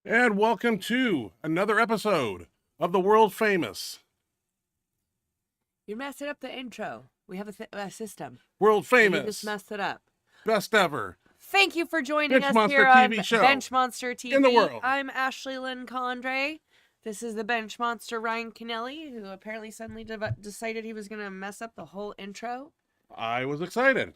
And welcome to another episode of the world famous, You're messing up the intro. We have a system. world And you famous, just messed it up. best ever Thank you for joining us Benchmonster here on TV show Benchmonster TV. in the world. I'm Ashley Lynn Condre. This is the Benchmonster Ryan Kennelly, who apparently suddenly decided he was going to mess up the whole intro. I was excited.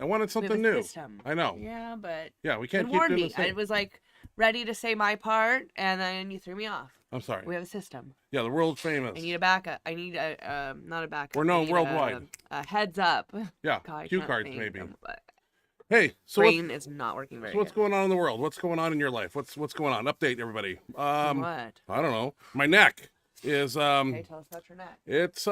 I wanted something new. System. I know. Yeah, but Yeah, we can't it keep warned doing me. this thing. I was like ready to say my part, and then you threw me off. I'm sorry. We have a system. Yeah, the world famous. I need a backup. I need a not a backup. We're I known need worldwide. A heads up. Yeah, God, I cue can't cards think, maybe. but Hey, so brain is not working very what's good. going on in the world? What's going on in your life? What's going on? Update everybody. What? I don't know. My neck is Okay, tell us about your neck. it's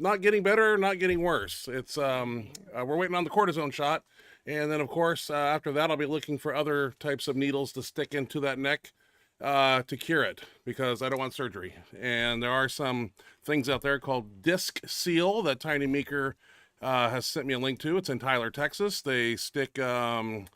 not getting better, not getting worse. It's we're waiting on the cortisone shot, and then of course after that I'll be looking for other types of needles to stick into that neck to cure it, because I don't want surgery. And there are some things out there called Disc Seal that Tiny Meeker has sent me a link to. It's in Tyler, Texas. They stick two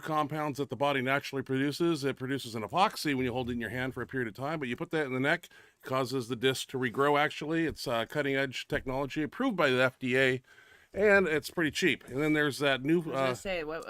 compounds that the body naturally produces. It produces an epoxy when you hold it in your hand for a period of time, but you put that in the neck, causes the disc to regrow. Actually, it's cutting edge technology approved by the FDA, and it's pretty cheap. And then there's that new I was gonna say what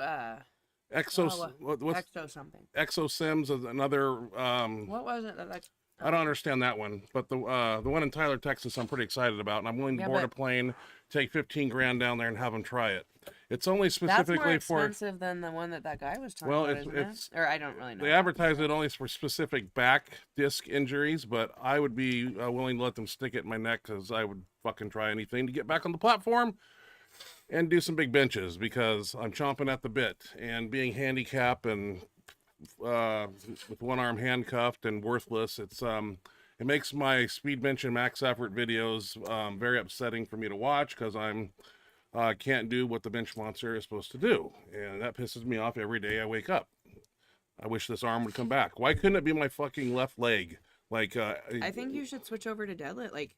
Exo something. Exosims is another. What was it? Like I don't understand that one, but the one in Tyler, Texas, I'm pretty excited about, and I'm willing to board a plane, take 15 grand down there, and have them try it. It's only specifically that's more expensive than the one that guy was talking well, about, isn't it? Or I don't really know. They advertise it only for specific back disc injuries, but I would be willing to let them stick it in my neck, because I would fucking try anything to get back on the platform and do some big benches, because I'm chomping at the bit. And being handicapped and with one arm handcuffed and worthless, it makes my speed bench and max effort videos very upsetting for me to watch, because I'm can't do what the bench monster is supposed to do, and that pisses me off every day I wake up. I wish this arm would come back. Why couldn't it be my fucking left leg? Like I think you should switch over to deadlift. Like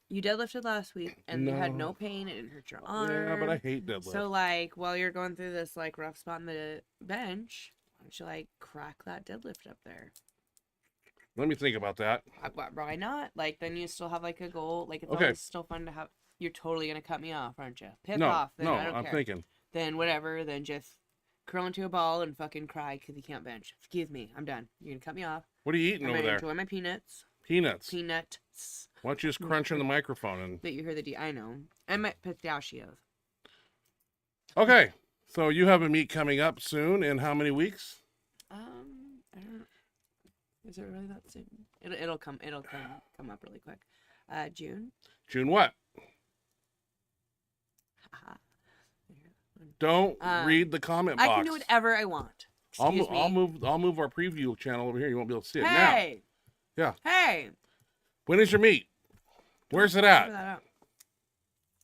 you deadlifted last week and you had no pain. It didn't hurt your arm. Yeah, but I hate deadlift. So like while you're going through this like rough spot in the bench, why don't you like crack that deadlift up there? Let me think about that. Why not? Like then you still have like a goal. Like it's Okay. always still fun to have. You're totally gonna cut me off, aren't you? Piss No, off. Then no, I don't I'm care. thinking. Then whatever. Then just curl into a ball and fucking cry because you can't bench. Excuse me. I'm done. You're gonna cut me off. What are you eating I'm over gonna there? enjoy my peanuts. Peanuts. Peanuts. Why don't you just crunch in the microphone and... That you hear the D. I know. And my pistachios. Okay, so you have a meet coming up soon. In how many weeks? I don't. Is it really that soon? It'll come up really quick. June. June what? Don't read the comment box. I can do whatever I want. I'll Excuse me. move our preview channel over here. You won't be able to see it Hey. now. Yeah. Hey. When is your meet? Where's it Figure at? that out.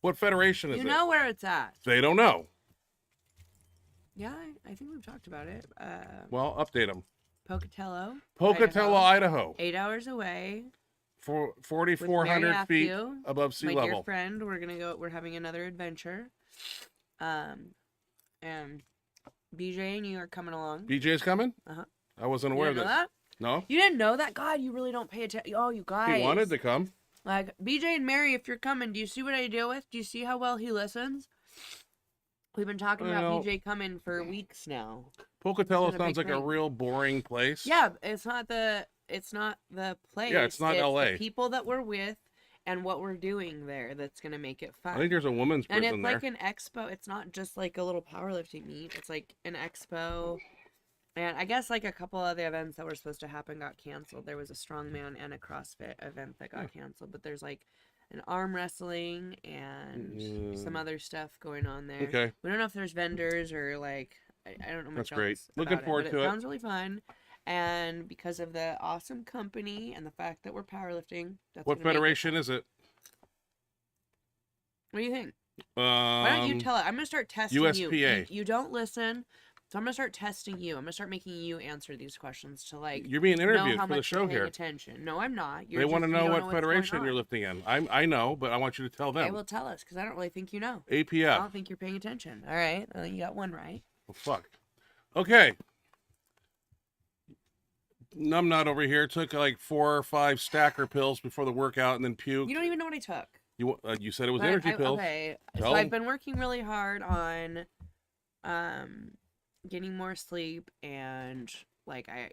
What federation is You it? know where it's at. They don't know. Yeah, I think we've talked about it. Well, update them. Pocatello. Pocatello, Idaho. 8 hours away. 4,400 feet above sea my level. My dear friend, we're having another adventure. And BJ and you are coming along. BJ's coming? Uh-huh. I wasn't aware of this. That? No? You didn't know that? God, you really don't pay attention. Oh, you guys. He wanted to come. Like, BJ and Mary, if you're coming, do you see what I deal with? Do you see how well he listens? We've been talking about BJ coming for weeks now. Pocatello sounds like a real boring place. Yeah, it's not the place. Yeah, it's not LA. The people that we're with and what we're doing there that's going to make it fun. I think there's a women's prison there. And it's there. like an expo. It's not just like a little powerlifting meet. It's like an expo. And I guess like a couple of the events that were supposed to happen got canceled. There was a strongman and a CrossFit event that got canceled. But there's like an arm wrestling and some other stuff going on there. Okay. We don't know if there's vendors or like, I don't know much That's great. else Looking about forward it, to but it. It sounds really fun. And because of the awesome company and the fact that we're powerlifting, that's what federation is it? What do you think? Why don't you tell it? I'm going to start testing USPA. You don't listen. So I'm going to start testing you. I'm going to start making you answer these questions to like... You're being interviewed know how for the much show you're paying here. Attention. No, I'm not. They want to know what federation you're lifting in. I know, but I want you to tell them. Okay, well, tell us, because I don't really think you know. APF. I don't think you're paying attention. All right. Well, you got one right. Well, fuck. Okay. numbnut over here took like 4 or 5 stacker pills before the workout and then puked. You don't even know what I took. You said it was But energy pills. Okay, Tell so I've 'em. been working really hard on getting more sleep, and like I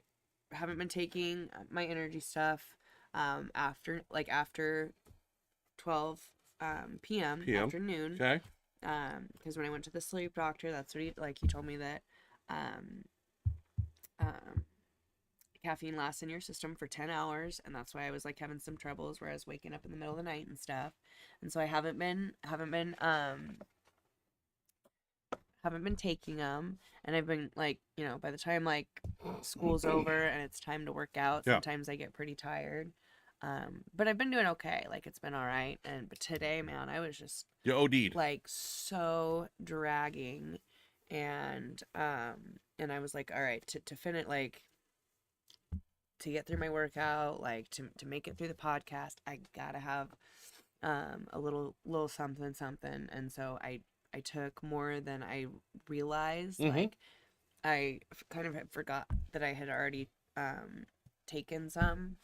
haven't been taking my energy stuff after 12 p.m. afternoon. Okay. Because when I went to the sleep doctor, that's what he told me that caffeine lasts in your system for 10 hours, and that's why I was like having some troubles where I was waking up in the middle of the night and stuff. And so I haven't been taking them, and I've been like, by the time like school's over and it's time to work out, sometimes I get pretty tired. But I've been doing okay. Like, it's been all right. But today, man, I was just You OD'd. like so dragging, and I was like, all right, to finish, like, to get through my workout, like to make it through the podcast, I gotta have a little something. And so I took more than I realized. Like, I kind of had forgot that I had already taken some,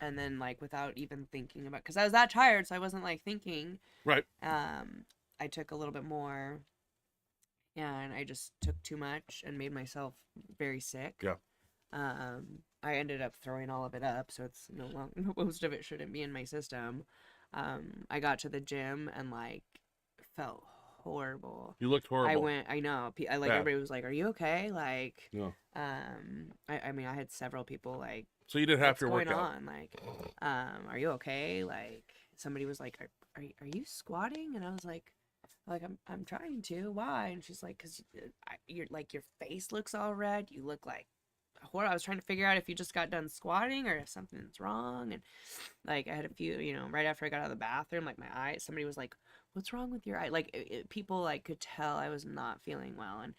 and then like without even thinking about, because I was that tired, so I wasn't like thinking. Right. I took a little bit more, and I just took too much and made myself very sick. Yeah. I ended up throwing all of it up, so it's no longer, most of it shouldn't be in my system. I got to the gym and like felt horrible. You looked horrible. I know. Everybody was like, "Are you okay?" Like, no. I mean, I had several people like, so you did half your what's going workout. on? Like, are you okay? Like, somebody was like, are you squatting? And I was like, I'm trying to. Why? And she's like, because you're like, your face looks all red. You look like horrible. I was trying to figure out if you just got done squatting or if something's wrong. And like, I had a few, right after I got out of the bathroom, like my eye, somebody was like, what's wrong with your eye? Like, people like could tell I was not feeling well. And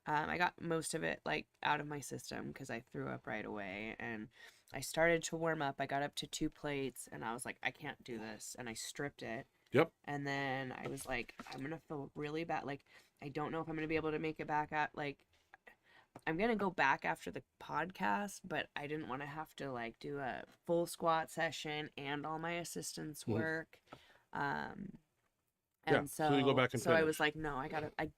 I got most of it like out of my system because I threw up right away, and I started to warm up. I got up to 2 plates, and I was like, I can't do this, and I stripped it. Yep. And then I was like, I'm gonna feel really bad. Like, I don't know if I'm gonna be able to make it back at, like, I'm gonna go back after the podcast, but I didn't want to have to like do a full squat session and all my assistants work. And so you go back and so I finish. was like, no, I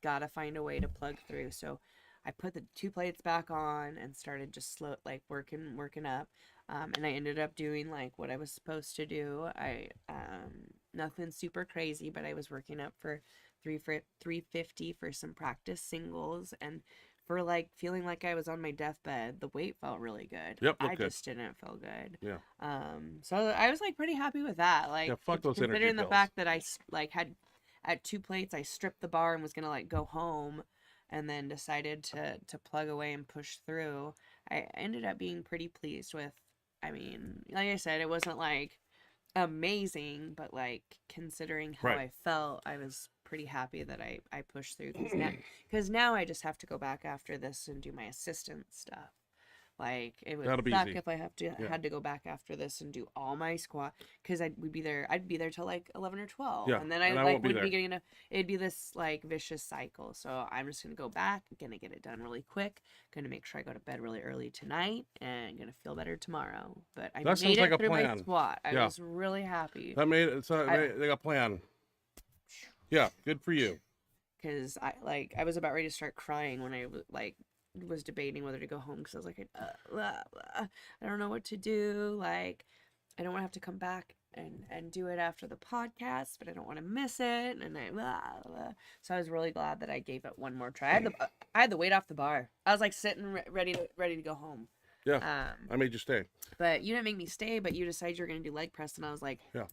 gotta find a way to plug through. So I put the 2 plates back on and started just slow, like working up. And I ended up doing like what I was supposed to do. I nothing super crazy, but I was working up for 350 for some practice singles, and for like feeling like I was on my deathbed, the weight felt really good. Yep, I good. just didn't feel good. Yeah. So I was like pretty happy with that. Like, Yeah, fuck those energy considering the pills. fact that I like had at 2 plates, I stripped the bar and was gonna like go home, and then decided to plug away and push through. I ended up being pretty pleased with. I mean, like I said, it wasn't like amazing, but like considering how Right. I felt, I was pretty happy that I pushed through, because now I just have to go back after this and do my assistant stuff. Like, it would That'll be suck easy. if I had to go back after this and do all my squat, because I'd be there till like 11 or 12, Yeah, and then and I like won't be would there. be getting it'd be this like vicious cycle. So I'm just gonna go back, gonna get it done really quick, gonna make sure I go to bed really early tonight, and gonna feel better tomorrow. But I That sounds made like it a through my plan. squat. I Yeah. was really happy, That made it. They got a plan. Yeah, good for you. because I was about ready to start crying when I was debating whether to go home, because I was like, I don't know what to do. Like, I don't want to have to come back and do it after the podcast, but I don't want to miss it. And so I was really glad that I gave it one more try. I had the weight off the bar. I was like sitting ready to go home. Yeah. I made you stay. But you didn't make me stay. But you decided you're gonna do leg press, and I was like, Yeah.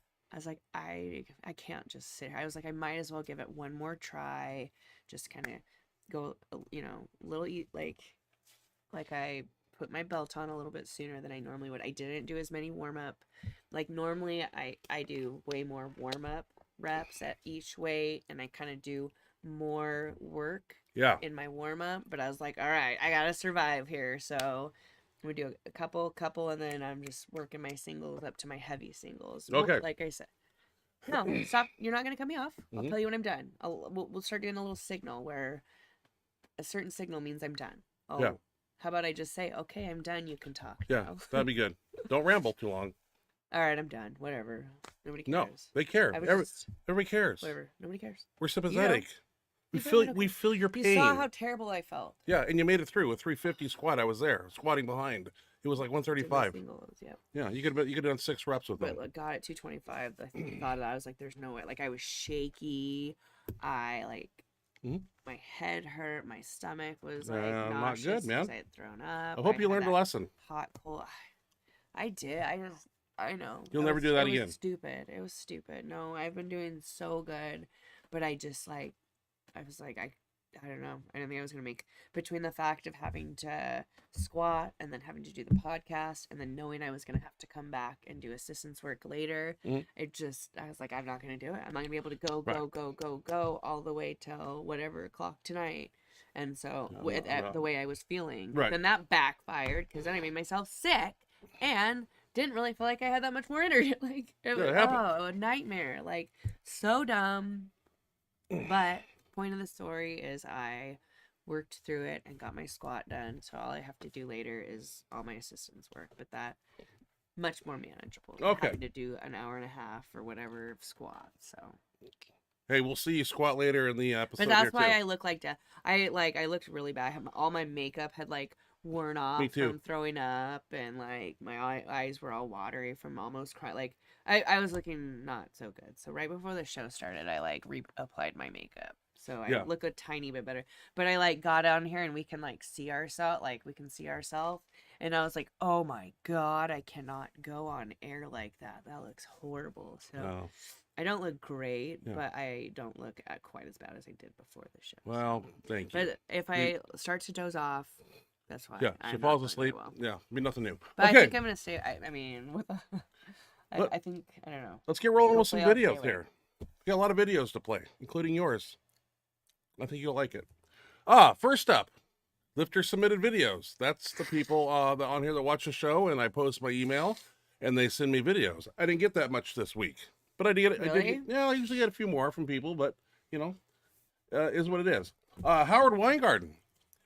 I can't just sit here. I was like, I might as well give it one more try. Just kind of go, little like I put my belt on a little bit sooner than I normally would. I didn't do as many warm up. Like, normally I do way more warm up reps at each weight, and I kind of do more work Yeah. in my warm up. But I was like, all right, I gotta survive here. So we do a couple, and then I'm just working my singles up to my heavy singles. Okay. Like I said, no, stop. You're not gonna cut me off. I'll Mhm. tell you when I'm done. We'll start doing a little signal where a certain signal means I'm done. Yeah. How about I just say, okay, I'm done. You can talk. Yeah, now. that'd be good. Don't ramble too long. All right, I'm done. Whatever. Nobody No, cares. they care. I was just, Everybody cares. whatever. Nobody cares. We're sympathetic. We You feel better we okay. feel your You pain. saw how terrible I felt. Yeah, and you made it through with 350 squat. I was there, squatting behind. It was like 135. Singles, yeah. Yeah, you could have done 6 reps with them. But like, got at 225. I thought of that. I was like, there's no way. Like, I was shaky. I like my head hurt. My stomach was like not good, man. I had thrown up. I hope you had learned a that lesson. Hot cold. I did. I know. You'll never do that It again. was stupid. It was stupid. No, I've been doing so good, but I just like, I was like, I don't know. I didn't think I was going to make, between the fact of having to squat and then having to do the podcast and then knowing I was going to have to come back and do assistance work later, it just, I was like, I'm not going to do it. I'm not going to be able to go all the way till whatever o'clock tonight. And so the way I was feeling, then that backfired because then I made myself sick and didn't really feel like I had that much more energy. Like, it was a nightmare. Like, so dumb. But point of the story is I worked through it and got my squat done. So all I have to do later is all my assistance work, but that much more manageable. Okay. Having to do an hour and a half or whatever of squat. So. Hey, we'll see you squat later in the episode. But that's why I look like death. I looked really bad. All my makeup had like worn off from throwing up, and like my eyes were all watery from almost crying. Like I was looking not so good. So right before the show started, I like reapplied my makeup. So I look a tiny bit better. But I like got on here and we can like see ourselves. Like we can see ourselves. And I was like, oh my God, I cannot go on air like that. That looks horrible. So I don't look great, but I don't look quite as bad as I did before the show. Well, thank you. But if I start to doze off, that's why. Yeah, she falls asleep. Well. Yeah, I mean, nothing new. But I think I'm going to stay. I mean, with I think, I don't know. Let's get rolling with some videos here. We got a lot of videos to play, including yours. I think you'll like it. First up, lifter submitted videos. That's the people that on here that watch the show, and I post my email, and they send me videos. I didn't get that much this week, but I did. Really? I usually get a few more from people, but you know, is what it is. Howard Weingarten,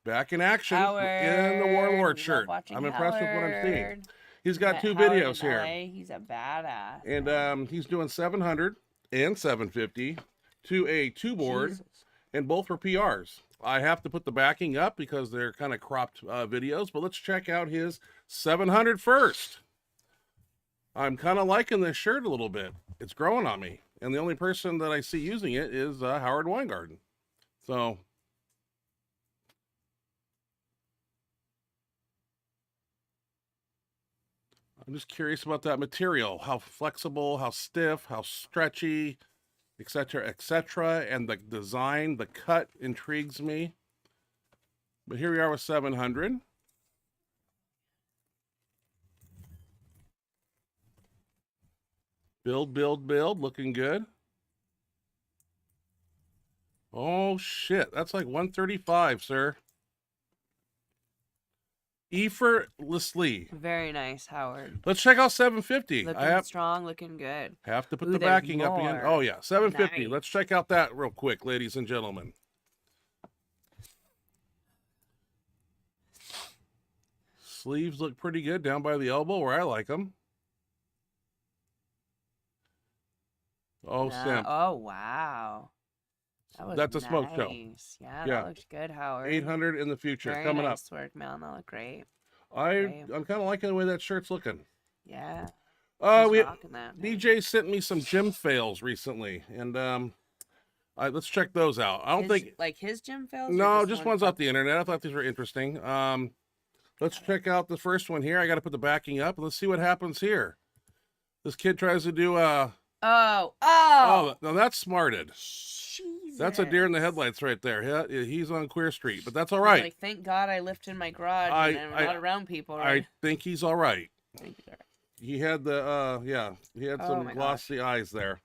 back in action in the Warlord shirt. I'm impressed with what I'm seeing. He's got 2 videos here. He's a badass. And he's doing 700 and 750 to a 2-board. Jesus. And both were PRs. I have to put the backing up because they're kind of cropped videos, but let's check out his 700 first. I'm kind of liking this shirt a little bit. It's growing on me. And the only person that I see using it is Howard Weingarten. So, I'm just curious about that material. How flexible, how stiff, how stretchy, etc., etc., and the design, the cut intrigues me. But here we are with 700. Build, looking good. Oh shit, that's like 135, sir. Effortlessly. Very nice, Howard. Let's check out 750. Looking strong, looking good. Have to put the backing up again. Oh yeah, 750. Nice. Let's check out that real quick, ladies and gentlemen. Sleeves look pretty good down by the elbow where I like them. Oh, Simp. Oh, wow. That's a smoke show. Yeah, that looked good, Howard. 800 in the future. Very coming nice up. Work, man. That looked great. I'm kind of liking the way that shirt's looking. Yeah. DJ sent me some gym fails recently, and let's check those out. I don't think like his gym fails. No, just ones off the internet. I thought these were interesting. Let's check out the first one here. I got to put the backing up. Let's see what happens here. This kid tries to do Oh, now that's smarted. Jesus. That's a deer in the headlights right there. He's on Queer Street, but that's all right. Like, thank God I lived in my garage and I'm not around people. Right? I think he's all right. Thank you. He had he had some glossy eyes there.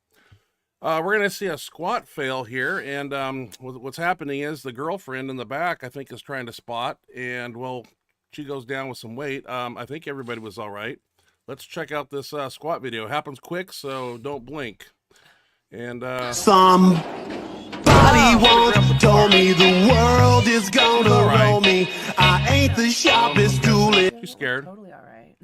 We're gonna see a squat fail here, and what's happening is the girlfriend in the back, I think, is trying to spot, and well, she goes down with some weight. I think everybody was all right. Let's check out this squat video. It happens quick, so don't blink. And somebody once told me the world is gonna roll me. I ain't ain't the sharpest tool. She's scared. Totally all right.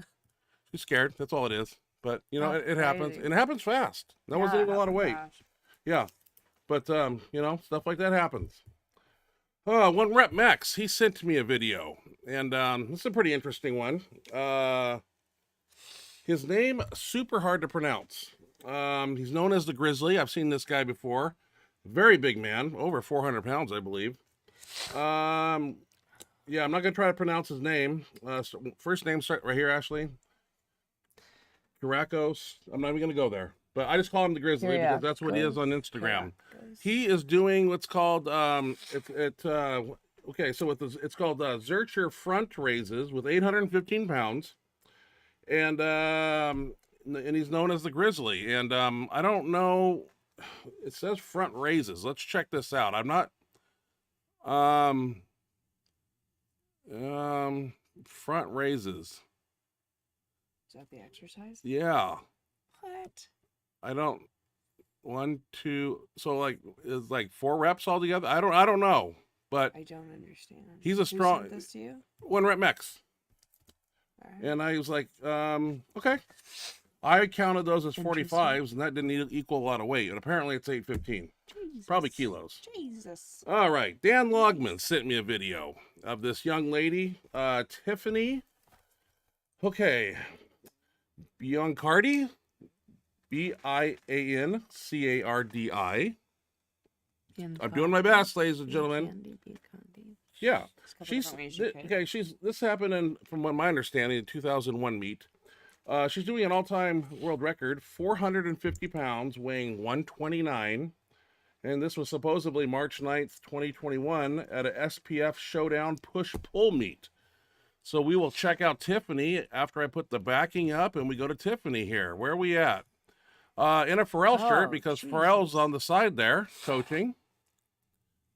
She's scared. That's all it is. But you know, That's it happens, crazy. and it happens fast. That wasn't even a lot of weight. Yeah, but you know, stuff like that happens. One Rep Max, he sent me a video, and this is a pretty interesting one. His name, super hard to pronounce. He's known as the Grizzly. I've seen this guy before. Very big man, over 400 pounds, I believe. Yeah, I'm not gonna try to pronounce his name. So first name start right here, Ashley. Caracos. I'm not even gonna go there. But I just call him the Grizzly because that's what he is on Instagram. He is doing what's called okay, so it's called Zercher front raises with 815 pounds, and he's known as the Grizzly. And I don't know, it says front raises. Let's check this out. I'm not front raises. Is that the exercise? Yeah. What? I don't. 1, 2. So like is like 4 reps altogether. I don't know, but I don't understand. he's a strong. Who sent this to you? 1 Rep Max, All right. and I was like, okay. I counted those as 45s, and that didn't equal a lot of weight. And apparently it's 815, probably kilos. Jesus. All right, Dan Logman sent me a video of this young lady, Tiffany. Okay, Biancardi. Biancardi. I'm doing my best, ladies and gentlemen. Yeah, she's okay. This happened from what my understanding, in 2001 meet. She's doing an all-time world record, 450 pounds, weighing 129, and this was supposedly March 9th, 2021, at a SPF Showdown push-pull meet. So we will check out Tiffany after I put the backing up, and we go to Tiffany here. Where are we at? In a Pharrell shirt, because Pharrell's on the side there, coaching.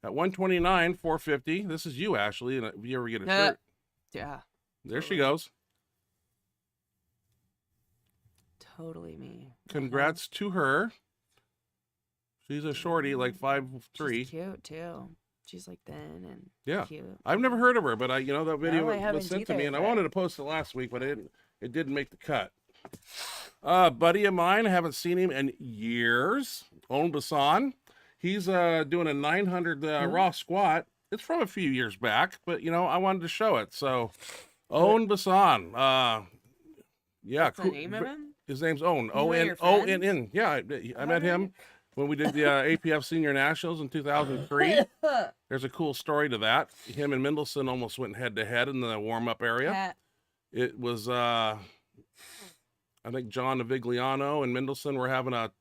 At 129, 450. This is you, Ashley, and if you ever get a shirt. Yeah. There she goes. Totally me. Congrats to her. She's a shorty, like 5'3". She's cute, too. She's like thin and cute. I've never heard of her, but that video I was sent to me, and I but- wanted to post it last week, but it didn't make the cut. Buddy of mine, I haven't seen him in years. Owen Bassan. He's doing a 900 raw squat. It's from a few years back, but I wanted to show it. So, Owen Bassan. Yeah, What's the name of him? His name's Owen. Your O-N-N. Yeah, I met him when we did the APF Senior Nationals in 2003. There's a cool story to that. Him and Mendelsohn almost went head-to-head in the warm-up area. It was, I think John Navigliano and Mendelsohn were having a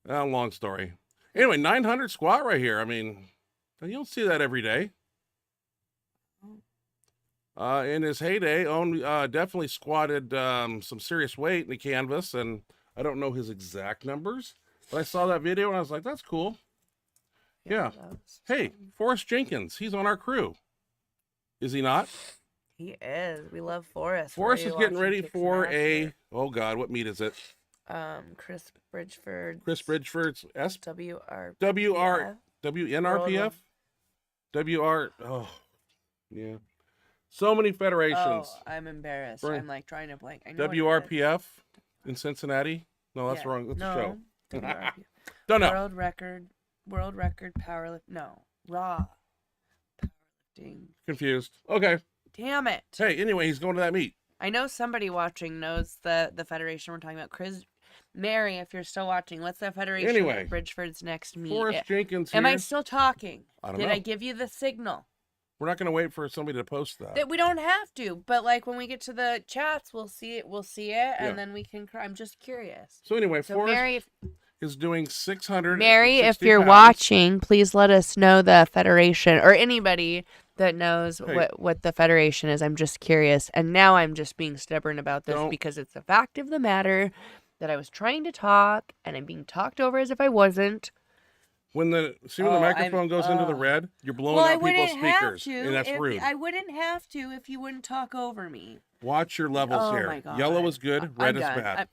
long story. Anyway, 900 squat right here. I mean, you don't see that every day. In his heyday, Owen definitely squatted some serious weight in the canvas, and I don't know his exact numbers, but I saw that video and I was like, that's cool. Yeah. Hey, Forrest Jenkins, he's on our crew. Is he not? He is. We love Forrest. Forrest is getting ready for oh God, what meet is it? Chris Bridgeford. Chris Bridgeford's WNRPF. Oh, yeah. So many federations. Oh, I'm embarrassed. I'm like trying to blank. I know WRPF in Cincinnati. No, that's wrong. That's a show. WRPF. Don't know. World record powerlift. No, raw powerlifting. Confused. Okay. Damn it. Hey, anyway, he's going to that meet. I know somebody watching knows the federation we're talking about. Mary, if you're still watching, what's the federation? Anyway, Bridgeford's next meet. Forrest Jenkins here. Am I still talking? I don't know. Did I give you the signal? We're not going to wait for somebody to post that. We don't have to, but like when we get to the chats, we'll see it, and then we can. I'm just curious. So anyway, Forrest Mary is doing 600. Mary, if you're watching, please let us know the federation or anybody that knows what the federation is. I'm just curious, and now I'm just being stubborn about this because it's the fact of the matter that I was trying to talk and I'm being talked over as if I wasn't. When the microphone goes into the red, you're blowing out people's speakers, and that's rude. I wouldn't have to if you wouldn't talk over me. Watch your levels here. My God. Yellow is good, red is bad.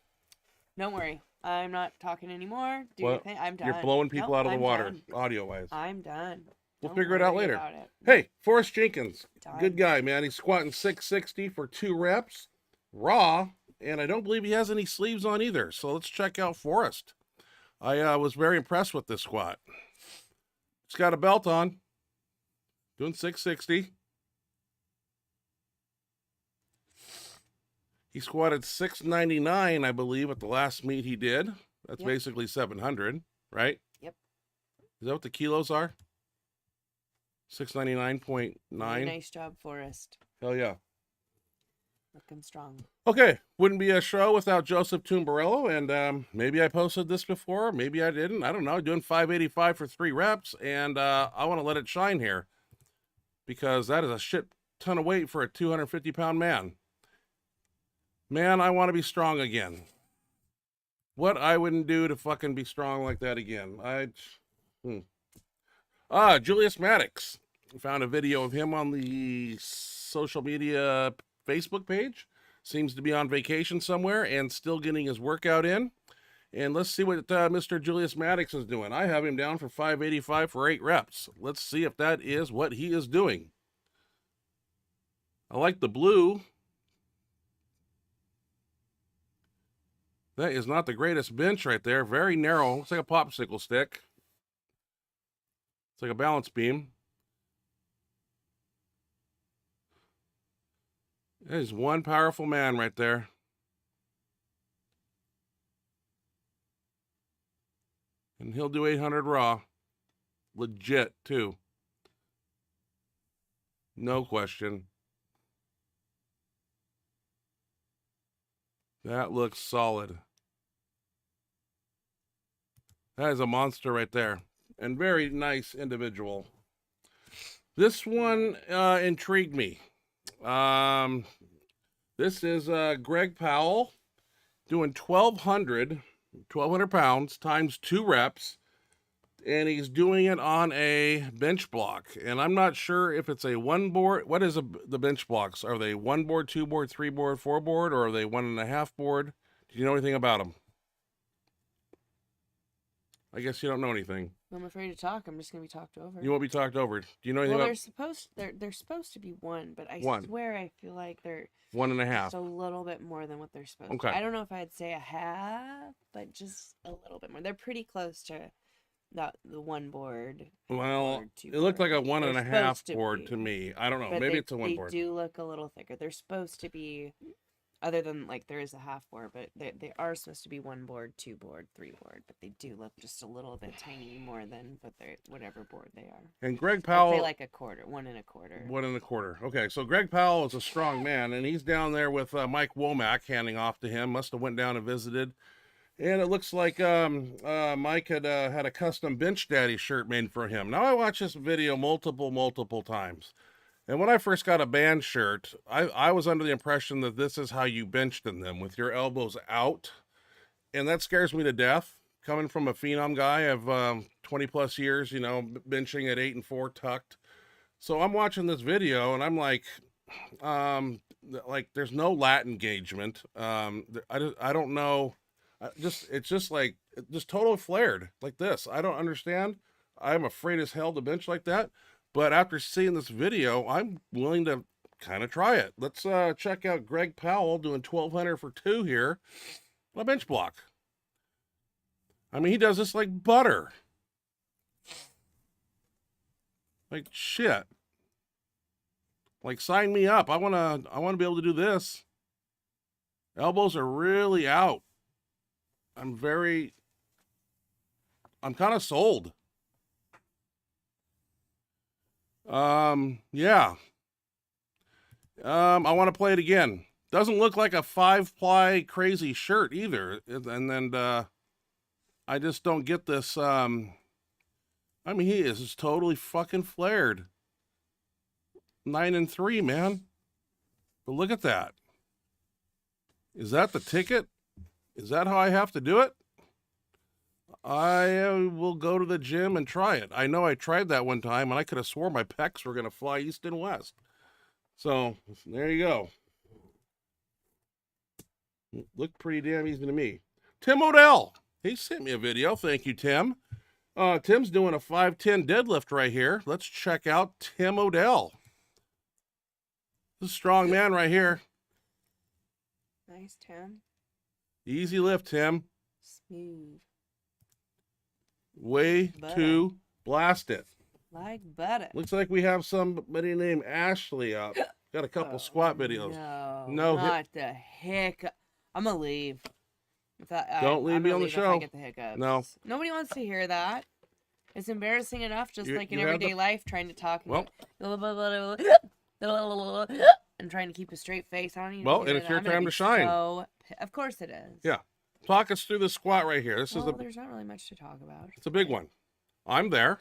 Don't worry, I'm not talking anymore. Do your thing. I'm done. You're blowing people out of the water, audio-wise. I'm done. We'll Don't figure it out worry later. about it. Hey, Forrest Jenkins, Done. good guy, man. He's squatting 660 for 2 reps, raw, and I don't believe he has any sleeves on either. So let's check out Forrest. I was very impressed with this squat. He's got a belt on, doing 660. He squatted 699, I believe, at the last meet he did. That's Yep. basically 700, right? Yep. Is that what the kilos are? 699.9. Really nice job, Forrest. Hell yeah. Looking strong. Okay, wouldn't be a show without Joseph Tumbarello, and maybe I posted this before, maybe I didn't. I don't know. Doing 585 for 3 reps, and I want to let it shine here because that is a shit ton of weight for a 250-pound man. Man, I want to be strong again. What I wouldn't do to fucking be strong like that again. Julius Maddox. Found a video of him on the social media Facebook page. Seems to be on vacation somewhere and still getting his workout in. And let's see what Mr. Julius Maddox is doing. I have him down for 585 for 8 reps. Let's see if that is what he is doing. I like the blue. That is not the greatest bench right there. Very narrow. Looks like a popsicle stick. It's like a balance beam. That is one powerful man right there. And he'll do 800 raw. Legit, too. No question. That looks solid. That is a monster right there. And very nice individual. This one intrigued me. This is Greg Powell doing 1,200 pounds times 2 reps. And he's doing it on a bench block. And I'm not sure if it's a 1 board. What is the bench blocks? Are they 1 board, 2 board, 3 board, 4 board, or are they 1.5 board? Do you know anything about them? I guess you don't know anything. I'm afraid to talk. I'm just gonna be talked over. You won't be talked over. Do you know anything Well, about they're supposed to be 1, but I One. swear I feel like they're 1.5? just a little bit more than what they're supposed to. Okay. I don't know if I'd say a half, but just a little bit more. They're pretty close to the 1 board. Well, board, 2 it looked like board. a 1.5 They're supposed to board be. to me. I don't know. But Maybe they, it's a 1 board. They do look a little thicker. They're supposed to be, other than like there is a half board, but they are supposed to be 1 board, 2 board, 3 board. But they do look just a little bit tiny more than whatever board they are. And Greg I'd Powell, say like a quarter, 1 1/4. 1.25. Okay, so Greg Powell is a strong man, and he's down there with Mike Womack handing off to him. Must have went down and visited. And it looks like Mike had a custom Bench Daddy shirt made for him. Now, I watched this video multiple times. And when I first got a band shirt, I was under the impression that this is how you benched in them, with your elbows out. And that scares me to death. Coming from a Phenom guy of 20 plus years, you know, benching at 8 and 4 tucked. So I'm watching this video and I'm like there's no lat engagement. I don't know. It's just like, just totally flared like this. I don't understand. I'm afraid as hell to bench like that. But after seeing this video, I'm willing to kind of try it. Let's check out Greg Powell doing 1,200 for 2 here on a bench block. I mean, he does this like butter. Like shit. Like, sign me up. I wanna be able to do this. Elbows are really out. I'm kind of sold. Yeah. I want to play it again. Doesn't look like a 5-ply crazy shirt either. And then, I just don't get this. I mean, he is just totally fucking flared. 9 and 3, man. But look at that. Is that the ticket? Is that how I have to do it? I will go to the gym and try it. I know I tried that one time, and I could have swore my pecs were going to fly east and west. So, there you go. Looked pretty damn easy to me. Tim Odell. He sent me a video. Thank you, Tim. Tim's doing a 510 deadlift right here. Let's check out Tim Odell. This is a strong man right here. Nice, Tim. Easy lift, Tim. Smooth. Way Butter. to blast it. Like butter. Looks like we have somebody named Ashley up. Got a couple squat videos. No, not the hiccup. I'm gonna leave. Don't leave me on the If show. I get the hiccups. No. Nobody wants to hear that. It's embarrassing enough, just like in you had everyday the- life, trying to talk Well. and trying to keep a straight face. I don't even. Well, hear and it's that. your I'm gonna time be to shine. Of course it is. Yeah. Talk us through the squat right here. This Well, is there's not really much to talk about. it's a big one. I'm there.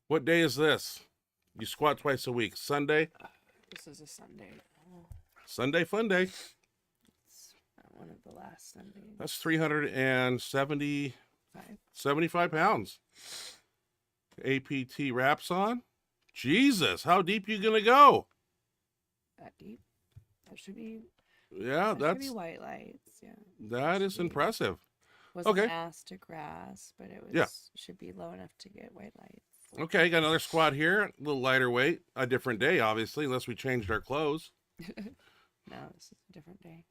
What day is this? You squat twice a week. Sunday. This is a Sunday. Oh, Sunday fun day. it's one of the last Sundays. That's 375 5. pounds. APT wraps on. Jesus, how deep you gonna go? That deep. That should be. Yeah, That should be that's white lights. Yeah. that is impressive. Wasn't Okay. asked to grass, but it was. Yeah. Should be low enough to get white lights. Okay, got another squat here. A little lighter weight. A different day, obviously, unless we changed our clothes. No, this is a different day.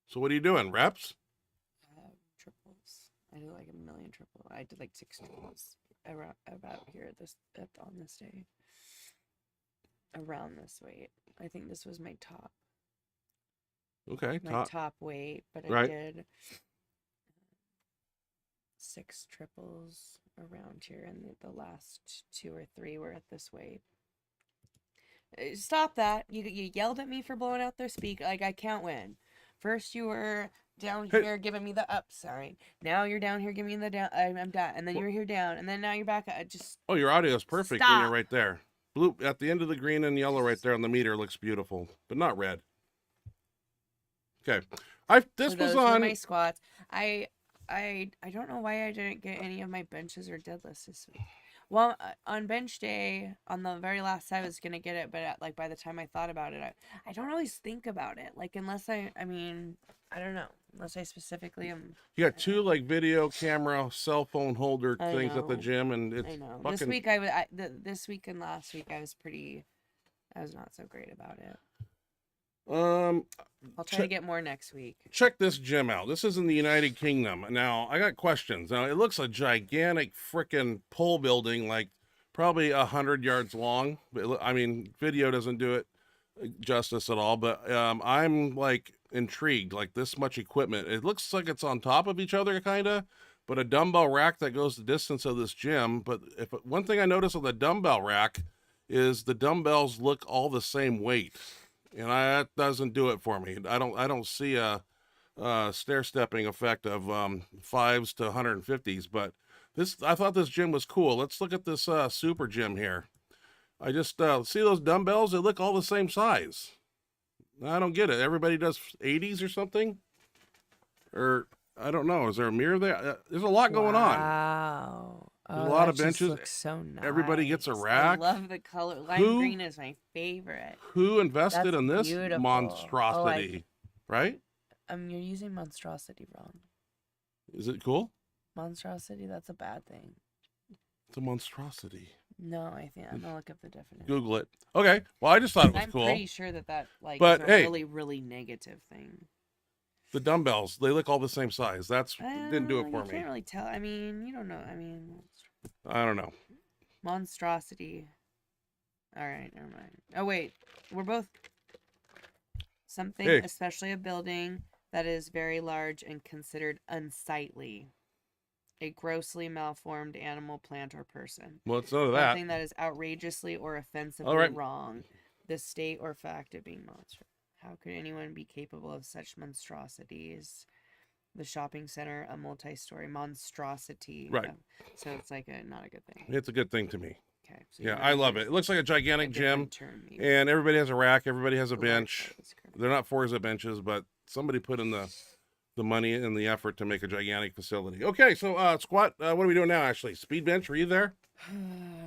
So what are you doing? Reps? Triples. I did like a million triples. I did like 6 triples around about here on this day. Around this weight. I think this was my top. Okay, My top. top weight, but I Right. did 6 triples around here, and the last 2 or 3 were at this weight. Stop that! You yelled at me for blowing out their speak. Like, I can't win. First you were down Hey. here giving me the up sign. Now you're down here giving me the down. I'm down, and then you were here down, and then now you're back. I just Oh, your audio is perfect when you're Stop. right there. Blue at the end of the green and yellow right there on the meter looks beautiful, but not red. Okay. This so was those were on my squats. I don't know why I didn't get any of my benches or deadlifts this week. Well, on bench day, on the very last, I was gonna get it, but like by the time I thought about it, I don't always think about it. Like unless I mean, I don't know, unless I specifically am. you got 2 like video camera cell phone holder I things at the know. gym, and it's I know. fucking This week this week and last week I was not so great about it. I'll try to get more next week. check this gym out. This is in the United Kingdom. Now, I got questions. Now, it looks a gigantic freaking pole building, like probably 100 yards long. I mean, video doesn't do it justice at all, but I'm like intrigued. Like this much equipment. It looks like it's on top of each other, kind of, but a dumbbell rack that goes the distance of this gym. But one thing I noticed on the dumbbell rack is the dumbbells look all the same weight. And that doesn't do it for me. I don't see a stair stepping effect of 5s to 150s. But I thought this gym was cool. Let's look at this super gym here. I just see those dumbbells. They look all the same size. I don't get it. Everybody does 80s or something, or I don't know. Is there a mirror there? There's a lot going on. Wow. There's a lot of that just benches. looks so nice. Everybody gets a rack. I love the color. Lime Who- green is my favorite. Who invested That's in this beautiful. monstrosity? Right? You're using monstrosity wrong. Is it cool? Monstrosity, that's a bad thing. It's a monstrosity. No, I think I'm gonna look up the definition. Google it. Okay. Well, I just thought it was I'm cool. pretty sure that like But, is a hey. really, really negative thing. The dumbbells, they look all the same size. Didn't do it for You me. can't really tell. I mean, you don't know. I mean, I don't know. monstrosity. All right, never mind. Oh wait, we're both something, Hey. especially a building that is very large and considered unsightly. A grossly malformed animal, plant, or person. Well, it's none of that. Something that is outrageously or offensively All right. wrong. The state or fact of being monstrous. How could anyone be capable of such monstrosities? The shopping center, a multi-story monstrosity. Right. So it's like not a good thing. It's a good thing to me. Okay. So Yeah, I love it. It looks like a gigantic gym, and everybody has a rack. Everybody has a bench. They're not Forza benches, but somebody put in the money and the effort to make a gigantic facility. Okay, so squat. What are we doing now, Ashley? Speed bench? Were you there?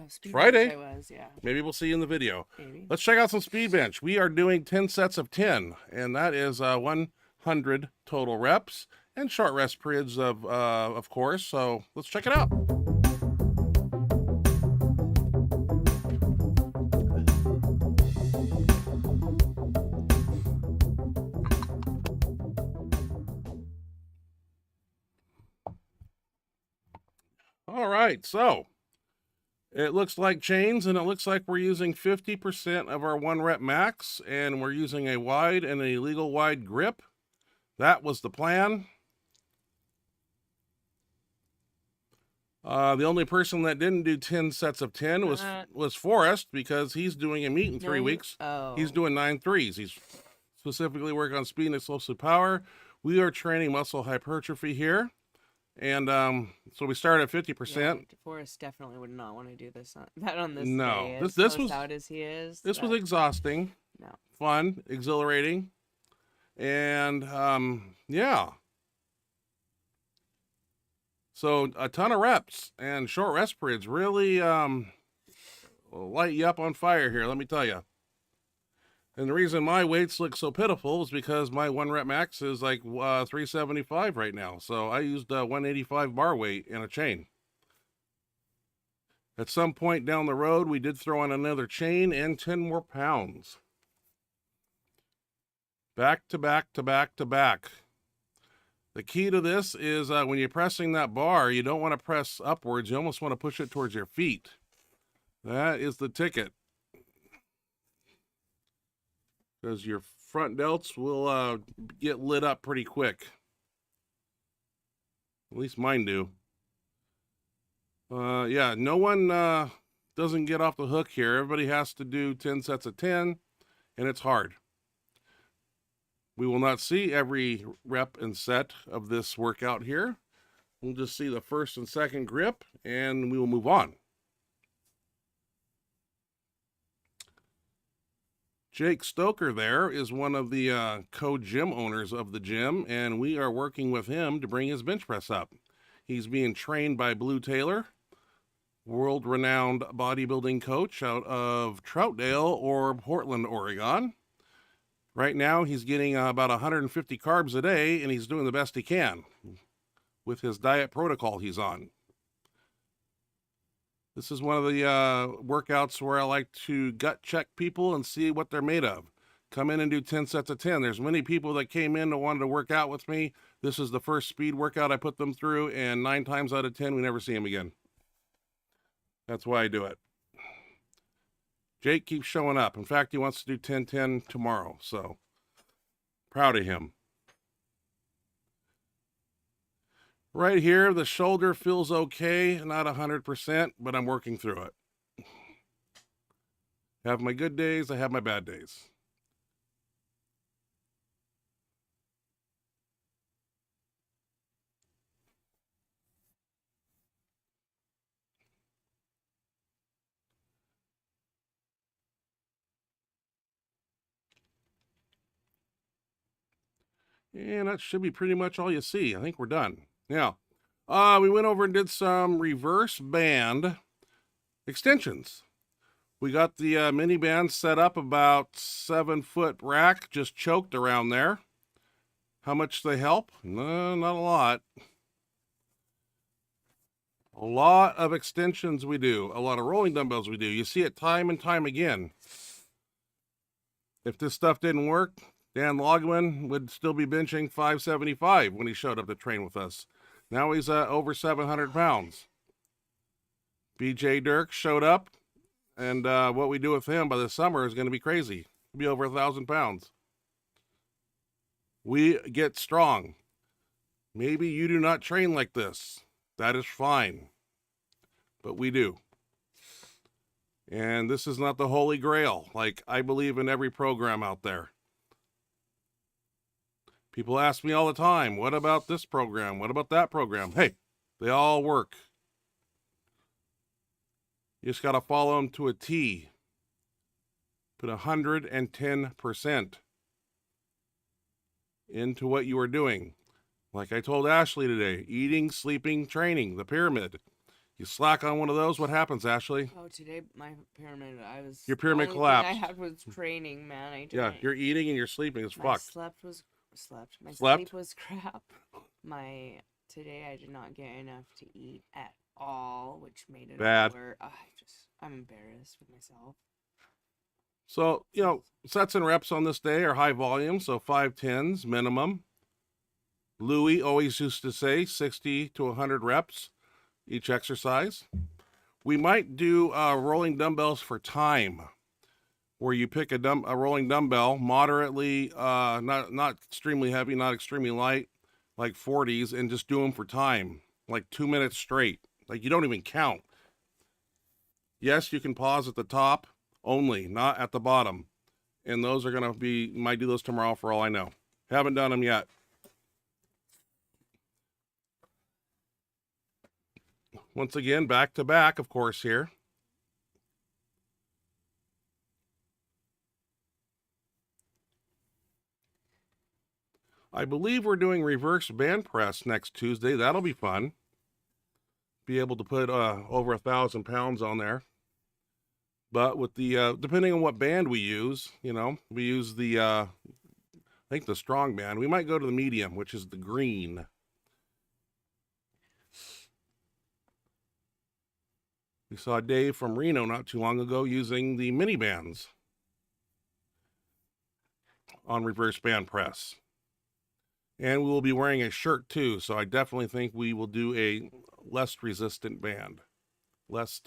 Speed Friday. bench I was, yeah. Maybe we'll see you in the video. Maybe. Let's check out some speed bench. We are doing 10 sets of 10, and that is 100 total reps and short rest periods of course. So let's check it out. All right, so it looks like chains, and it looks like we're using 50% of our 1 rep max, and we're using a wide and a legal wide grip. That was the plan. The only person that didn't do 10 sets of 10 was Forrest, because he's doing a meet in 3 weeks. Oh. He's doing 9 threes. He's specifically working on speed and explosive power. We are training muscle hypertrophy here. And so we start at 50%. Yeah, Forrest definitely would not want to do this on this No, day. this was out as he is. This was exhausting. No. Fun, exhilarating, and yeah. So a ton of reps and short rest periods really light you up on fire here. Let me tell you. And the reason my weights look so pitiful is because my 1 rep max is like 375 right now. So I used 185 bar weight in a chain. At some point down the road, we did throw on another chain and 10 more pounds. Back to back to back to back. The key to this is when you're pressing that bar, you don't want to press upwards. You almost want to push it towards your feet. That is the ticket. Because your front delts will get lit up pretty quick. At least mine do. Yeah, no one doesn't get off the hook here. Everybody has to do 10 sets of 10, and it's hard. We will not see every rep and set of this workout here. We'll just see the first and second grip, and we will move on. Jake Stoker there is one of the co-gym owners of the gym, and we are working with him to bring his bench press up. He's being trained by Blue Taylor, world-renowned bodybuilding coach out of Troutdale or Portland, Oregon. Right now, he's getting about 150 carbs a day, and he's doing the best he can with his diet protocol he's on. This is one of the workouts where I like to gut check people and see what they're made of. Come in and do 10 sets of 10. There's many people that came in that wanted to work out with me. This is the first speed workout I put them through, and 9 times out of 10, we never see them again. That's why I do it. Jake keeps showing up. In fact, he wants to do 10-10 tomorrow, so proud of him. Right here, the shoulder feels okay, not 100%, but I'm working through it. I have my good days, I have my bad days. And that should be pretty much all you see. I think we're done. Now, we went over and did some reverse band extensions. We got the mini band set up about 7-foot rack, just choked around there. How much they help? No, not a lot. A lot of extensions we do. A lot of rolling dumbbells we do. You see it time and time again. If this stuff didn't work, Dan Logman would still be benching 575 when he showed up to train with us. Now he's over 700 pounds. BJ Dirk showed up, and what we do with him by the summer is going to be crazy. He'll be over 1,000 pounds. We get strong. Maybe you do not train like this. That is fine. But we do. And this is not the holy grail. Like, I believe in every program out there. People ask me all the time, what about this program? What about that program? Hey, they all work. You just got to follow them to a T. Put 110% into what you are doing. Like I told Ashley today, eating, sleeping, training, the pyramid. You slack on one of those, what happens, Ashley? Oh, today my pyramid. Your pyramid the only thing collapsed. I had was training, man. I didn't. Yeah, you're eating and you're sleeping. It's My fucked. slept. My Slept? sleep was crap. Today I did not get enough to eat at all, which made it Bad. I'm embarrassed with myself. So, you know, sets and reps on this day are high volume, so 5 tens minimum. Louis always used to say 60 to 100 reps each exercise. We might do rolling dumbbells for time, where you pick a rolling dumbbell, moderately, not extremely heavy, not extremely light, like 40s, and just do them for time, like 2 minutes straight. Like you don't even count. Yes, you can pause at the top only, not at the bottom. And those are going to be, might do those tomorrow for all I know. Haven't done them yet. Once again, back to back, of course, here. I believe we're doing reverse band press next Tuesday. That'll be fun. Be able to put over 1,000 pounds on there. But with the, depending on what band we use, you know, we use the, I think the strong band. We might go to the medium, which is the green. We saw Dave from Reno not too long ago using the mini bands on reverse band press. And we will be wearing a shirt too, so I definitely think we will do a less resistant band. Less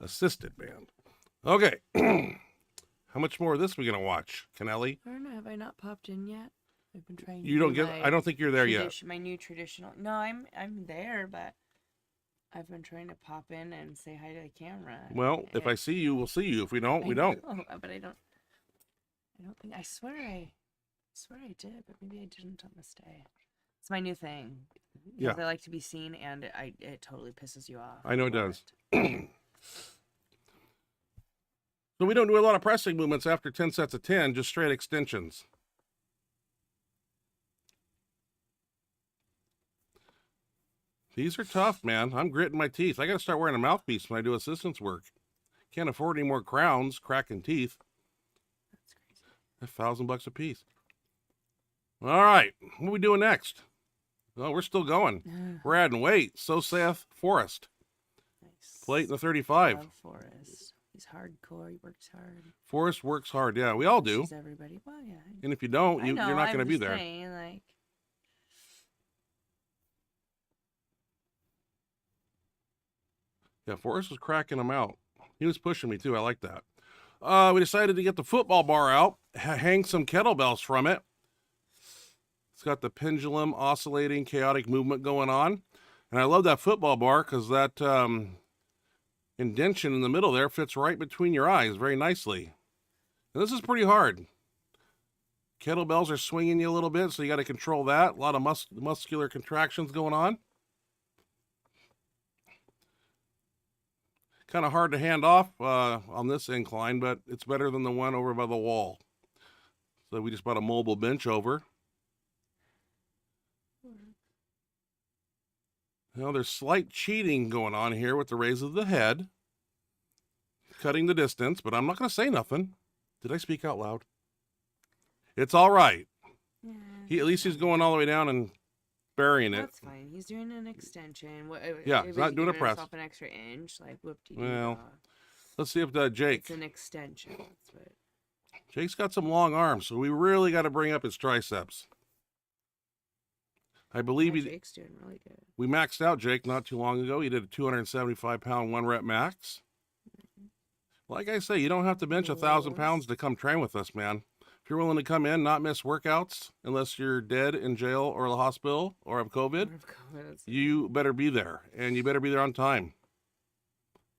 assisted band. Okay. How much more of this are we going to watch, Kennelly? I don't know. Have I not popped in yet? I've been trying. You don't get. I don't think you're there yet. My new traditional. No, I'm there, but I've been trying to pop in and say hi to the camera. Well, if I see you, we'll see you. If we don't, we don't. But I don't think. I swear I did, but maybe I didn't on this day. It's my new thing. Yeah. I like to be seen, and it totally pisses you off. I know it does. So we don't do a lot of pressing movements after 10 sets of 10, just straight extensions. These are tough, man. I'm gritting my teeth. I got to start wearing a mouthpiece when I do assistance work. Can't afford any more crowns, cracking teeth. That's crazy. $1,000 a piece. All right. What are we doing next? Well, we're still going. We're adding weight. So saith Forrest. Nice. Plate in the 35. Love Forrest. He's hardcore. He works hard. Forrest works hard. Yeah, we all do. Everybody. Well, yeah. And if you don't, you're not going to be there. Saying, like... Yeah, Forrest was cracking them out. He was pushing me too. I like that. We decided to get the football bar out, hang some kettlebells from it. It's got the pendulum oscillating chaotic movement going on. And I love that football bar because that indention in the middle there fits right between your eyes very nicely. And this is pretty hard. Kettlebells are swinging you a little bit, so you got to control that. A lot of muscular contractions going on. Kind of hard to hand off on this incline, but it's better than the one over by the wall. So we just bought a mobile bench over. Now there's slight cheating going on here with the raise of the head. Cutting the distance, but I'm not going to say nothing. Did I speak out loud? It's all right. Yeah, At least he's going all the way down and burying it. That's fine. He's doing an extension. Yeah, he's not doing a press. An extra inch, like whoop-de-doo. Well, let's see if Jake. It's an extension. That's what. Jake's got some long arms, so we really got to bring up his triceps. I believe Jake's doing really good. We maxed out Jake not too long ago. He did a 275-pound 1-rep max. Like I say, you don't have to bench 1,000 pounds to come train with us, man. If you're willing to come in, not miss workouts, unless you're dead in jail or the hospital or have COVID, you better be there, and you better be there on time.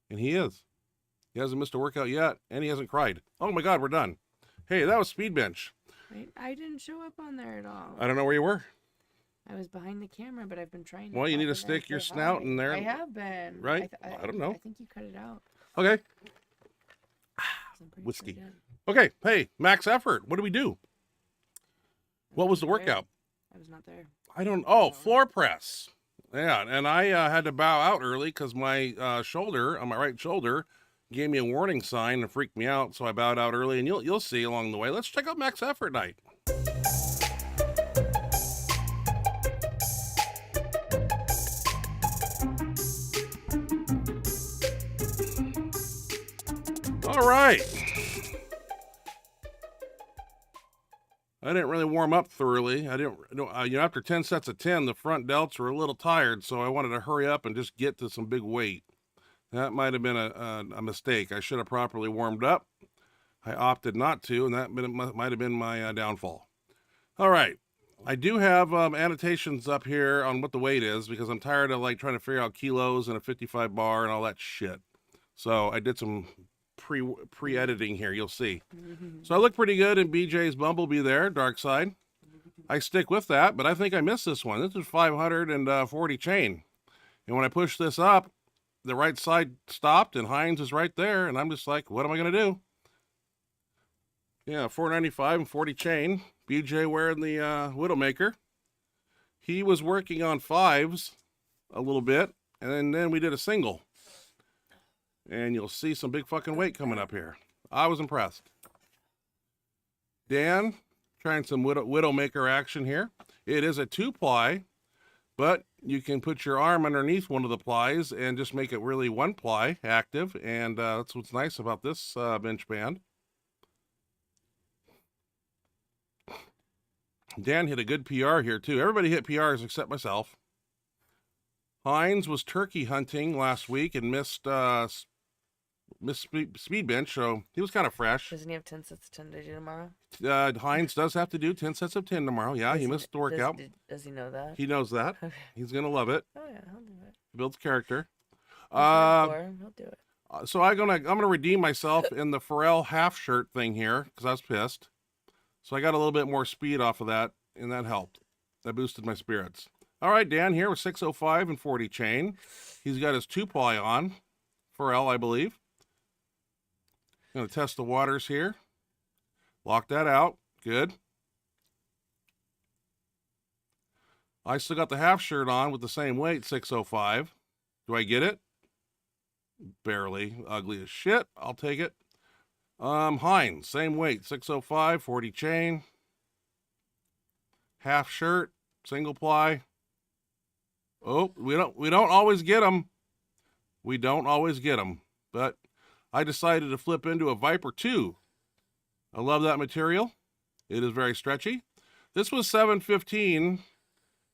And he is. He hasn't missed a workout yet, and he hasn't cried. Oh my God, we're done. Hey, that was speed bench. Wait, I didn't show up on there at all. I don't know where you were. I was behind the camera, but I've been trying to. Well, you need to stick your snout in there. I have been. Right? I don't know. I think you cut it out. Okay. Whiskey. Okay. Hey, max effort. What do we do? What was the workout? I was not there. I don't. Oh, floor press. Yeah, and I had to bow out early because my shoulder, on my right shoulder, gave me a warning sign and freaked me out. So I bowed out early, and you'll see along the way. Let's check out Max Effort Night. All right. I didn't really warm up thoroughly. I didn't, after 10 sets of 10, the front delts were a little tired, so I wanted to hurry up and just get to some big weight. That might have been a mistake. I should have properly warmed up. I opted not to, and that might have been my downfall. All right. I do have annotations up here on what the weight is because I'm tired of like trying to figure out kilos and a 55 bar and all that shit. So I did some pre-editing here, you'll see. So I look pretty good in BJ's Bumblebee there, Dark Side. I stick with that, but I think I missed this one. This is 540 chain. And when I push this up, the right side stopped and Hines is right there. And I'm just like, what am I going to do? Yeah, 495 and 40 chain. BJ wearing the Widowmaker. He was working on fives a little bit, and then we did a single. And you'll see some big fucking weight coming up here. I was impressed. Dan, trying some Widowmaker action here. It is a 2-ply, but you can put your arm underneath one of the plies and just make it really 1-ply active. And that's what's nice about this bench band. Dan hit a good PR here, too. Everybody hit PRs except myself. Hines was turkey hunting last week and missed speed bench, so he was kind of fresh. Doesn't he have 10 sets of 10 to do tomorrow? Hines does have to do 10 sets of 10 tomorrow. Yeah, he missed the workout. Does he know that? He knows that. Okay. He's going to love it. Oh, yeah, he'll do it. Builds character. He'll do it. So I'm gonna redeem myself in the Pharrell half shirt thing here because I was pissed. So I got a little bit more speed off of that, and that helped. That boosted my spirits. All right, Dan here with 605 and 40 chain. He's got his 2-ply on. Pharrell, I believe. Going to test the waters here. Lock that out. Good. I still got the half shirt on with the same weight, 605. Do I get it? Barely. Ugly as shit. I'll take it. Hines, same weight, 605, 40 chain. Half shirt, single ply. Oh, we don't always get them. We don't always get them, but I decided to flip into a Viper 2. I love that material. It is very stretchy. This was 715,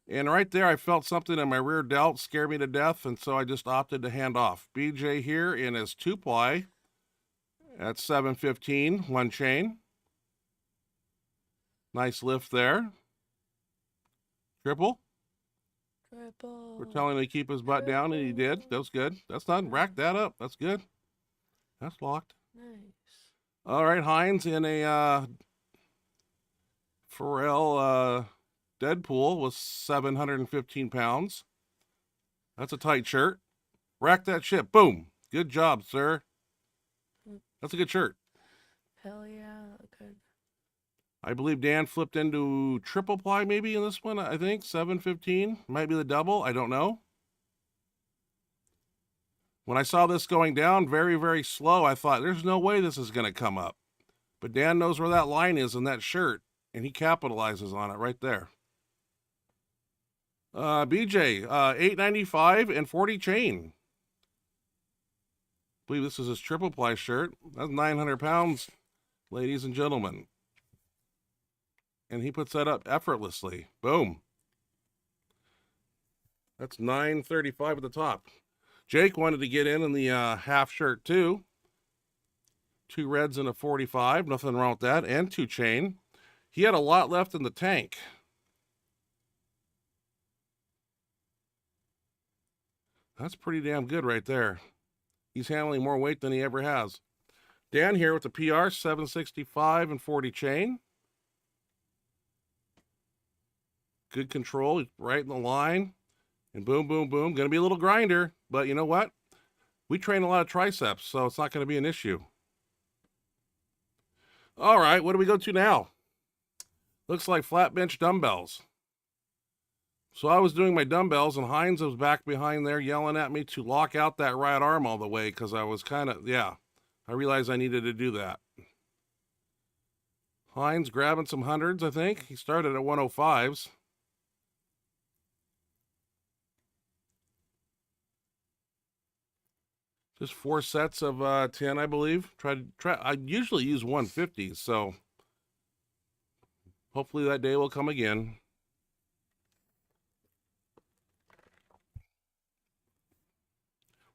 and right there I felt something in my rear delt scare me to death, and so I just opted to hand off. BJ here in his 2-ply at 715, 1 chain. Nice lift there. Triple. We're telling him to keep his butt down, and he did. That was good. That's not, rack that up. That's good. That's locked. Nice. All right, Hines in a Pharrell Deadpool with 715 pounds. That's a tight shirt. Rack that shit. Boom. Good job, sir. That's a good shirt. Hell yeah. Good. I believe Dan flipped into 3-ply maybe in this one, I think. 715. Might be the double. I don't know. When I saw this going down very, very slow, I thought, there's no way this is going to come up. But Dan knows where that line is in that shirt, and he capitalizes on it right there. BJ, 895 and 40 chain. I believe this is his 3-ply shirt. That's 900 pounds, ladies and gentlemen. And he puts that up effortlessly. Boom. That's 935 at the top. Jake wanted to get in the half shirt too. 2 reds and a 45. Nothing wrong with that. And 2 chain. He had a lot left in the tank. That's pretty damn good right there. He's handling more weight than he ever has. Dan here with the PR, 765 and 40 chain. Good control, right in the line. And boom, boom, boom. Going to be a little grinder, but you know what? We train a lot of triceps, so it's not going to be an issue. All right, what do we go to now? Looks like flat bench dumbbells. So I was doing my dumbbells, and Heinz was back behind there yelling at me to lock out that right arm all the way because I was kind of, yeah, I realized I needed to do that. Heinz grabbing some hundreds, I think. He started at 105s. Just 4 sets of 10, I believe. I usually use 150s, so hopefully that day will come again.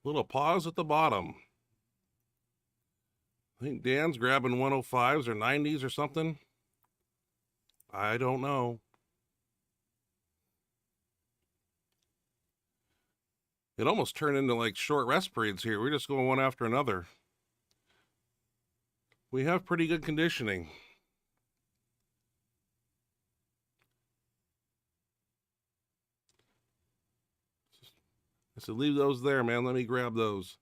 Little pause at the bottom. I think Dan's grabbing 105s or 90s or something. I don't know. It almost turned into like short rest periods here. We're just going one after another. We have pretty good conditioning. I said, leave those there, man. Let me grab those.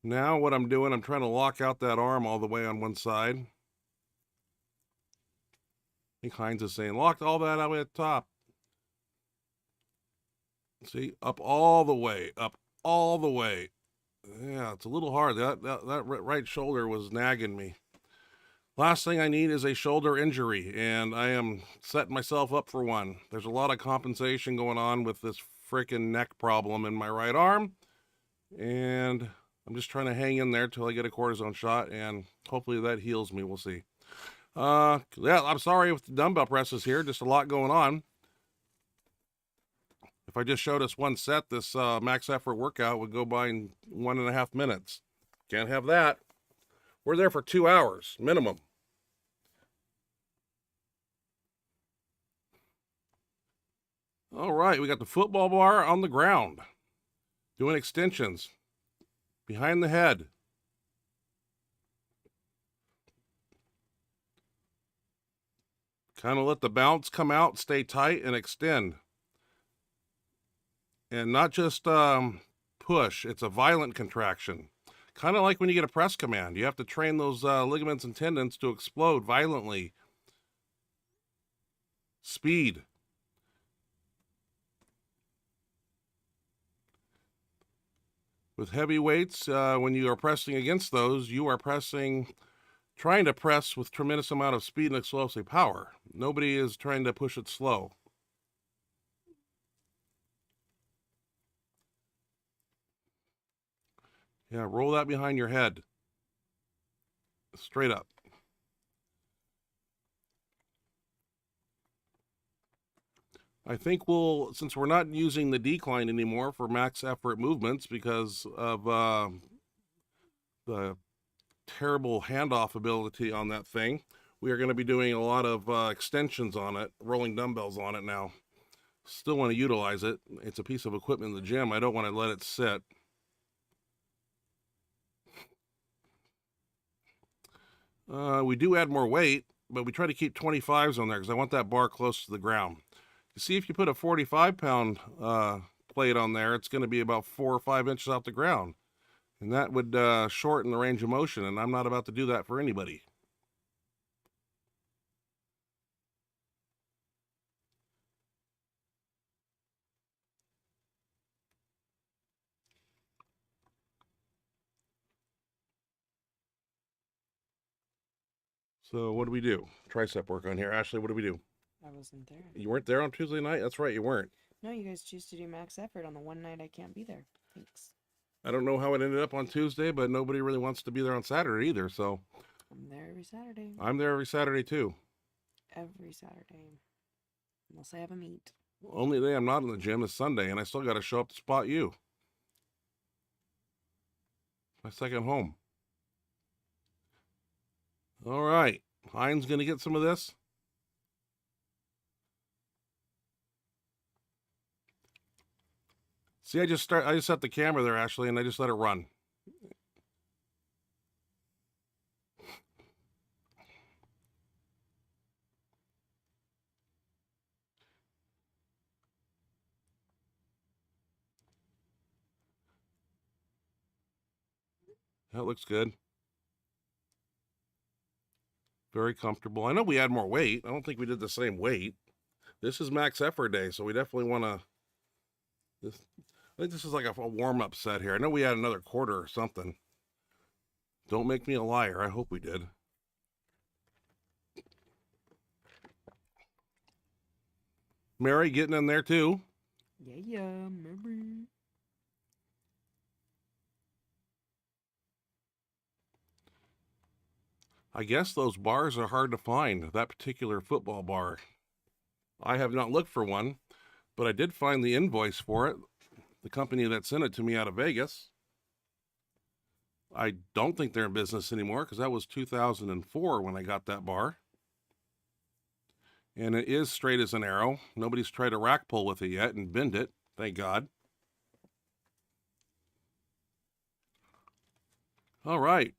Now what I'm doing, I'm trying to lock out that arm all the way on one side. I think Heinz is saying, lock all that out at the top. See, up all the way, up all the way. Yeah, it's a little hard. That right shoulder was nagging me. Last thing I need is a shoulder injury, and I am setting myself up for one. There's a lot of compensation going on with this freaking neck problem in my right arm, and I'm just trying to hang in there till I get a cortisone shot, and hopefully that heals me. We'll see. Yeah, I'm sorry with the dumbbell presses here. Just a lot going on. If I just showed us one set, this max effort workout would go by in 1.5 minutes. Can't have that. We're there for 2 hours minimum. All right, we got the football bar on the ground, doing extensions behind the head. Kind of let the bounce come out, stay tight, and extend. And not just push, it's a violent contraction. Kind of like when you get a press command. You have to train those ligaments and tendons to explode violently. Speed. With heavy weights, when you are pressing against those, you are trying to press with tremendous amount of speed and explosive power. Nobody is trying to push it slow. Yeah, roll that behind your head. Straight up. I think since we're not using the decline anymore for max effort movements because of the terrible handoff ability on that thing, we are going to be doing a lot of extensions on it, rolling dumbbells on it now. Still want to utilize it. It's a piece of equipment in the gym. I don't want to let it sit. We do add more weight, but we try to keep 25s on there because I want that bar close to the ground. You see, if you put a 45-pound plate on there, it's going to be about 4 or 5 inches off the ground. And that would shorten the range of motion, and I'm not about to do that for anybody. So what do we do? Tricep work on here. Ashley, what do we do? I wasn't there. You weren't there on Tuesday night? That's right, you weren't. No, you guys choose to do max effort on the one night I can't be there. Thanks. I don't know how it ended up on Tuesday, but nobody really wants to be there on Saturday either, so. I'm there every Saturday. I'm there every Saturday too. Every Saturday. Unless I have a meet. Only day I'm not in the gym is Sunday, and I still got to show up to spot you. My second home. All right. Heinz going to get some of this. See, I just set the camera there, Ashley, and I just let it run. That looks good. Very comfortable. I know we had more weight. I don't think we did the same weight. This is max effort day, so we definitely want to. I think this is like a warm-up set here. I know we had another quarter or something. Don't make me a liar. I hope we did. Mary getting in there too. Yeah, Mary. I guess those bars are hard to find, that particular football bar. I have not looked for one, but I did find the invoice for it, the company that sent it to me out of Vegas. I don't think they're in business anymore because that was 2004 when I got that bar. And it is straight as an arrow. Nobody's tried a rack pull with it yet and bend it, thank God. All right.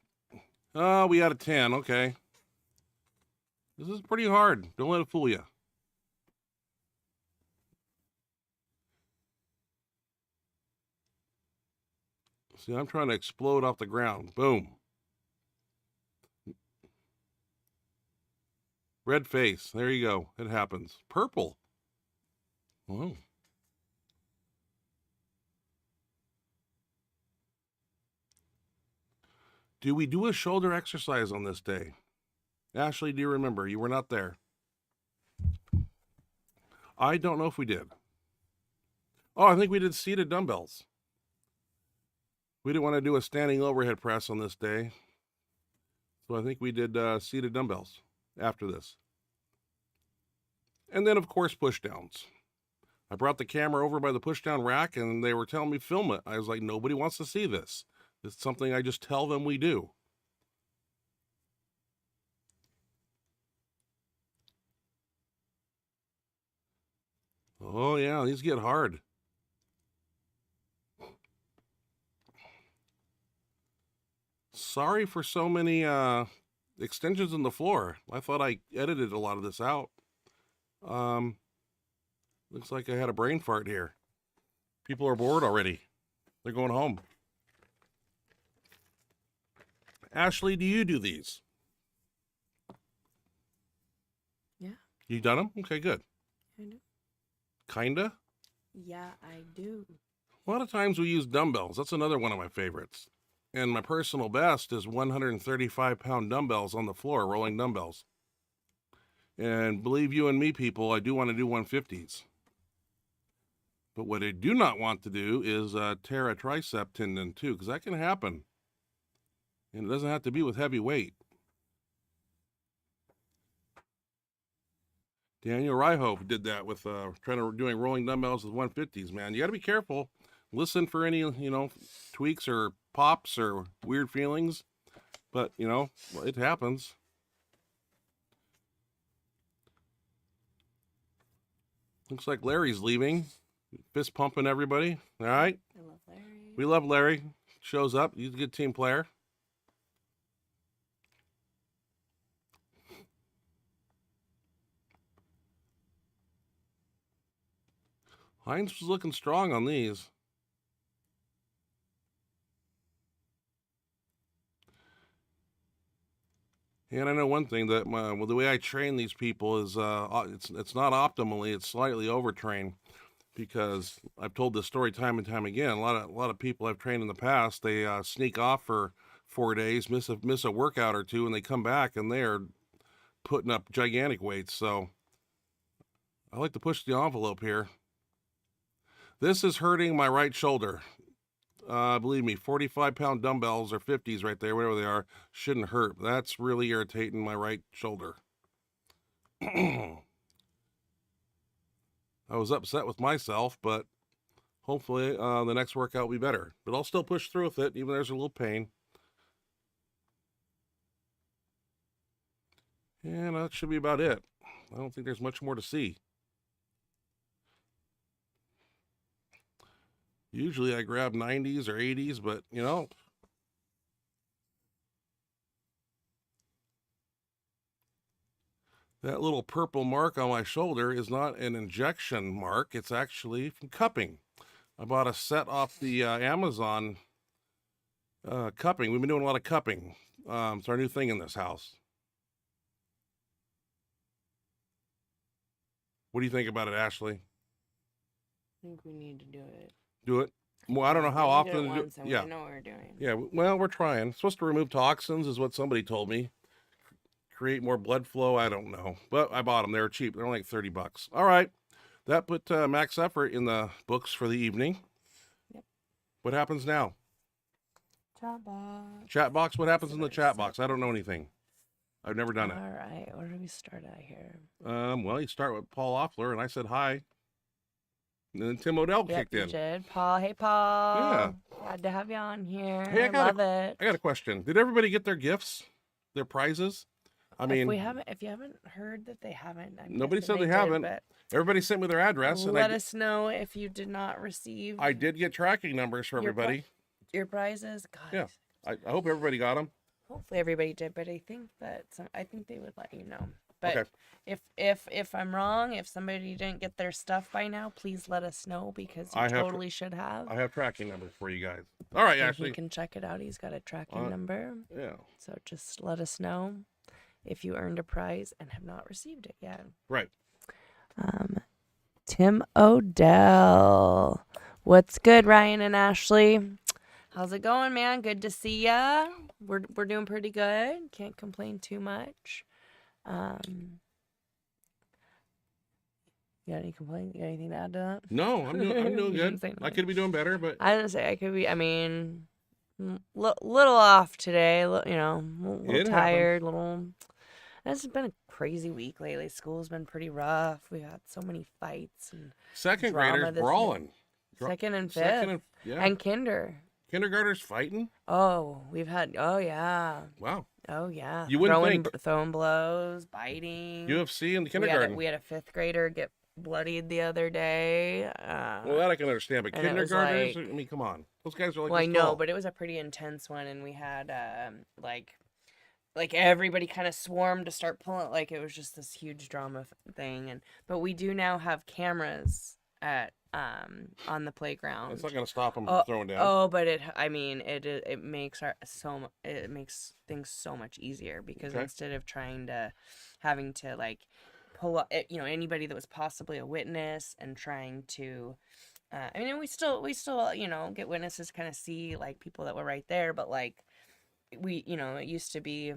We had a 10, okay. This is pretty hard. Don't let it fool you. See, I'm trying to explode off the ground. Boom. Red face. There you go. It happens. Purple. Whoa. Do we do a shoulder exercise on this day? Ashley, do you remember? You were not there. I don't know if we did. Oh, I think we did seated dumbbells. We didn't want to do a standing overhead press on this day. So I think we did seated dumbbells after this. And then, of course, push downs. I brought the camera over by the push down rack and they were telling me film it. I was like, nobody wants to see this. It's something I just tell them we do. Oh, yeah, these get hard. Sorry for so many extensions in the floor. I thought I edited a lot of this out. Looks like I had a brain fart here. People are bored already. They're going home. Ashley, do you do these? Yeah. You done them? Okay, good. I do. Kinda? Yeah, I do. A lot of times we use dumbbells. That's another one of my favorites. And my personal best is 135-pound dumbbells on the floor, rolling dumbbells. And believe you and me, people, I do want to do 150s. But what I do not want to do is tear a tricep tendon too, because that can happen. And it doesn't have to be with heavy weight. Daniel Ryhope did that with doing rolling dumbbells with 150s, man. You got to be careful. Listen for any, tweaks or pops or weird feelings. But, it happens. Looks like Larry's leaving. Fist pumping everybody. All right. I love Larry. We love Larry. Shows up. He's a good team player. Heinz was looking strong on these. And I know one thing that the way I train these people is it's not optimally, it's slightly overtrained, because I've told this story time and time again. A lot of people I've trained in the past, they sneak off for 4 days, miss a workout or two, and they come back and they're putting up gigantic weights. So I like to push the envelope here. This is hurting my right shoulder. Believe me, 45-pound dumbbells or 50s right there, whatever they are, shouldn't hurt. That's really irritating my right shoulder. I was upset with myself, but hopefully the next workout will be better. But I'll still push through with it, even though there's a little pain. And that should be about it. I don't think there's much more to see. Usually I grab 90s or 80s, but that little purple mark on my shoulder is not an injection mark. It's actually from cupping. I bought a set off the Amazon cupping. We've been doing a lot of cupping. It's our new thing in this house. What do you think about it, Ashley? I think we need to do it. Do it? Well, I don't know how We did often. it once and Yeah. we know what we're doing. Yeah. Well, we're trying. It's supposed to remove toxins, is what somebody told me. Create more blood flow. I don't know, but I bought them. They were cheap. They're only like $30. All right. That put max effort in the books for the evening. Yep. What happens now? Chat box. Chat box. What happens in the chat box? I don't know anything. I've never done it. All right. Where do we start at here? Well, you start with Paul Offler, and I said hi. And then Tim Odell kicked in. Did. Paul. Hey, Paul. Yeah. Glad to have you on here. Hey, I love it. I got a question. Did everybody get their gifts? Their prizes? I mean, if you haven't heard that they haven't, nobody said they haven't. Everybody sent me their address, and let us know if you did not receive. I did get tracking numbers for everybody. Your prizes. God. Yeah. I hope everybody got them. Hopefully everybody did, but I think they would let you know. But Okay. if I'm wrong, if somebody didn't get their stuff by now, please let us know because you totally should have. I have tracking numbers for you guys. All right, Ashley. You can check it out. He's got a tracking number. Yeah. So just let us know if you earned a prize and have not received it yet. Right. Tim Odell. What's good, Ryan and Ashley? How's it going, man? Good to see ya. We're doing pretty good. Can't complain too much. You got any complaints? You got anything to add to that? No, I'm doing good. I could be doing better, but I didn't say I could be. I mean, little off today. You know, a little tired. It's been a crazy week lately. School's been pretty rough. We had so many fights and second graders brawling. Second and fifth. And kindergartners fighting. Oh, we've had. Oh yeah. Wow. Oh yeah. You wouldn't think. Throwing blows, biting. UFC in the kindergarten. We had a fifth grader get bloodied the other day. Well, that I can understand, but kindergartners. I mean, come on, those guys are like. Well, I know, but it was a pretty intense one, and we had like everybody kind of swarmed to start pulling. Like it was just this huge drama thing, but we do now have cameras at on the playground. It's not gonna stop them from throwing down. Oh, but it makes it makes things so much easier because instead of having to like pull up, anybody that was possibly a witness and trying to, I mean, we still get witnesses, kind of see like people that were right there, but like it used to be.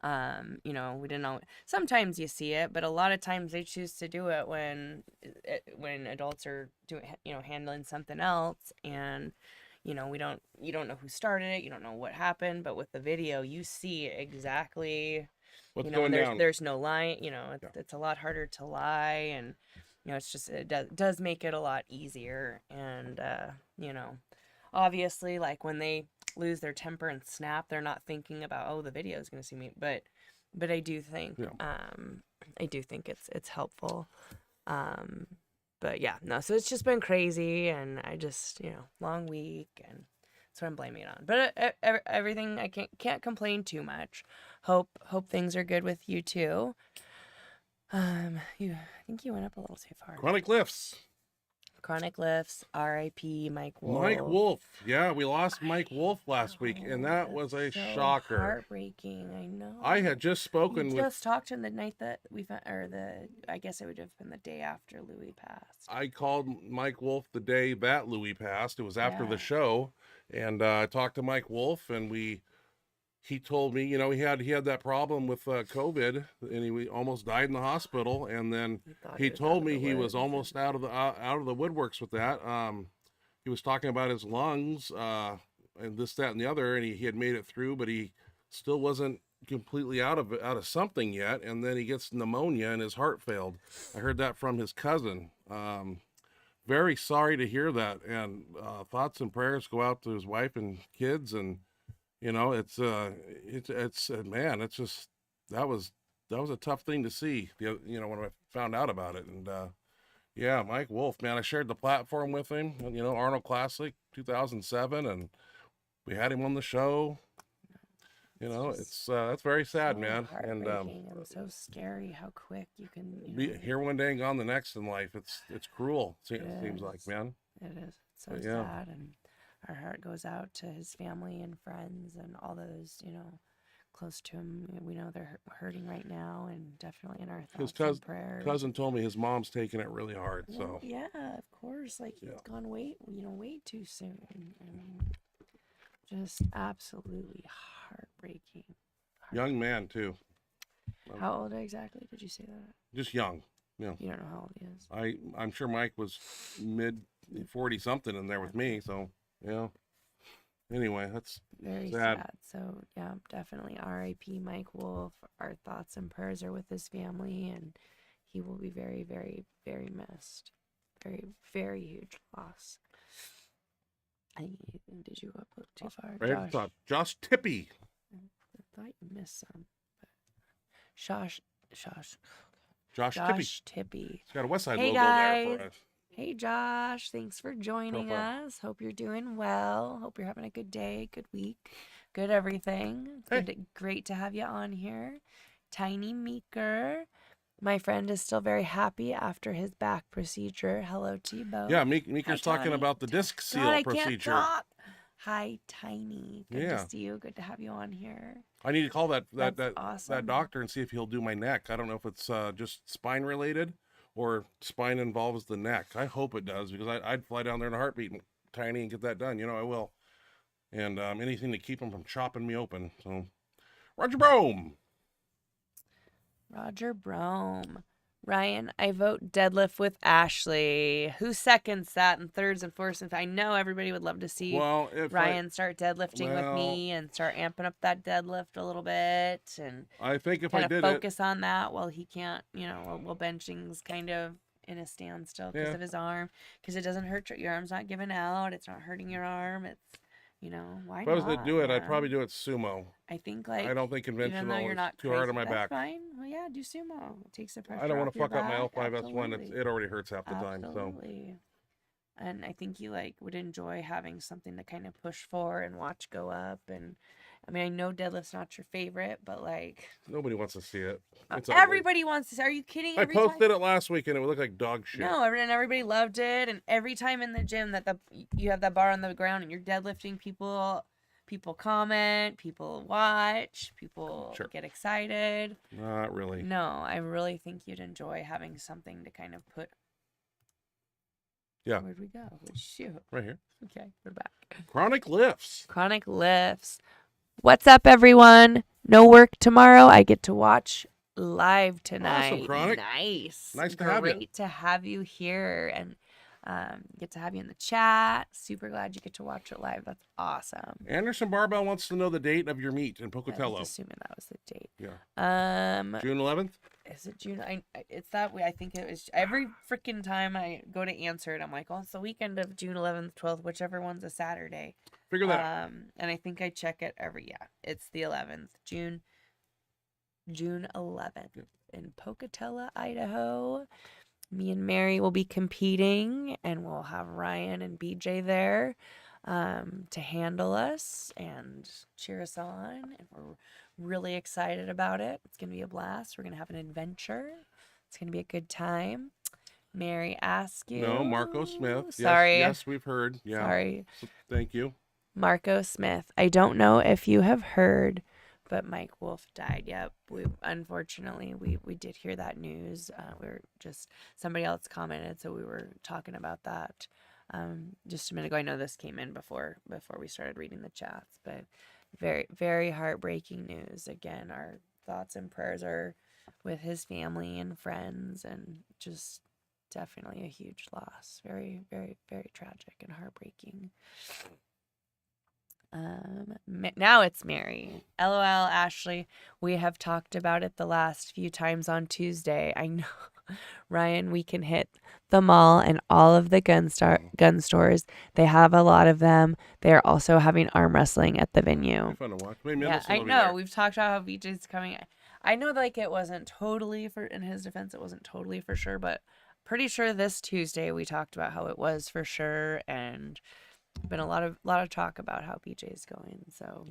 We didn't know. Sometimes you see it, but a lot of times they choose to do it when adults are doing, handling something else, and you don't know who started it, you don't know what happened, but with the video, you see exactly what's going down. There's no lie. It's a lot harder to lie, and it's just it does make it a lot easier, and obviously, like when they lose their temper and snap, they're not thinking about, oh, the video is going to see me, but I do think it's helpful, but yeah, no, so it's just been crazy, and I just long week, and that's what I'm blaming it on, but everything, I can't complain too much. Hope things are good with you too. I think you went up a little too far. Chronic lifts, R.I.P. Mike Wolf. Mike Wolf. Yeah, we lost Mike Wolf last week, and that was a shocker. Heartbreaking, I know. I had just spoken with... just talked to him the night that we found, I guess it would have been the day after Louis passed. I called Mike Wolf the day that Louis passed. It was after the show, and I talked to Mike Wolf, and he told me, he had that problem with COVID, and he almost died in the hospital. And then he told me he was almost out of the woodworks with that. He was talking about his lungs, and this, that, and the other, and he had made it through, but he still wasn't completely out of something yet. And then he gets pneumonia, and his heart failed. I heard that from his cousin. Very sorry to hear that, and thoughts and prayers go out to his wife and kids, and it's man, it's just, that was a tough thing to see, when I found out about it. And yeah, Mike Wolf, man, I shared the platform with him, Arnold Classic 2007, and we had him on the show. It's that's very sad, man. And so scary how quick you can be here one day and gone the next in life. It's cruel. It seems like, man. It is so sad, and our heart goes out to his family and friends and all those, close to him. We know they're hurting right now, and definitely in our His thoughts and prayers. cousin told me his mom's taking it really hard. So Well, yeah, of course. Like he's gone way too soon. I mean, just absolutely heartbreaking. Young man too. How old exactly did you say that? Just young. Yeah. You don't know how old he is. I'm sure Mike was mid 40 something in there with me. So yeah. Anyway, that's very sad. So yeah, definitely R.I.P. Mike Wolf. Our thoughts and prayers are with his family, and he will be very, very, very missed. Very, very huge loss. Did you upload too far? Right at the top. Josh Tippy. I thought you missed some. Josh Tippy. He's got a West Side Hey logo guys. there for us. Hey Josh, thanks for joining us. Hope you're doing well. Hope you're having a good day, good week, good everything. It's great to have you on here. Tiny Meeker. My friend is still very happy after his back procedure. Hello to you both. Yeah, Meeker's talking about the disc seal procedure. Can't talk. Hi, Tiny. Good to see you. Good to have you on here. I need to call that awesome. doctor and see if he'll do my neck. I don't know if it's just spine related or spine involves the neck. I hope it does, because I'd fly down there in a heartbeat, Tiny, and get that done. I will. And anything to keep him from chopping me open. So, Roger Brome. Ryan, I vote deadlift with Ashley. Who seconds that in thirds and fourths? I know everybody would love to see Ryan start deadlifting with me and start amping up that deadlift a little bit. And I think if I did focus on that while he can't, while benching's kind of in a standstill because of his arm. Because it doesn't hurt your arm's not giving out. It's not hurting your arm. It's why not? If I was to do it, I'd probably do it sumo. I think I don't think conventional is too hard on my back. Fine. Well, yeah, do sumo. It takes the pressure. I don't want to fuck up my back. L5S1. It already hurts half the time. So. And I think you would enjoy having something to kind of push for and watch go up. And I mean, I know deadlift's not your favorite, but nobody wants to see it. Everybody wants to see. Are you kidding? I posted it last week and it would look like dog shit. No, and everybody loved it. And every time in the gym that you have that bar on the ground and you're deadlifting, people comment, people watch, people get excited. Not really. No, I really think you'd enjoy having something to kind of put. Yeah. Where'd we go? Shoot. Right here. Okay, we're back. Chronic lifts. What's up, everyone? No work tomorrow. I get to watch live tonight. Awesome, Chronic. Nice to have you. Great to have you here and get to have you in the chat. Super glad you get to watch it live. That's awesome. Anderson Barbell wants to know the date of your meet in Pocatello. I was assuming that was the date. Yeah. June 11th? Is it June? It's that way. I think it was every freaking time I go to answer it, I'm like, oh, it's the weekend of June 11th, 12th, whichever one's a Saturday. Figure that out. And I think I check it it's the 11th, June 11th in Pocatello, Idaho. Me and Mary will be competing, and we'll have Ryan and BJ there to handle us and cheer us on. And we're really excited about it. It's going to be a blast. We're going to have an adventure. It's going to be a good time. Mary Askew. No, Marco Smith. Sorry. Yes, we've heard. Yeah. Sorry. Thank you. Marco Smith. I don't know if you have heard, but Mike Wolf died. Yep. Unfortunately, we did hear that news. Somebody else commented, so we were talking about that just a minute ago. I know this came in before we started reading the chats, but very, very heartbreaking news. Again, our thoughts and prayers are with his family and friends, and just definitely a huge loss. Very, very, very tragic and heartbreaking. Now it's Mary. LOL, Ashley. We have talked about it the last few times on Tuesday. I know, Ryan, we can hit the mall and all of the gun stores. They have a lot of them. They're also having arm wrestling at the venue. Fun to watch. Maybe I know. We've talked about how BJ's coming. I know it wasn't totally in his defense, it wasn't totally for sure, but pretty sure this Tuesday we talked about how it was for sure, and been a lot of talk about how BJ's going. So,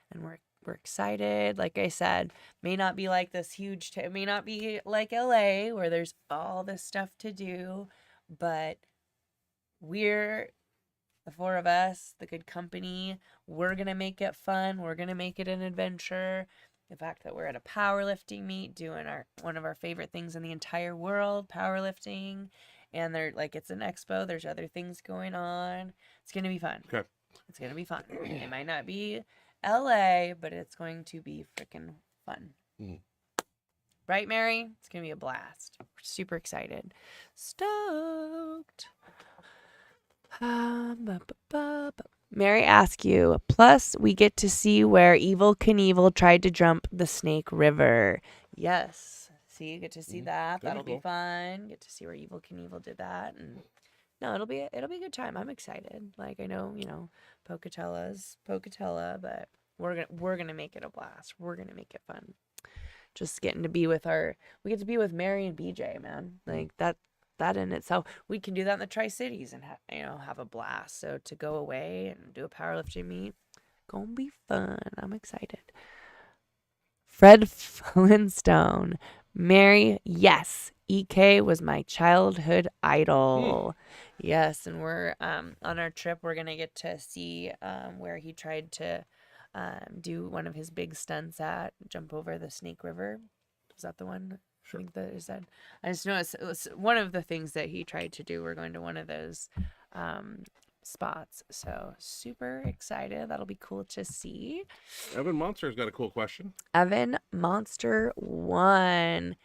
and we're excited. Like I said, may not be like this huge. It may not be like LA where there's all this stuff to do, but we're the four of us, the good company. We're gonna make it fun. We're gonna make it an adventure. the fact that we're at a powerlifting meet doing one of our favorite things in the entire world, powerlifting, and they're like, it's an expo, there's other things going on. It's gonna be fun. Okay. It's gonna be fun. It might not be LA, but it's going to be freaking fun. Right, Mary? It's gonna be a blast. We're super excited. Stoked. Mary asks you, plus we get to see where Evil Knievel tried to jump the Snake River. Yes. See, you get to see that. That'll be fun. Get to see where Evil Knievel did that. And no, it'll be a good time. I'm excited. Like, I know, Pocatella's Pocatella, but we're gonna make it a blast. We're gonna make it fun. Just getting to be with we get to be with Mary and BJ, man. Like that in itself, we can do that in the Tri-Cities and have a blast. So to go away and do a powerlifting meet, gonna be fun. I'm excited. Fred Flintstone, Mary, yes, EK was my childhood idol. Yes, and we're on our trip. We're gonna get to see where he tried to do one of his big stunts at jump over the Snake River. Is that the one? Sure. I think that is that. I just know it was one of the things that he tried to do. We're going to one of those spots. So super excited. That'll be cool to see. Evan Monster's got a cool question. Evan Monster 1.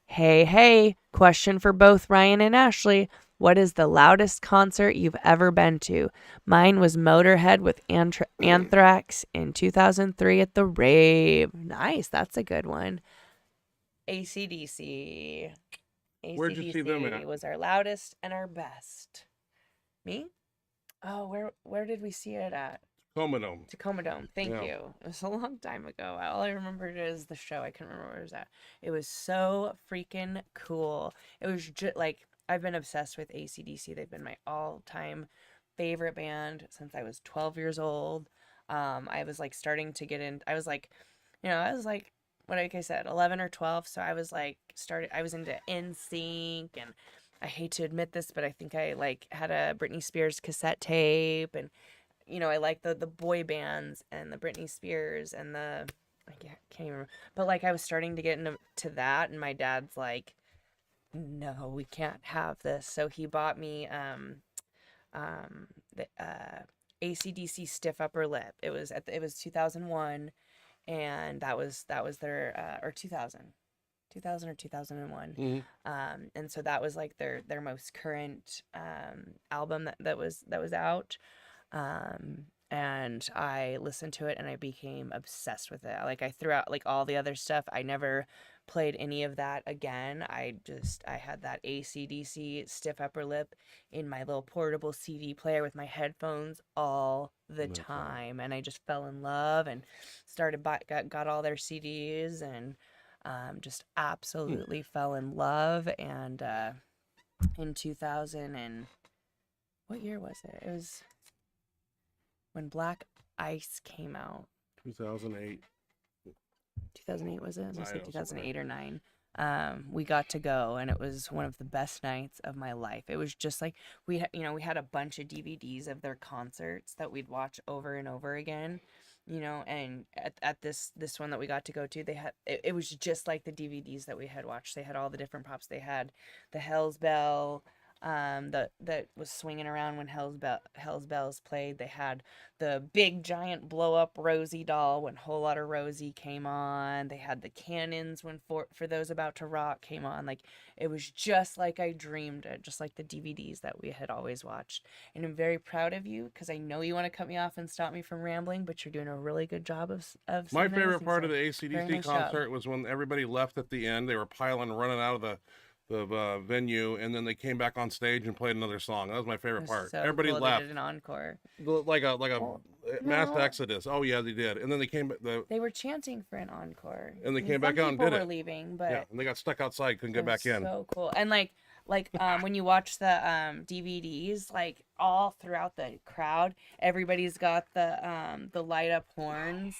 Hey, question for both Ryan and Ashley. What is the loudest concert you've ever been to? Mine was Motorhead with Anthrax in 2003 at the Rave. Nice. That's a good one. AC/DC. Where'd you see them at? Was our loudest and our best. Me? Oh, where did we see it at? Tacoma Dome. Thank you. It was a long time ago. All I remembered is the show. I couldn't remember where it was at. It was so freaking cool. It was just like, I've been obsessed with AC/DC. They've been my all-time favorite band since I was 12 years old. I was like starting to get in. I was like, what like I said, 11 or 12. So I was like I was into NSYNC, and I hate to admit this, but I think I like had a Britney Spears cassette tape, and I like the boy bands and the Britney Spears and I can't even remember. But like I was starting to get into that, and my dad's like, no, we can't have this. So he bought me the AC/DC Stiff Upper Lip. It was 2001, and that was their or 2000 or 2001. And so that was like their most current album that was out. And I listened to it and I became obsessed with it. Like I threw out like all the other stuff. I never played any of that again. I had that AC/DC Stiff Upper Lip in my little portable CD player with my headphones all the time. And I just fell in love and got all their CDs and just absolutely fell in love. And in 2000 and what year was it? It was when Black Ice came out. 2008. 2008 was it? I was gonna say 2008 or 9. We got to go, and it was one of the best nights of my life. It was just like we had a bunch of DVDs of their concerts that we'd watch over and over again. And at this one that we got to go to, they had it was just like the DVDs that we had watched. They had all the different props. They had the Hell's Bell that was swinging around when Hell's Bells played. They had the big giant blow up Rosie doll when Whole Lotta Rosie came on. They had the cannons when for those about to rock came on. Like it was just like I dreamed it, just like the DVDs that we had always watched. And I'm very proud of you because I know you want to cut me off and stop me from rambling, but you're doing a really good job of my favorite part of the AC/DC concert was when everybody left at the end. They were running out of the venue, and then they came back on stage and played another song. That was my favorite part. So Everybody cool. left. They did an encore, like a mass exodus. Oh yeah, they did. And then they came. They were chanting for an encore, and they came back out and did it. People were leaving, but yeah, and they got stuck outside, couldn't get back in. So cool. And like when you watch the DVDs, like all throughout the crowd, everybody's got the light up horns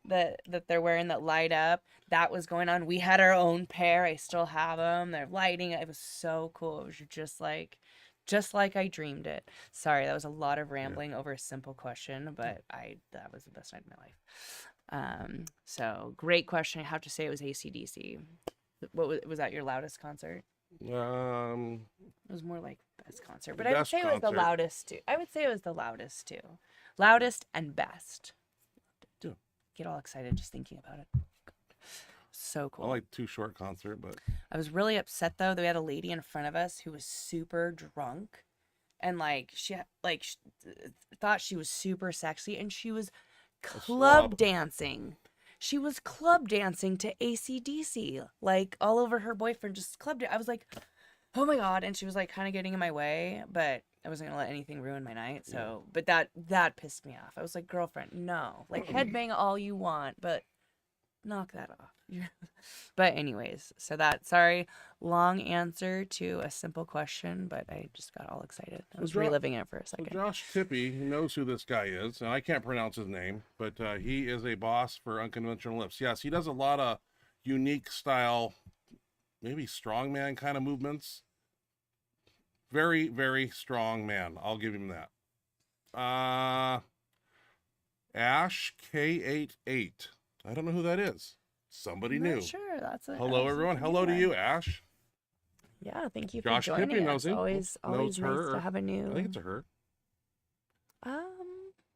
that they're wearing that light up. That was going on. We had our own pair. I still have them. They're lighting. It was so cool. It was just like I dreamed it. Sorry, that was a lot of rambling over a simple question, but that was the best night of my life. So great question. I have to say it was AC/DC. What was that your loudest concert? It was more like best concert, but I would Best say it was the concert. loudest too. I would say it was the loudest too. Loudest and best. Yeah. Get all excited just thinking about it. So cool. I like Too Short concert, but I was really upset though. We had a lady in front of us who was super drunk, and she thought she was super sexy, and she was club slob. dancing. She was club dancing to AC/DC, like all over her boyfriend, just I was like, oh my God. And she was like kind of getting in my way, but I wasn't gonna let anything ruin my night. So, but that pissed me off. I was like, girlfriend, no, like headbang all you want, but knock that off. But anyways, so sorry, long answer to a simple question, but I just got all excited. I was reliving it for a second. So Josh Tippy knows who this guy is, and I can't pronounce his name, but he is a boss for Unconventional Lips. Yes, he does a lot of unique style, maybe strongman kind of movements. Very, very strong man. I'll give him that. Ash K88. I don't know who that is. Somebody new. Sure, that's it. Hello, everyone. Hello to you, Ash. Yeah, thank you for Josh joining Tippy us. knows him. Always Knows nice her. to have a new. I think it's a her.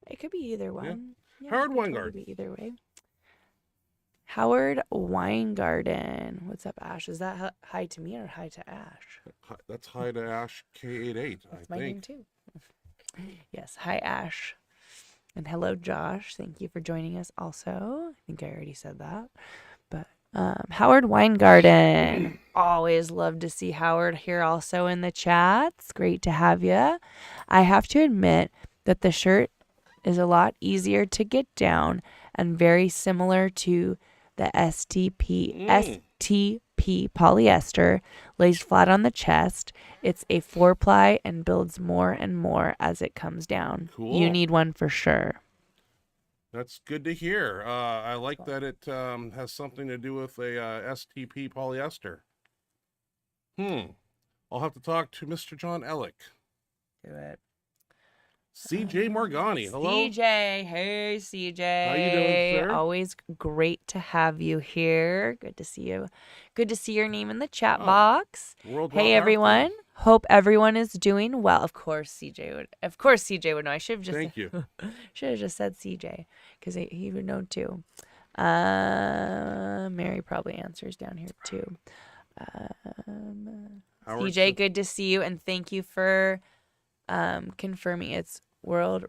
It could be either one. Yeah, Howard it could Weingard. Be either way. Howard Weingarten. What's up, Ash? Is that hi to me or hi to Ash? That's hi to Ash K88. That's my name too. Yes, hi Ash. And hello, Josh. Thank you for joining us also. I think I already said that. But Howard Weingarten. Always love to see Howard here also in the chats. Great to have you. I have to admit that the shirt is a lot easier to get down and very similar to the STP polyester, lays flat on the chest. It's a 4-ply and builds more and more as it comes down. Cool. You need one for sure. That's good to hear. I like that it has something to do with a STP polyester. I'll have to talk to Mr. John Ellick. Do it. CJ Morgani, hello. CJ, hey CJ. How you doing, sir? Always great to have you here. Good to see you. Good to see your name in the chat box. Hey everyone. Hope everyone is doing well. Of course CJ would. Of course CJ would know. I should have just. Thank you. Should have just said CJ because he would know too. Mary probably answers down here too. CJ, good to see you, and thank you for confirming it's World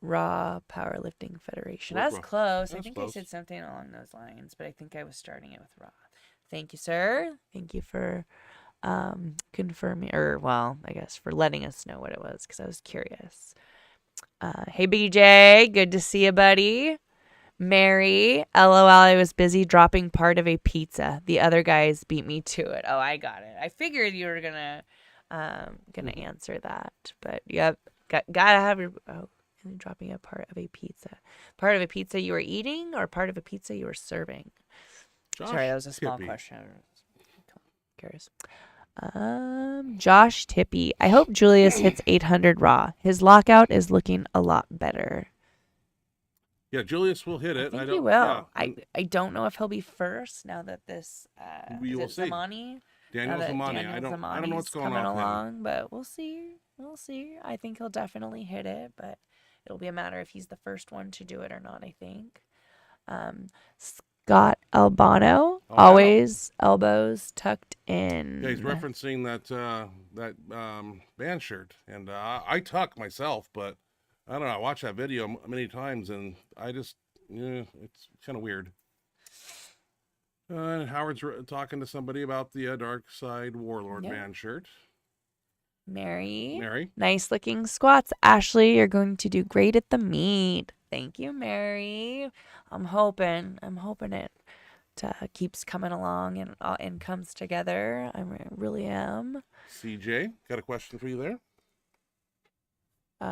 Raw Powerlifting Federation. That's close. I think I said something along those lines, but I think I was starting it with Raw. Thank you, sir. Thank you for confirming, or well, I guess for letting us know what it was because I was curious. Hey, BJ. Good to see you, buddy. Mary, LOL, I was busy dropping part of a pizza. The other guys beat me to it. Oh, I got it. I figured you were gonna answer that, but yep, gotta have your dropping a part of a pizza. Part of a pizza you were eating, or part of a pizza you were serving? Sorry, that was a small question. Curious. Josh Tippy. I hope Julius hits 800 raw. His lockout is looking a lot better. Yeah, Julius will hit it. I think he will. Yeah. I don't know if he'll be first now that this we will see. Zamani. Daniel Zamani. I don't know what's going on along, but we'll see. We'll see. I think he'll definitely hit it, but it'll be a matter if he's the first one to do it or not, I think. Scott Albano, always elbows tucked in. Yeah, he's referencing that band shirt, and I tuck myself, but I don't know. I watched that video many times, and I just, it's kind of weird. Howard's talking to somebody about the Dark Side Warlord band shirt. Mary. Nice looking squats. Ashley, you're going to do great at the meet. Thank you, Mary. I'm hoping it keeps coming along and comes together. I really am. CJ, got a question for you there?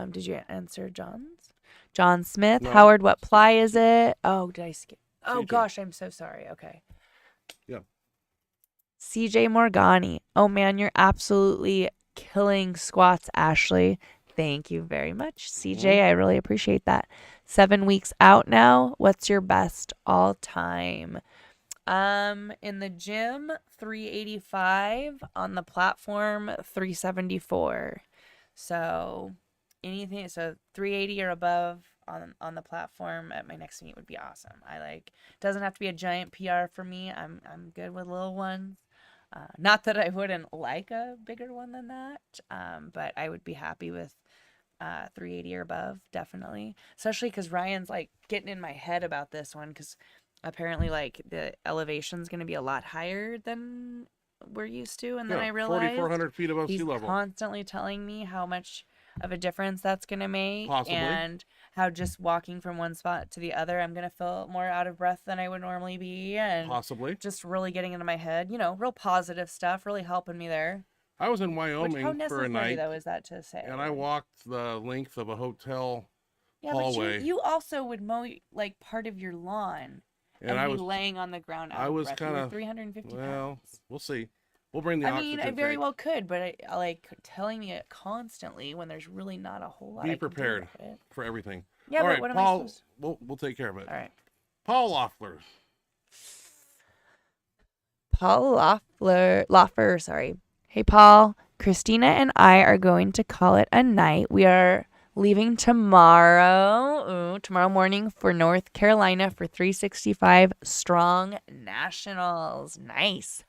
Did you answer John's? John Smith. No. Howard, what ply is it? Oh, did I skip? Oh, CJ. Gosh, I'm so sorry. Okay. Yeah. CJ Morgani. Oh, man, you're absolutely killing squats, Ashley. Thank you very much, CJ. I really appreciate that. 7 weeks out now. What's your best all time? In the gym, 385. On the platform, 374. So anything, so 380 or above on the platform at my next meet would be awesome. Doesn't have to be a giant PR for me. I'm good with little ones. Not that I wouldn't like a bigger one than that, but I would be happy with 380 or above, definitely. Especially because Ryan's like getting in my head about this one, because apparently like the elevation's going to be a lot higher than we're used to, and then I realized 4,400 feet above sea he's level. constantly telling me how much of a difference that's going to make. Possibly. And how just walking from one spot to the other, I'm going to feel more out of breath than I would normally be, and Possibly. just really getting into my head, real positive stuff, really helping me there. I was in How Wyoming for a night, though is that to say? and I walked the length of a hotel hallway. hallway. But you also would mow like part of your lawn and I be was laying on the ground out I of was breath. kind You were of 350 well. pounds. We'll see. We'll bring the I oxygen mean, I very tank. well could, but I like telling me it constantly when there's really not a whole lot. Be I can do prepared about it. for everything. Yeah, All but right, what am Paul. I supposed to... We'll take care of it. All right. Paul Loeffler. Paul Loeffler, sorry. Hey, Paul. Christina and I are going to call it a night. We are leaving tomorrow morning for North Carolina for 365 Strong Nationals. Nice.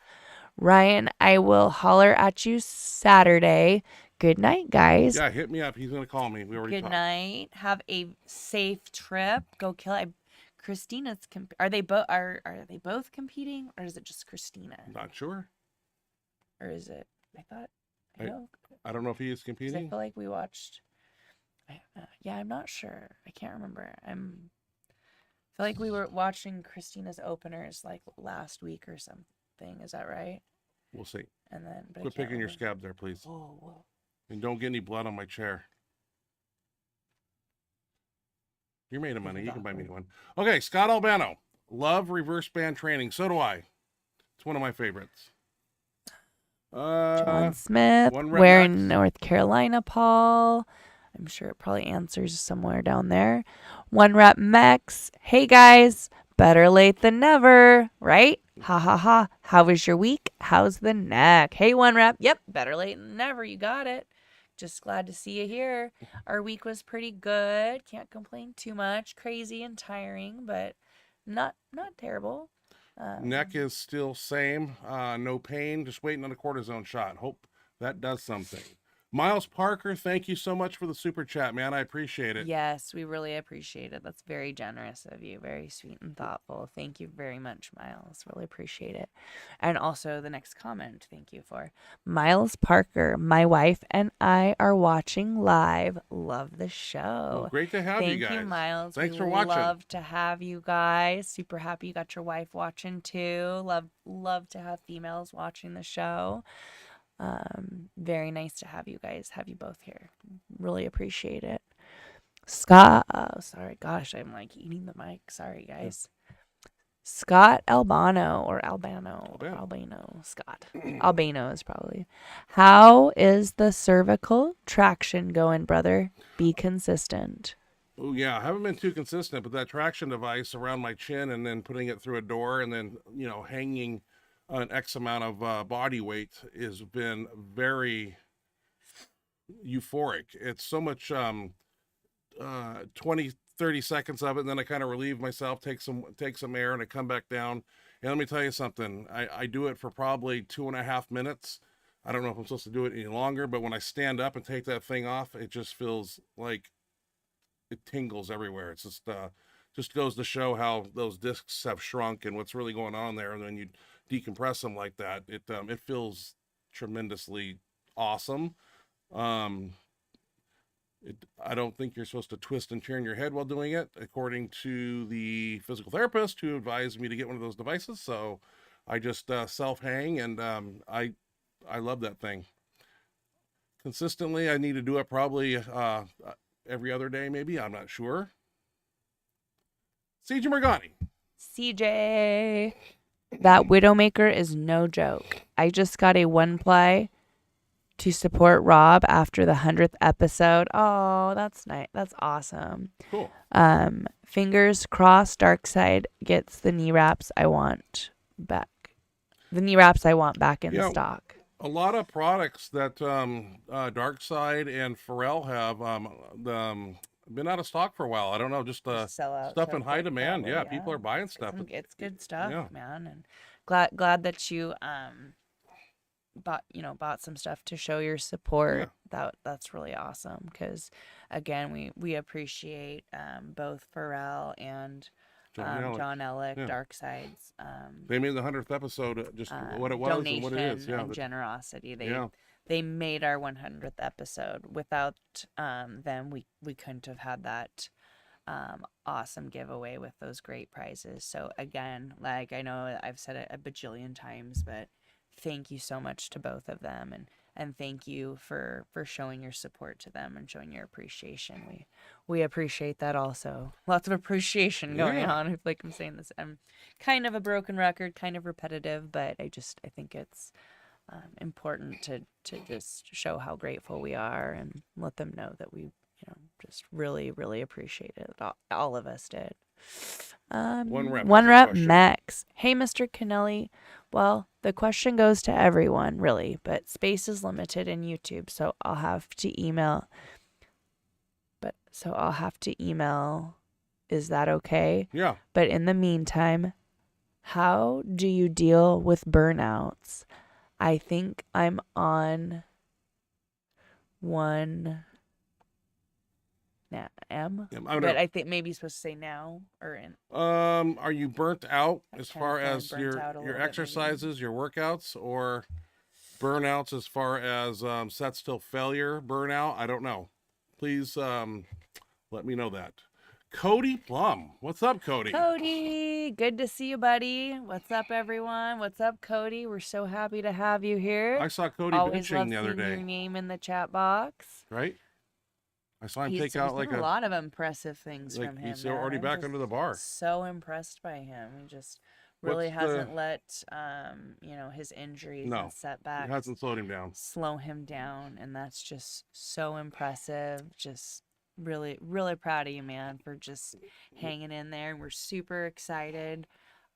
Ryan, I will holler at you Saturday. Good night, guys. Yeah, hit me up. He's gonna call me. We already talked. Good night. Have a safe trip. Go kill it. Christina's are they both competing, or is it just Christina? Not sure. Or is it? I don't know if he is 'Cause competing. I feel like we watched. Yeah, I'm not sure. I can't remember. I feel like we were watching Christina's openers like last week or something. Is that right? We'll see. And then, but Quit picking your scab there, please. Whoa. And don't get any blood on my chair. You're made of money. You can buy me one. Okay, Scott Albano. Love reverse band training. So do I. It's one of my favorites. John Smith. one Where Rednecks. in North Carolina, Paul? I'm sure it probably answers somewhere down there. One Rep Mex. Hey guys, better late than never, right? Ha ha ha. How was your week? How's the neck? Hey, One Rep. Yep, better late than never. You got it. Just glad to see you here. Our week was pretty good. Can't complain too much. Crazy and tiring, but not terrible. Neck is still same. No pain. Just waiting on a cortisone shot. Hope that does something. Miles Parker, thank you so much for the super chat, man. I appreciate it. Yes, we really appreciate it. That's very generous of you. Very sweet and thoughtful. Thank you very much, Miles. Really appreciate it. And also the next comment, thank you for Miles Parker. My wife and I are watching live. Love the show. Well, great to have you guys. Thank you, Miles. Thanks for watching. Love to have you guys. Super happy you got your wife watching too. Love to have females watching the show. Very nice to have you guys, have you both here. Really appreciate it. Scott, sorry, gosh, I'm like eating the mic. Sorry, guys. Scott Albano, Scott. Albano is probably. How is the cervical traction going, brother? Be consistent. Oh, yeah. I haven't been too consistent, but that traction device around my chin and then putting it through a door and then, hanging an X amount of body weight has been very euphoric. It's so much 20, 30 seconds of it, and then I kind of relieve myself, take some air, and I come back down. And let me tell you something. I do it for probably 2.5 minutes. I don't know if I'm supposed to do it any longer, but when I stand up and take that thing off, it just feels like it tingles everywhere. It's just goes to show how those discs have shrunk and what's really going on there. And then you decompress them like that, it feels tremendously awesome. I don't think you're supposed to twist and turn your head while doing it, according to the physical therapist who advised me to get one of those devices. So I just self-hang, and I love that thing. Consistently, I need to do it probably every other day, maybe. I'm not sure. CJ Morgani. CJ. That Widowmaker is no joke. I just got a 1-ply to support Rob after the 100th episode. Oh, that's nice. That's awesome. Cool. Fingers crossed Darkside gets the knee wraps I want back. The knee wraps I want back in stock. A lot of products that Darkside and Pharrell have been out of stock for a while. I don't know, just sell out stuff so in high quick, demand. probably, Yeah, people are buying stuff. It's good stuff, Yeah. man. And glad that you bought some stuff to show your support. That's really awesome, because again, we appreciate both Pharrell and John Ellick, Darkside's they made the 100th episode just what it was and what it is. Yeah, and generosity. They made our 100th episode. Without them, we couldn't have had that awesome giveaway with those great prizes. So again, like, I know I've said it a bajillion times, but thank you so much to both of them, and thank you for showing your support to them and showing your appreciation. We appreciate that also. Lots of appreciation going on. Like I'm saying this, I'm kind of a broken record, kind of repetitive, but I think it's important to just show how grateful we are and let them know that we just really, really appreciate it. All of us did. One rep Max. Hey, Mr. Kennelly. Well, the question goes to everyone, really, but space is limited in YouTube, so I'll have to email. Is that okay? Yeah. But in the meantime, how do you deal with burnouts? I think I'm on one. But I think maybe you're supposed to say now or in. Are you burnt out as far as your exercises, your workouts, or burnouts as far as set still failure burnout? I don't know. Please let me know that. Cody Plum, what's up, Cody? Cody, good to see you, buddy. What's up, everyone? What's up, Cody? We're so happy to have you here. I saw Cody benching the other day. Your name in the chat box. Right. I saw him take out like a lot of impressive things from him. He's already back under the bar. So impressed by him. He just really hasn't let his injuries and setbacks. It hasn't slowed him down. Slow him down, and that's just so impressive. Just really, really proud of you, man, for just hanging in there. And we're super excited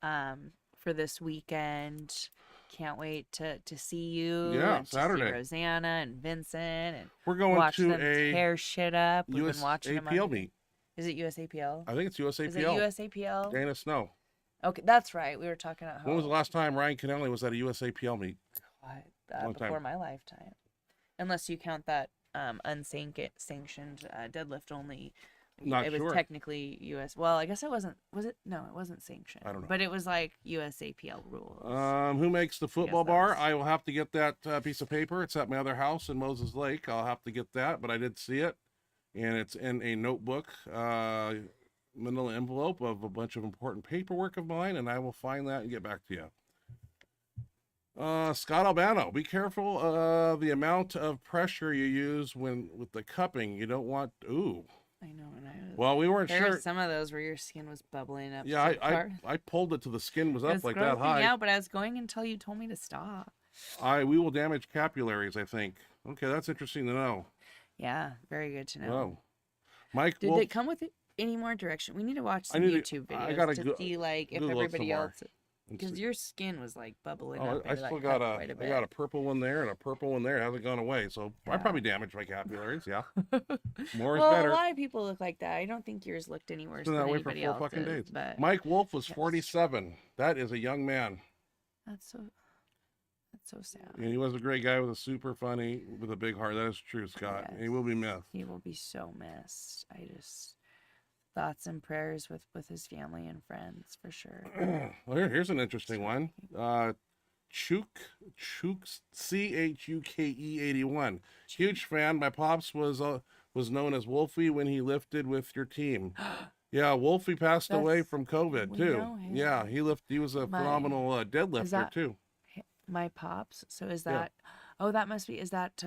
for this weekend. Can't wait to see you. Yeah, Saturday. To see Rosanna and Vincent, and we're going watch to them tear shit up. We've been watching them USAPL meet. Is it USAPL? I think it's USAPL. Is it USAPL? Dana Snow. Okay, that's right. We were talking about when was the last time Ryan Kennelly was at a USAPL meet? Before my lifetime, unless you count that unsanctioned deadlift only. It was technically US. Well, I guess it wasn't. Was it? No, it wasn't sanctioned. I don't know. But it was like USAPL rules. Who makes the football bar? I will have to get that piece of paper. It's at my other house in Moses Lake. I'll have to get that, but I did see it, and it's in a notebook, manila envelope of a bunch of important paperwork of mine, and I will find that and get back to you. Scott Albano, be careful of the amount of pressure you use with the cupping. You don't want. Ooh. I know, we weren't sure. There were some of those where your skin was bubbling up. Yeah, I pulled it till the skin was up like that high. Yeah, but I was going until you told me to stop. We will damage capillaries, I think. Okay, that's interesting to know. Yeah, very good to know. Oh. Mike, did it come with any more direction? We need to watch some YouTube videos to see like if everybody else. Because your skin was like bubbling up. I still got a purple one there and a purple one there. It hasn't gone away. So I probably damaged my capillaries. Yeah. More is better. A lot of people look like that. I don't think yours looked any worse than anybody else's. Fucking days. But Mike Wolf was 47. That is a young man. That's so sad. And he was a great guy with a big heart. That is true, Scott. Yes. He will be missed. He will be so missed. Thoughts and prayers with his family and friends for sure. Well, here's an interesting one. Chuke CHUKE81. Huge fan. My pops was known as Wolfie when he lifted with your team. Yeah, Wolfie passed away from COVID too. Yeah, he was a phenomenal deadlifter too. My pops. So is that? Yeah. Oh, that must be. Is that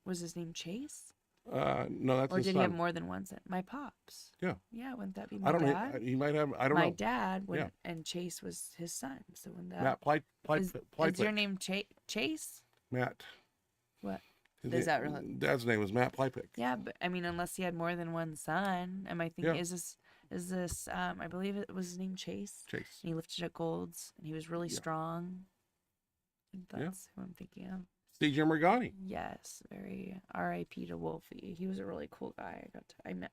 was his name Chase? No, that's or his did son. He have more than one son? My pops. Yeah. Yeah, wouldn't that be my dad? He might have. I don't know. My dad would, and Chase was his son. So when that Matt is your name Chase? Matt. What? His Is that really? Dad's name was Matt Plypick. Yeah, but I mean, unless he had more than one son. Am I thinking? Yeah. Is this? I believe it was his name Chase. Chase. And he lifted at golds, and he was really Yeah. strong. I think that's who I'm thinking of. CJ Morgani. Yes, very R.I.P. to Wolfie. He was a really cool guy.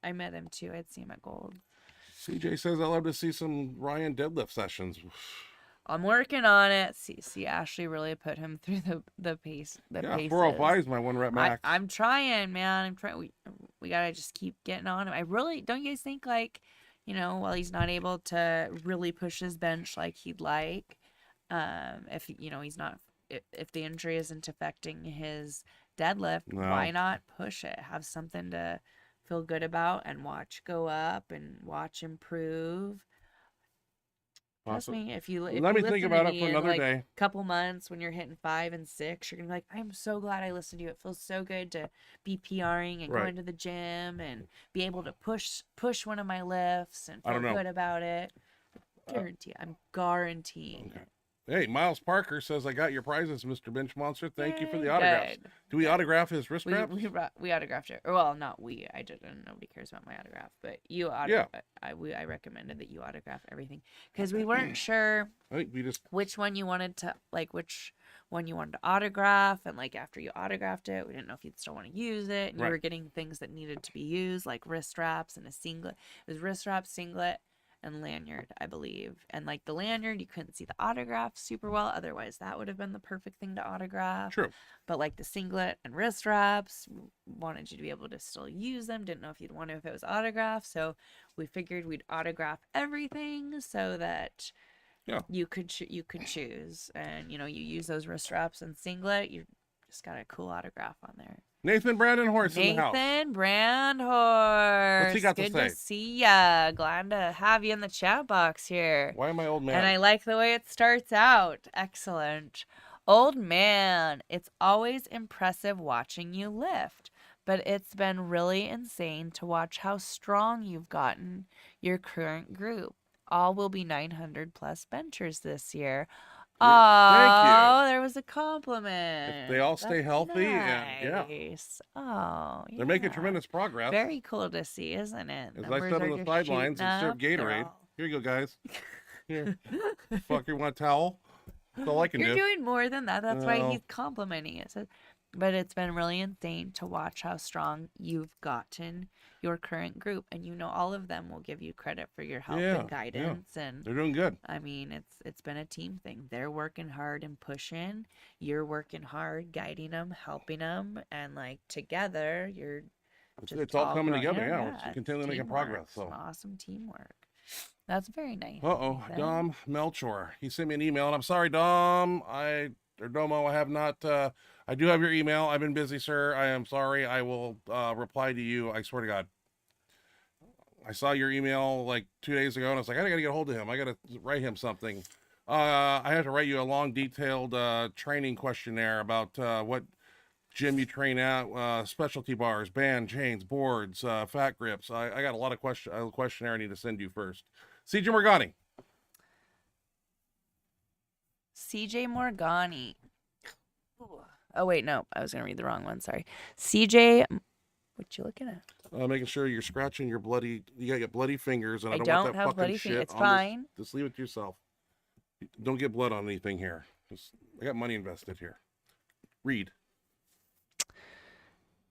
I met him too. I'd see him at Gold. CJ says I love to see some Ryan deadlift sessions. I'm working on it. See, Ashley really put him through the pace. Yeah, paces. 405 is my 1 rep max. I'm trying, man. I'm trying. We gotta just keep getting on him. I really don't. You guys think like, while he's not able to really push his bench like he'd like, if he's not, if the injury isn't affecting his deadlift, why not push it? Have something to feel good about and watch go up and watch improve. Trust me, if you let me think about it for another day. A couple months when you're hitting 5 and 6, you're gonna be like, I'm so glad I listened to you. It feels so good to be PRing and going to the gym and be able to push one of my lifts and feel good about it. I'm guaranteeing it. Hey, Miles Parker says, I got your prizes, Mr. Benchmonster. Thank you for the autographs. Good. Do we autograph his wrist straps? We autographed it. Well, not we. I didn't. Nobody cares about my autograph. But you autograph. Yeah. I recommended that you autograph everything because we weren't sure I think we just which one you wanted to autograph, and like after you autographed it, we didn't know if you'd still want to use it. And you were getting things that needed to be used, like wrist straps and a singlet. It was wrist strap, singlet, and lanyard, I believe. And like the lanyard, you couldn't see the autograph super well. Otherwise, that would have been the perfect thing to autograph. True. But like the singlet and wrist straps, wanted you to be able to still use them. Didn't know if you'd want to if it was autographed. So we figured we'd autograph everything so that you could choose. And you use those wrist straps and singlet, you just got a cool autograph on there. Nathan Brandenhorst in the house. Nathan Brandenhorst. What's he got to say? Good to see ya. Glad to have you in the chat box here. Why am I old man? And I like the way it starts out. Excellent. Old man, it's always impressive watching you lift, but it's been really insane to watch how strong you've gotten your current group. All will be 900 plus benchers this year. Thank you. There was a compliment. If they all stay healthy, nice. They're making tremendous progress. Very cool to see, isn't it? As I sat on the sidelines and served Gatorade. Here you go, guys. Here. Fucker, want a towel? That's all I can do. You're doing more than that. That's why he's complimenting it. But it's been really insane to watch how strong you've gotten your current group, and all of them will give you credit for your help and guidance, and they're doing good. I mean, it's been a team thing. They're working hard and pushing. You're working hard, guiding them, helping them, and like together, it's all coming together. We're continually making progress. So awesome teamwork. That's very nice. Dom Melchor. He sent me an email, and I'm sorry, Dom. Domo, I have not. I do have your email. I've been busy, sir. I am sorry. I will reply to you. I swear to God. I saw your email like 2 days ago, and I was like, I gotta get a hold of him. I gotta write him something. I have to write you a long, detailed training questionnaire about what gym you train at, specialty bars, band, chains, boards, fat grips. I got a lot of questionnaire I need to send you first. CJ Morgani. CJ Morgani. Oh wait, no, I was gonna read the wrong one. Sorry, CJ. What you looking at? Making sure you're scratching your bloody. You got your bloody fingers, and I don't don't want that have fucking bloody shit. fingers. It's fine. Just leave it to yourself. Don't get blood on anything here. I got money invested here. Read.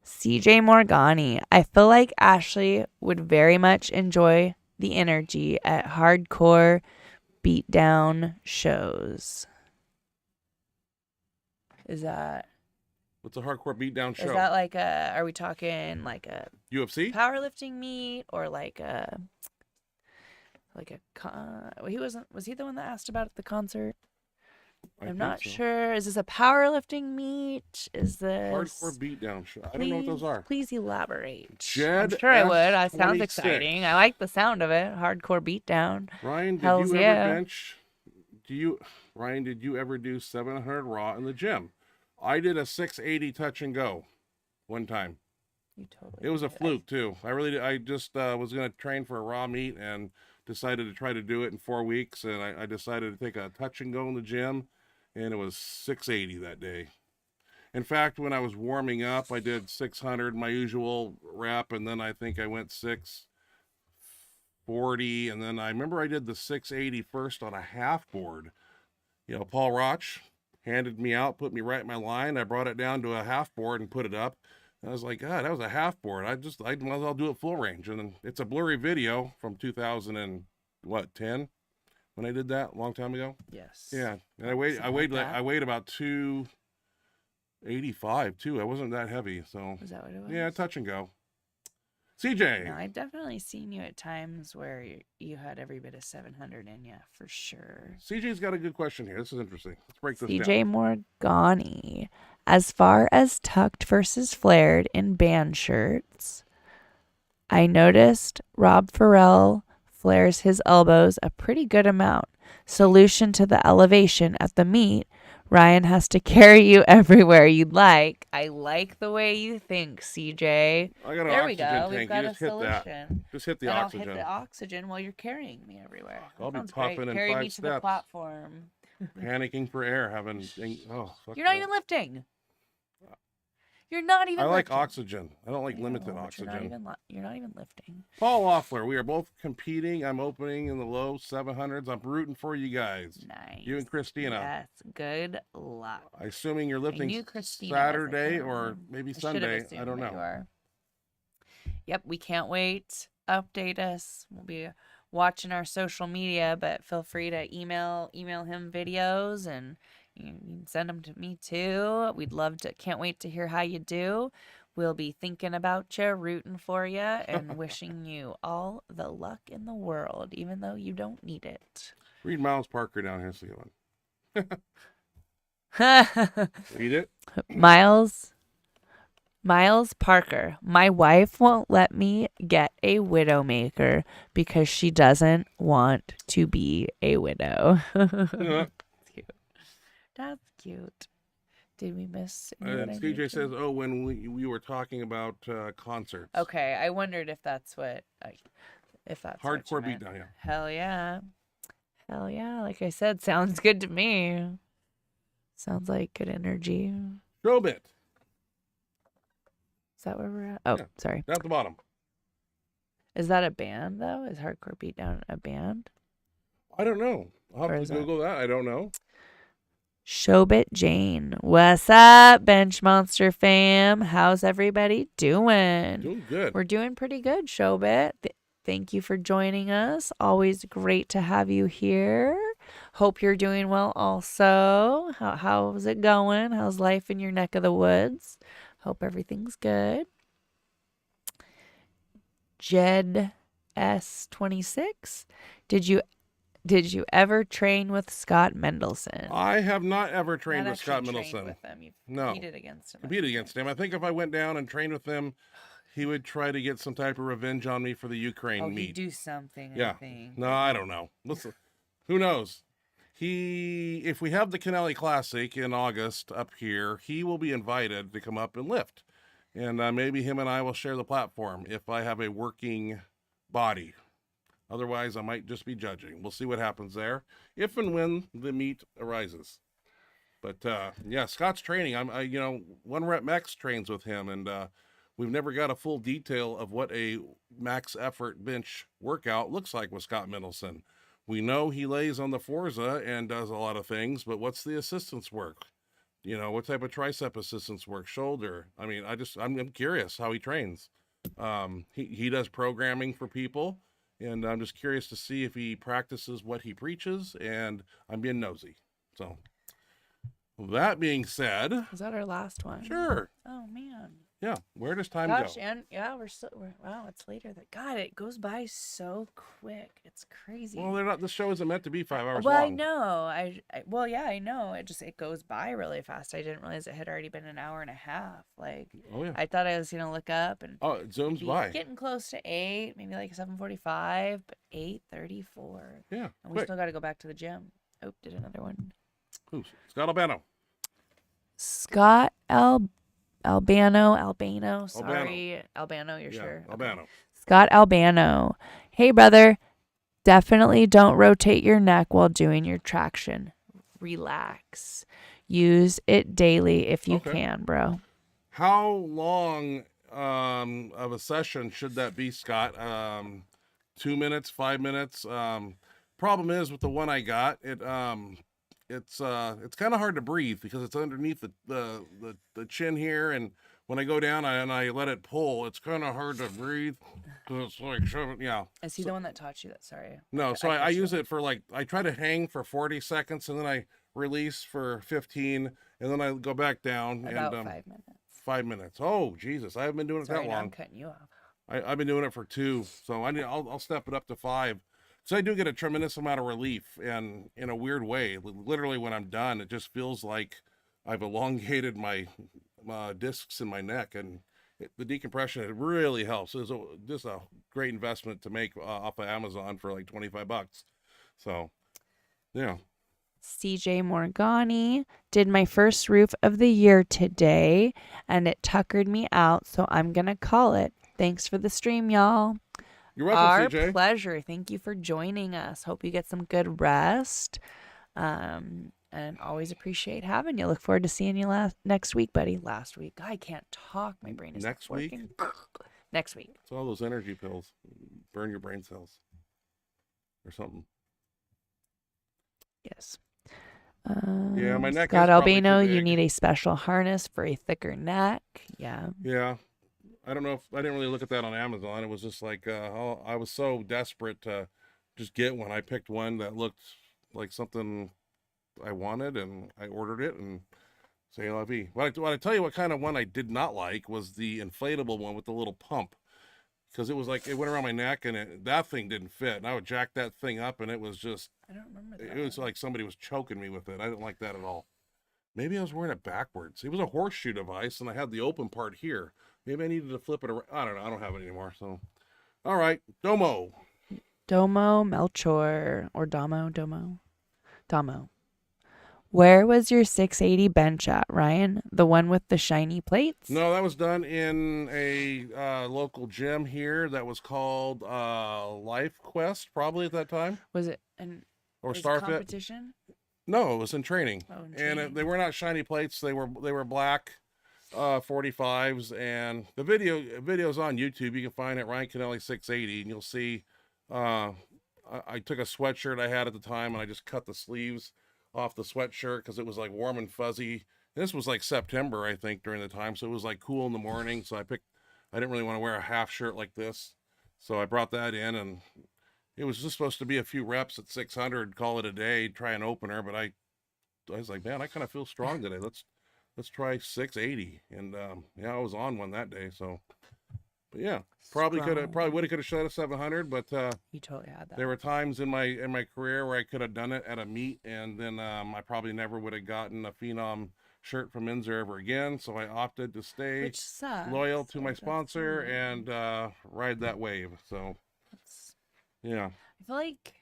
CJ Morgani. I feel like Ashley would very much enjoy the energy at hardcore beatdown shows. Is that... What's a hardcore beatdown show? Is that like a... Are we talking like a... UFC? Powerlifting meet or like a... He wasn't... Was he the one that asked about at the concert? I'm not sure. Is this a powerlifting meet? Is this... Hardcore beatdown show. I don't know what those are. Please elaborate. Jed I'm sure I would. That sounds exciting. I like the sound of it. Hardcore beatdown. Ryan, did you ever bench... Ryan, did you ever do 700 raw in the gym? I did a 680 touch and go one time. You totally. It was a fluke too. I really did. I just was going to train for a raw meet and decided to try to do it in 4 weeks. And I decided to take a touch and go in the gym, and it was 680 that day. In fact, when I was warming up, I did 600, my usual rep, and then I think I went 640, and then I remember I did the 680 first on a half board. You know, Paul Roch handed me out, put me right in my line. I brought it down to a half board and put it up. And I was like, God, that was a half board. I might as well do it full range. And then it's a blurry video from 2010 when I did that a long time ago. Yes. Yeah, and I weighed about 285 too. I wasn't that heavy, so Was that what it was? yeah, touch and go. CJ. No, I've definitely seen you at times where you had every bit of 700 in you, for sure. CJ's got a good question here. This is interesting. Let's break this CJ down. Morgani. As far as tucked versus flared in band shirts, I noticed Rob Farrell flares his elbows a pretty good amount. Solution to the elevation at the meet, Ryan has to carry you everywhere you'd like. I like the way you think, CJ. I got an There we oxygen go. tank. We've got You a just hit that. solution. Just hit the And oxygen. I'll hit the oxygen while you're carrying me everywhere. I'll be Sounds puffing great. in Carry 5 me to the steps. platform. Panicking for air, having fuck You're not that. even lifting. You're not even I like lifting. oxygen. I don't like I limited know, but oxygen. You're not even lifting. Paul Loeffler, we are both competing. I'm opening in the low 700s. I'm rooting for you guys. Nice. You and Christina. Yes. Good luck. Assuming you're lifting knew Christina was Saturday like, or maybe I should have Sunday. I assumed don't that you know. are. Yep, we can't wait. Update us. We'll be watching our social media, but feel free to email him videos, and you can send them to me too. We'd love to. Can't wait to hear how you do. We'll be thinking about you, rooting for you, and wishing you all the luck in the world, even though you don't need it. Read Miles Parker down here so you can read it. Miles Parker. My wife won't let me get a widowmaker because she doesn't want to be a widow. Yeah. Cute. That's cute. Did we miss? any that I CJ need says, to? "Oh, when we were talking about concerts, Okay, I wondered if that's what. If that's what you hardcore meant. beatdown, yeah." Hell yeah. Hell yeah. Like I said, sounds good to me. Sounds like good energy. Showbit Is that where we're at? Oh, Yeah. sorry. down at the bottom. Is that a band, though? Is Hardcore Beatdown a band? I don't know. I'll Or have is to that- Google that. I don't know. Showbit Jane. What's up, Benchmonster fam? How's everybody doing? Doing good. We're doing pretty good, Showbit. Thank you for joining us. Always great to have you here. Hope you're doing well also. How's it going? How's life in your neck of the woods? Hope everything's good. Jed S26. Did you ever train with Scott Mendelson? I have not ever trained Not with Scott actually trained Mendelson. with him. You've No. competed against him. I Competed think. against him. I think if I went down and trained with him, he would try to get some type of revenge on me for the Ukraine Oh, meet. he'd do something. Yeah. I think. No, I don't know. Listen, who knows? If we have the Kennelly Classic in August up here, he will be invited to come up and lift. And maybe him and I will share the platform if I have a working body. Otherwise, I might just be judging. We'll see what happens there, if and when the meet arises. But yeah, Scott's training. One Rep Max trains with him, and we've never got a full detail of what a max effort bench workout looks like with Scott Mendelson. We know he lays on the Forza and does a lot of things, but what's the assistance work? What type of tricep assistance work? Shoulder. I mean, I'm curious how he trains. He does programming for people. And I'm just curious to see if he practices what he preaches, and I'm being nosy. So, that being said, Was that our last one? sure. Oh man. Yeah, where does time Gosh, go? and yeah, wow, it's later. God, it goes by so quick. It's crazy. Well, the show isn't meant to be 5 hours Well, long. I know. Well, yeah, I know. It goes by really fast. I didn't realize it had already been an hour and a half. Like, Oh, yeah. I thought I was gonna look up and Oh, it zooms be by. getting close to 8, maybe like 7:45, but 8:34, Yeah, and we quick. still got to go back to the gym. Oh, did another one. Ooh, Scott Albano. Scott Albano. Sorry, Albano. You're Yeah, sure? Okay. Albano. Scott Albano. Hey, brother. Definitely don't rotate your neck while doing your traction. relax. Use it daily if you Okay. can, bro. How long of a session should that be, Scott? 2 minutes, 5 minutes? Problem is with the one I got, it's kind of hard to breathe because it's underneath the chin here, and when I go down and I let it pull, it's kind of hard to breathe because it's like yeah. Is he the one that taught you that? Sorry. No, so I cut you use off. it for like I try to hang for 40 seconds and then I release for 15 and then I go back down About and 5 minutes. 5 minutes. Oh Jesus, I haven't been doing it Sorry, that now I'm long. cutting you off. I've been doing it for 2, so I'll step it up to 5. So I do get a tremendous amount of relief, and in a weird way, literally when I'm done, it just feels like I've elongated my discs in my neck, and the decompression, it really helps. It's just a great investment to make off of Amazon for like $25. So, yeah. CJ Morgani did my first roof of the year today, and it tuckered me out, so I'm going to call it. Thanks for the stream, y'all. You're welcome, Our CJ. pleasure. Thank you for joining us. Hope you get some good rest. And always appreciate having you. Look forward to seeing you next week, buddy. Last week. I can't talk. My brain is Next week? working. Next week. It's all those energy pills. Burn your brain cells. Or something. Yes. Yeah, my neck Scott is probably too Albino, you big. need a special harness for a thicker neck. Yeah. Yeah. I don't know if I didn't really look at that on Amazon. It was just like I was so desperate to just get one. I picked one that looked like something I wanted, and I ordered it. And say la vie. What I tell you, what kind of one I did not like was the inflatable one with the little pump, because it was like it went around my neck, and that thing didn't fit. And I would jack that thing up, and it was just I don't remember that. it was like somebody was choking me with it. I didn't like that at all. Maybe I was wearing it backwards. It was a horseshoe device, and I had the open part here. Maybe I needed to flip it around. I don't know. I don't have it anymore. So, all right, Domo. Domo Melchor or Domo. Where was your 680 bench at, Ryan? The one with the shiny plates? No, that was done in a local gym here that was called Life Quest, probably at that time, Was it an or was it Starfit. competition? No, it was in training, Oh, in and training. they were not shiny plates. They were black 45s, and the video's on YouTube. You can find it, Ryan Kennelly 680, and you'll see. I took a sweatshirt I had at the time, and I just cut the sleeves off the sweatshirt because it was like warm and fuzzy. This was like September, I think, during the time, so it was like cool in the morning. So I didn't really want to wear a half shirt like this, so I brought that in, and it was just supposed to be a few reps at 600, call it a day, try an opener. But I was like, man, I kind of feel strong today. Let's try 680, and yeah, I was on one that day. So, but yeah, probably would have shot a 700, but You totally had that. there were times in my career where I could have done it at a meet, and then I probably never would have gotten a Phenom shirt from Inzer ever again. So I opted to stay Which sucks. loyal to So my that's sponsor annoying. and ride that wave. So That's- yeah, I feel like,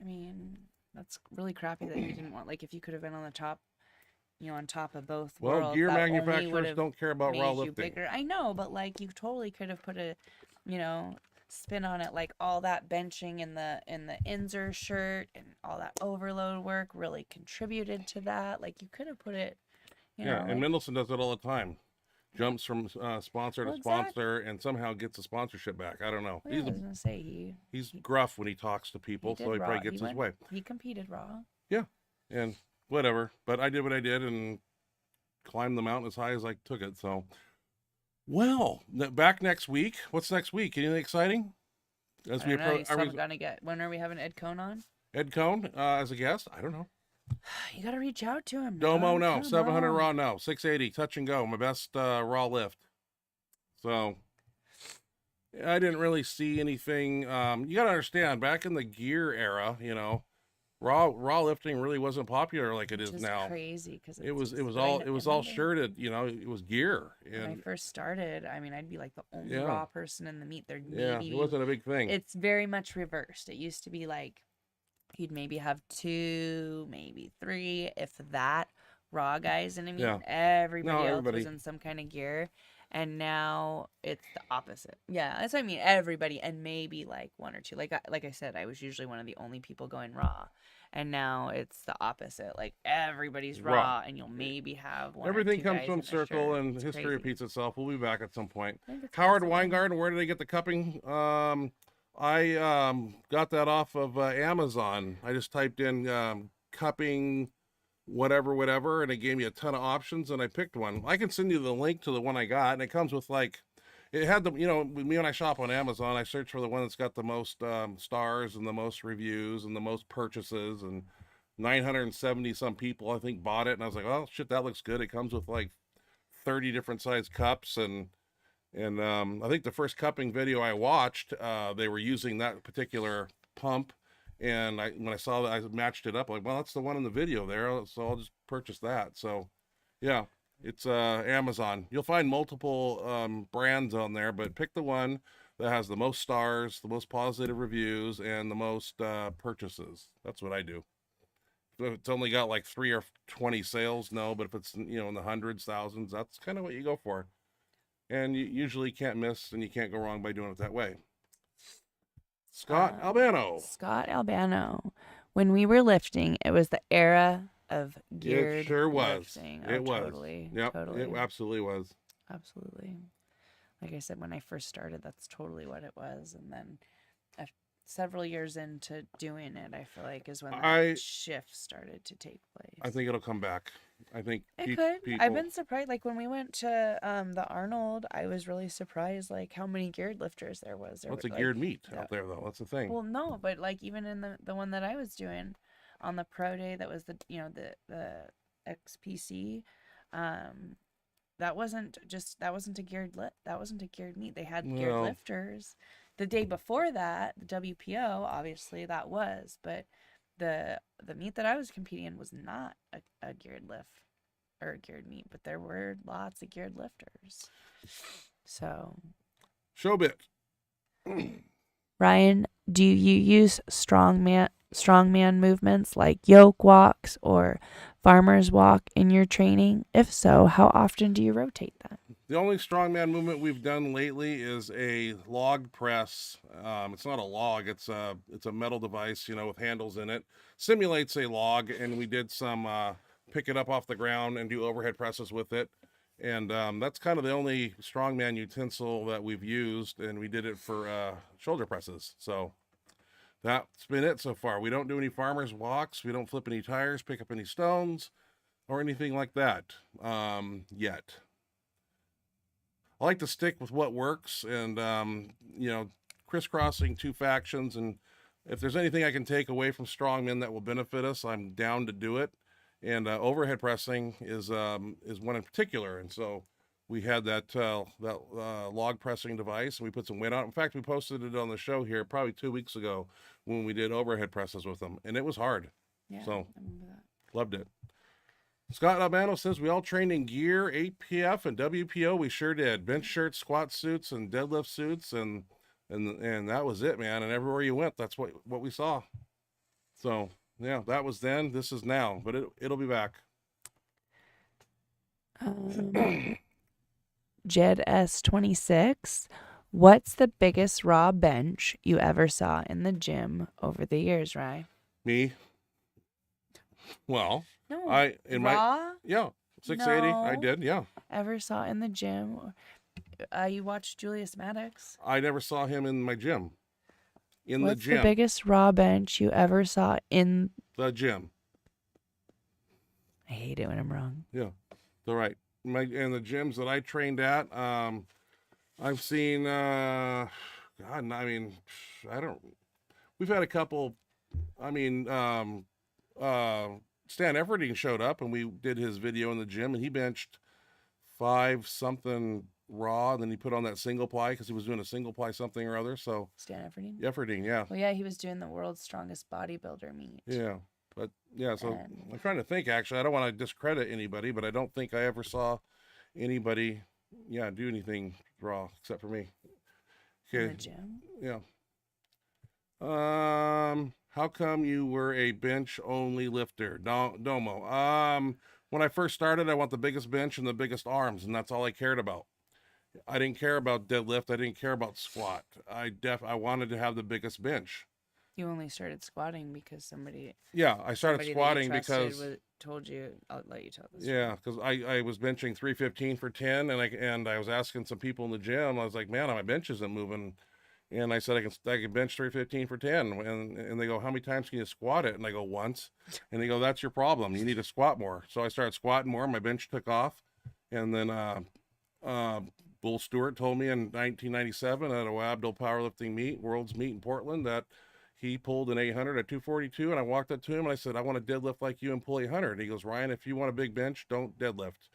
I mean, that's really crappy that you didn't want, like, if you could have been on the top, on top of both well, worlds, gear that only manufacturers would've don't care about made raw you lifting. bigger. I know, but like you totally could have put a, spin on it, like all that benching in the Inzer shirt and all that overload work really contributed to that. Like you could have put it, Yeah, and like, Mendelssohn does it all the time. Jumps from sponsor to Well, sponsor and somehow gets the sponsorship back. I don't know. well, yeah, I was gonna say He's gruff when he talks to people, he so did he raw. probably gets his way. He competed raw. And whatever. But I did what I did and climbed the mountain as high as I took it. So, well, back next week. What's next week? Anything exciting? As I don't know. You approach, still haven't gonna get. When are we having Ed Cohn on? Ed Cohn as a guest? I don't know. You gotta reach out to him. Domo, man. no. Come 700 on. raw, no. 680 touch and go. My best raw lift. So I didn't really see anything. You got to understand, back in the gear era, raw lifting really wasn't popular like it Which is is now. crazy because It was all shirted. It was gear, When I and first started, I mean, I'd be like the only Yeah. raw person in the meet. There'd yeah, maybe it wasn't a big thing. it's very much reversed. It used to be like you'd maybe have 2, maybe 3, if that, raw guys in a meet. Yeah. Everybody else everybody. was in some kind of gear. And now it's the opposite. Yeah, that's what I mean. Everybody, and maybe like 1 or 2. Like I said, I was usually one of the only people going raw. and now it's the opposite. Like everybody's Raw. raw, and you'll maybe have one or Everything two comes guys from in a circle, shirt. and It's history crazy. repeats itself. We'll be back at some point. I think it's Howard possible. Weingarten, where did I get the cupping? I got that off of Amazon. I just typed in cupping whatever, and it gave me a ton of options, and I picked one. I can send you the link to the one I got, and it comes with like, it had the, me when I shop on Amazon, I search for the one that's got the most stars and the most reviews and the most purchases, and 970 some people I think bought it, and I was like, oh shit, that looks good. It comes with like 30 different size cups, and I think the first cupping video I watched, they were using that particular pump, and when I saw that, I matched it up, like, well, that's the one in the video there, so I'll just purchase that. So yeah, it's Amazon. You'll find multiple brands on there, but pick the one that has the most stars, the most positive reviews, and the most purchases. That's what I do. If it's only got like 3 or 20 sales, no, but if it's in the hundreds, thousands, that's kind of what you go for. And you usually can't miss, and you can't go wrong by doing it that way. Scott Albano. Scott Albano. When we were lifting, it was the era of geared It sure was. lifting. It was. Totally. Yep, Totally. it absolutely was. Absolutely. Like I said, when I first started, that's totally what it was. And then several years into doing it, I feel like is when that shift started to take place. I think it'll come back. I think it could. I've been surprised. Like when we went to the Arnold, I was really surprised like how many geared lifters there was. It's a geared meet out there, though. That's the thing. Well, no, but like even in the one that I was doing on the pro day, that was the XPC, that wasn't a geared that wasn't a geared meet. They had geared lifters. The day before that, the WPO, obviously that was, but the meet that I was competing in was not a geared lift or a geared meet, but there were lots of geared lifters. So, Showbit. Ryan, do you use strongman movements like yoke walks or farmer's walk in your training? If so, how often do you rotate them? The only strongman movement we've done lately is a log press. It's not a log; it's a metal device, with handles in it. Simulates a log, and we did some pick it up off the ground and do overhead presses with it. And that's kind of the only strongman utensil that we've used, and we did it for shoulder presses. So that's been it so far. We don't do any farmer's walks. We don't flip any tires, pick up any stones, or anything like that yet. I like to stick with what works, and crisscrossing two factions. And if there's anything I can take away from strongmen that will benefit us, I'm down to do it. And overhead pressing is one in particular. And so we had that log pressing device, and we put some weight on it. In fact, we posted it on the show here probably 2 weeks ago when we did overhead presses with them, and it was hard. Yeah, so I remember that. Loved it. Scott Albano says we all trained in gear, APF, and WPO. We sure did. Bench shirts, squat suits, and deadlift suits, and that was it, man. And everywhere you went, that's what we saw. So yeah, that was then. This is now, but it'll be back. Jed S26. What's the biggest raw bench you ever saw in the gym over the years, Rye? Me. Well, no, raw? 680. No. I did, yeah. Ever saw in the gym? You watched Julius Maddox? I never saw him in my gym. What's the biggest raw bench you ever saw in the gym? I hate it when I'm wrong. Yeah, all right. In the gyms that I trained at, I've seen. We've had a couple. Stan Efferding showed up, and we did his video in the gym, and he benched 5 something raw, and then he put on that single ply because he was doing a single ply something or other. So Stan Efferding? Efferding, yeah. Well, yeah, he was doing the world's strongest bodybuilder meet. Yeah, but yeah, so I'm trying to think, actually. I don't want to discredit anybody, but I don't think I ever saw anybody, do anything raw except for me. Okay. In the gym? Yeah. How come you were a bench-only lifter? Domo. When I first started, I want the biggest bench and the biggest arms, and that's all I cared about. I didn't care about deadlift. I didn't care about squat. I wanted to have the biggest bench. You only started squatting because somebody Yeah, I started somebody that you squatting trusted because told you. I'll let you tell this. yeah, because I was benching 315 for 10, and I was asking some people in the gym. I was like, man, my bench isn't moving, and I said I can bench 315 for 10, and they go, how many times can you squat it? And I go, once, and they go, that's your problem. You need to squat more. So I started squatting more. My bench took off, and then uh, Bull Stewart told me in 1997 at a Abdul powerlifting meet, world's meet in Portland, that he pulled an 800 at 242, and I walked up to him and I said, I want to deadlift like you and pull 800. And he goes, Ryan, if you want a big bench, don't deadlift.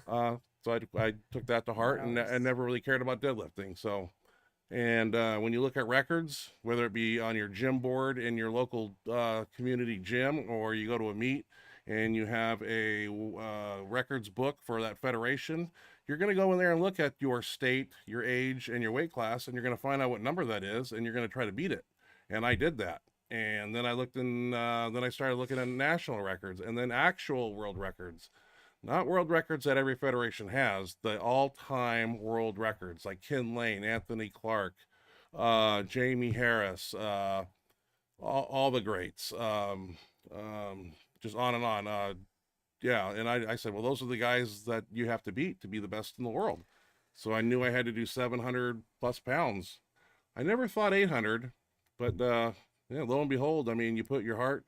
So I took that to heart and never really cared about deadlifting. So, and when you look at records, whether it be on your gym board in your local community gym, or you go to a meet and you have a records book for that federation, you're going to go in there and look at your state, your age, and your weight class, and you're going to find out what number that is, and you're going to try to beat it. And I did that. And then I looked in, then I started looking at national records and then actual world records. Not world records that every federation has, the all-time world records like Ken Lane, Anthony Clark, Jamie Harris, all the greats, just on and on. Yeah, and I said, well, those are the guys that you have to beat to be the best in the world. So I knew I had to do 700 plus pounds. I never thought 800. But yeah, lo and behold, I mean, you put your heart,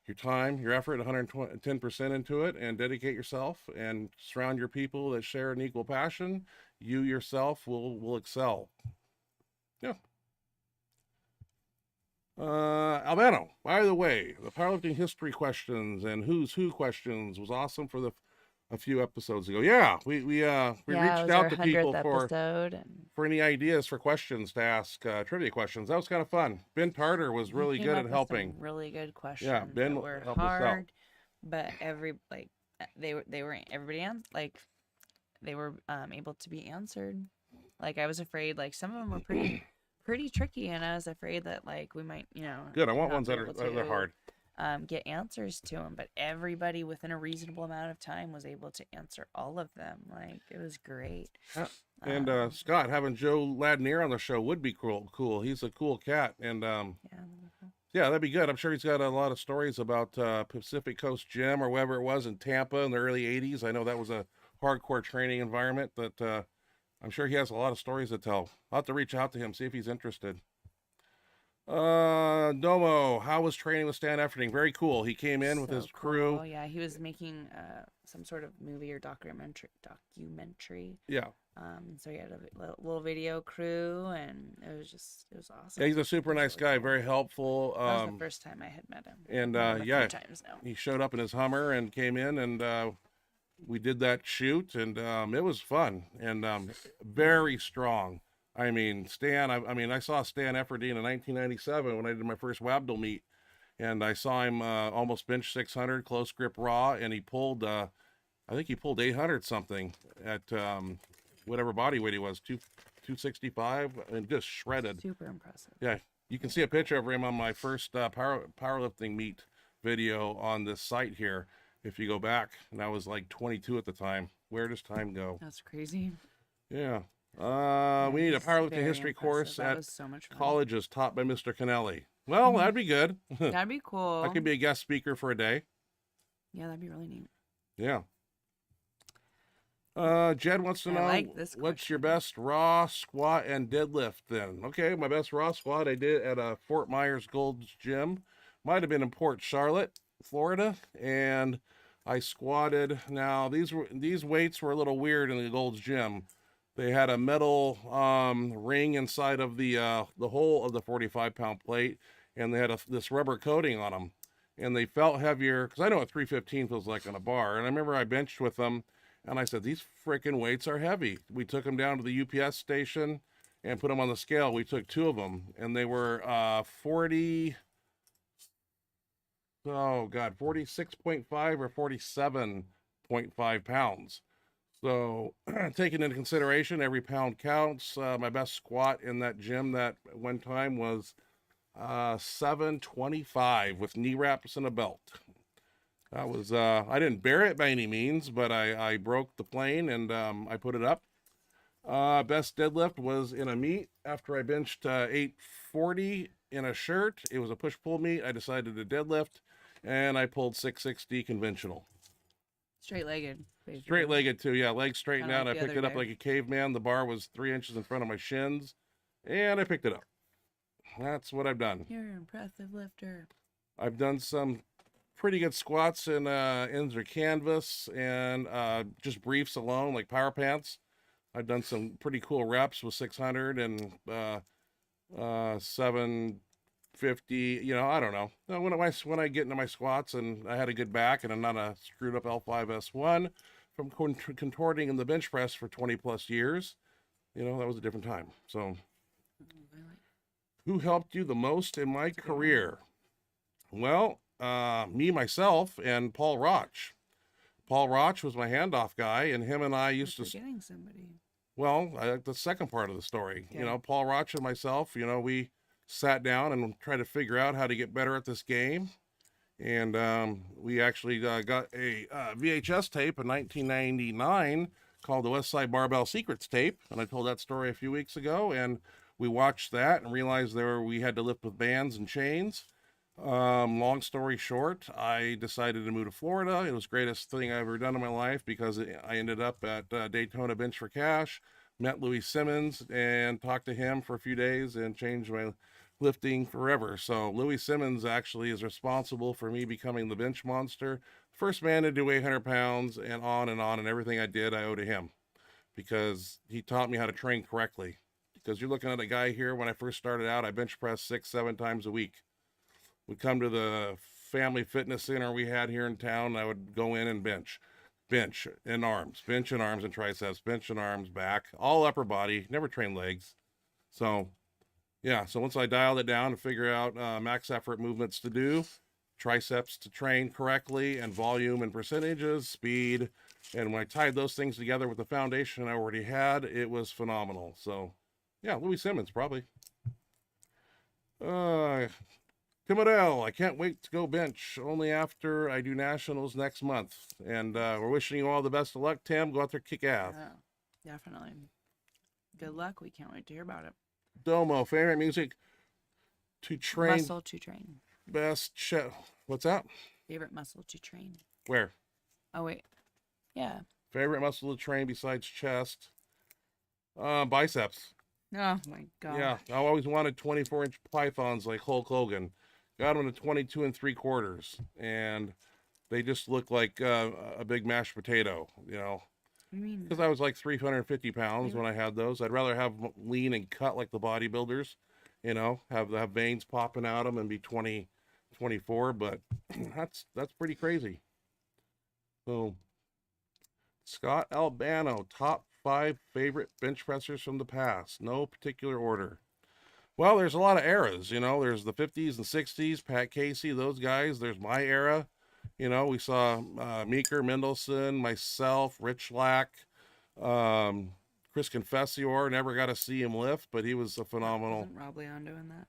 your time, your effort, 110% into it, and dedicate yourself, and surround your people that share an equal passion. You yourself will excel. Yeah. Albano, by the way, the powerlifting history questions and who's who questions was awesome for a few episodes ago. Yeah, we reached out to people for any ideas for questions to ask, trivia questions. That was kind of fun. Ben Tarter was really good at helping. Really good questions. Yeah, Ben were helped us out. hard, but they were everybody they were able to be answered. Like I was afraid, like some of them were pretty tricky, and I was afraid that like we might, Good. I want ones that are hard. Get answers to them, but everybody within a reasonable amount of time was able to answer all of them. Like it was great. Yeah. And Scott, having Joe Ladnier on the show would be cool. He's a cool cat, and yeah, that'd be good. I'm sure he's got a lot of stories about Pacific Coast Gym or wherever it was in Tampa in the early 80s. I know that was a hardcore training environment, but I'm sure he has a lot of stories to tell. I'll have to reach out to him, see if he's interested. Domo, how was training with Stan Efferding? Very cool. He came in with his crew. Oh yeah, he was making some sort of movie or documentary. Yeah. So he had a little video crew, and it was awesome. Yeah, he's a super nice guy, very helpful. That was the first time I had met him. And yeah, times now. He showed up in his Hummer and came in, and we did that shoot, and it was fun and very strong. I mean, Stan, I saw Stan Efferding in 1997 when I did my first Wabdal meet, and I saw him almost bench 600 close grip raw, and he pulled, I think he pulled 800 something at whatever body weight he was, 265, and just shredded. Super impressive. Yeah, you can see a picture of him on my first powerlifting meet video on this site here. If you go back, and I was like 22 at the time. Where does time go? That's crazy. Yeah. We need a powerlifting history course at colleges taught by Mr. Kennelly. Well, that'd be good. That'd be cool. I could be a guest speaker for a day. Yeah, that'd be really neat. Yeah. Jed wants to know, what's your best raw squat and deadlift then? Okay, my best raw squat I did at a Fort Myers Gold's Gym. Might have been in Port Charlotte, Florida, and I squatted. Now, these weights were a little weird in the Gold's Gym. They had a metal ring inside of the hole of the 45-pound plate, and they had this rubber coating on them. And they felt heavier, because I know what 315 feels like on a bar. And I remember I benched with them, and I said, these freaking weights are heavy. We took them down to the UPS station and put them on the scale. We took 2 of them, and they were 46.5 or 47.5 pounds. So taking into consideration every pound counts, my best squat in that gym that one time was 725 with knee wraps and a belt. That was, I didn't bear it by any means, but I broke the plane and I put it up. Best deadlift was in a meet after I benched 840 in a shirt. It was a push-pull meet. I decided to deadlift, and I pulled 660 conventional. Straight-legged. basically. Straight-legged too, yeah. Legs straightened Kinda out. like I the picked other it up day. like a caveman. The bar was 3 inches in front of my shins, and I picked it up. That's what I've done. You're an impressive lifter. I've done some pretty good squats in ends or canvas and just briefs alone, like power pants. I've done some pretty cool reps with 600 and 750. You know, I don't know. When I get into my squats and I had a good back and I'm not a screwed up L5S1 from contorting in the bench press for 20 plus years, you know, that was a different time. So, who helped you the most in my career? Well, me, myself, and Paul Roch. Paul Roch was my handoff guy, and him and I used to. Forgetting somebody. Well, the second part of the story, Okay. you know, Paul Roch and myself, you know, we sat down and tried to figure out how to get better at this game. And we actually got a VHS tape in 1999 called the West Side Barbell Secrets tape. And I told that story a few weeks ago. And we watched that and realized we had to lift with bands and chains. Long story short, I decided to move to Florida. It was the greatest thing I've ever done in my life because I ended up at Daytona Bench for Cash, met Louis Simmons and talked to him for a few days and changed my lifting forever. So Louis Simmons actually is responsible for me becoming the bench monster. First man to do 800 pounds and on, and everything I did, I owe to him because he taught me how to train correctly. Because you're looking at a guy here, when I first started out, I bench pressed 6-7 times a week. We'd come to the family fitness center we had here in town. I would go in and bench and arms and triceps, bench and arms, back, all upper body, never train legs. So, yeah. So once I dialed it down to figure out max effort movements to do, triceps to train correctly, and volume and percentages, speed, and when I tied those things together with the foundation I already had, it was phenomenal. So, yeah, Louis Simmons probably. Tim Odell, I can't wait to go bench only after I do nationals next month. And we're wishing you all the best of luck, Tim. Go out there, kick ass. Yeah, definitely. Good luck. We can't wait to hear about it. Domo, favorite music to train. Muscle to train. Best What's that? Favorite muscle to train. Where? Oh, wait. Yeah. Favorite muscle to train besides chest? Biceps. Oh, my God. Yeah, I always wanted 24-inch pythons like Hulk Hogan. Got them to 22 3/4, and they just look like a big mashed potato, you know. I mean, Because I was like 350 pounds when I had those. I'd rather have lean and cut like the bodybuilders, you know, have veins popping out them and be 24, but that's pretty crazy. So, Scott Albano, top 5 favorite bench pressers from the past. No particular order. Well, there's a lot of eras, you know. There's the 50s and 60s, Pat Casey, those guys. There's my era. You know, we saw Meeker, Mendelsohn, myself, Rich Lack, Chris Confessior. Never got to see him lift, but he was a phenomenal. Wasn't Rob Leon doing that?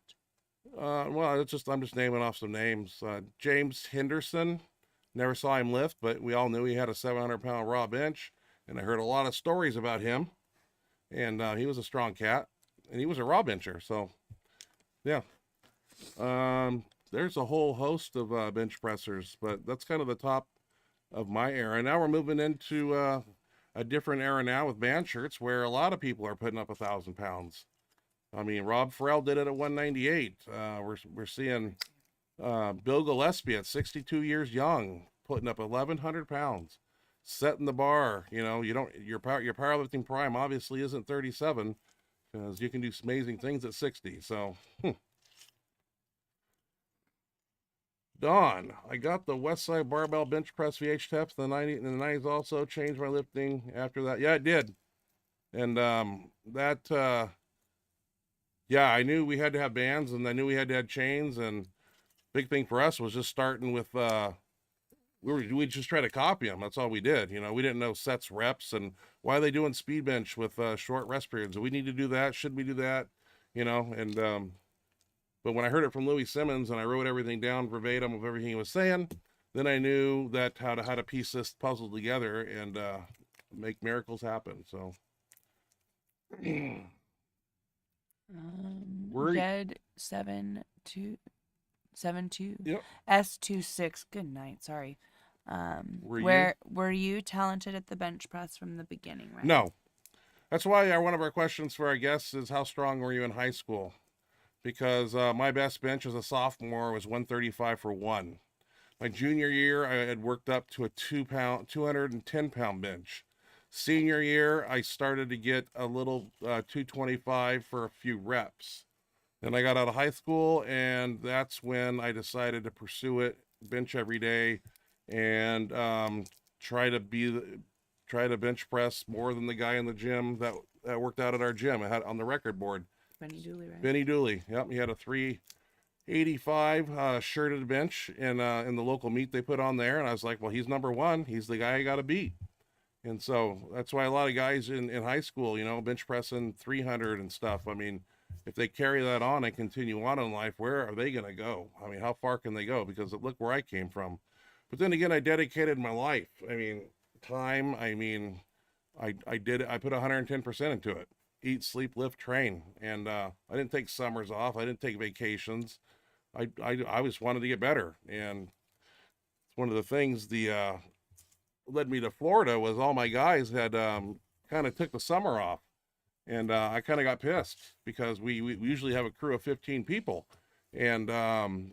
Well, I'm just naming off some names. James Henderson, never saw him lift, but we all knew he had a 700-pound raw bench, and I heard a lot of stories about him. And he was a strong cat, and he was a raw bencher. So, yeah. There's a whole host of bench pressers, but that's kind of the top of my era. Now we're moving into a different era now with band shirts where a lot of people are putting up 1,000 pounds. I mean, Rob Farrell did it at 198. We're seeing Bill Gillespie at 62 years young putting up 1,100 pounds, setting the bar. You know, your powerlifting prime obviously isn't 37 because you can do amazing things at 60. So. Dawn, I got the West Side Barbell Bench Press VHS in the 90s also, changed my lifting after that. Yeah, it did. And yeah, I knew we had to have bands and I knew we had to have chains, and big thing for us was just starting with, we just try to copy them. That's all we did. You know, we didn't know sets, reps, and why are they doing speed bench with short rest periods? Do we need to do that? Should we do that? You know, and, but when I heard it from Louis Simmons and I wrote everything down verbatim of everything he was saying, then I knew that how to piece this puzzle together and make miracles happen. So, Jed 7272 Yep. S26. Good night. Sorry. Were you talented at the bench press from the beginning, right? No. That's why one of our questions for our guests is, how strong were you in high school? Because my best bench as a sophomore was 135 for one. My junior year, I had worked up to a 210-pound bench. Senior year, I started to get a little 225 for a few reps. Then I got out of high school, and that's when I decided to pursue it, bench every day, and try to bench press more than the guy in the gym that worked out at our gym. I had on the record board. Benny Dooley, right? Benny Dooley. Yep, he had a 385 shirted bench in the local meet they put on there, and I was like, well, he's number one. He's the guy I got to beat. And so that's why a lot of guys in high school, bench pressing 300 and stuff. I mean, if they carry that on and continue on in life, where are they going to go? I mean, how far can they go? Because look where I came from. But then again, I dedicated my life. I mean, time. I mean, I did it. I put 110% into it. Eat, sleep, lift, train. And I didn't take summers off. I didn't take vacations. I just wanted to get better. And it's one of the things led me to Florida was all my guys had kind of took the summer off. And I kind of got pissed because we usually have a crew of 15 people. And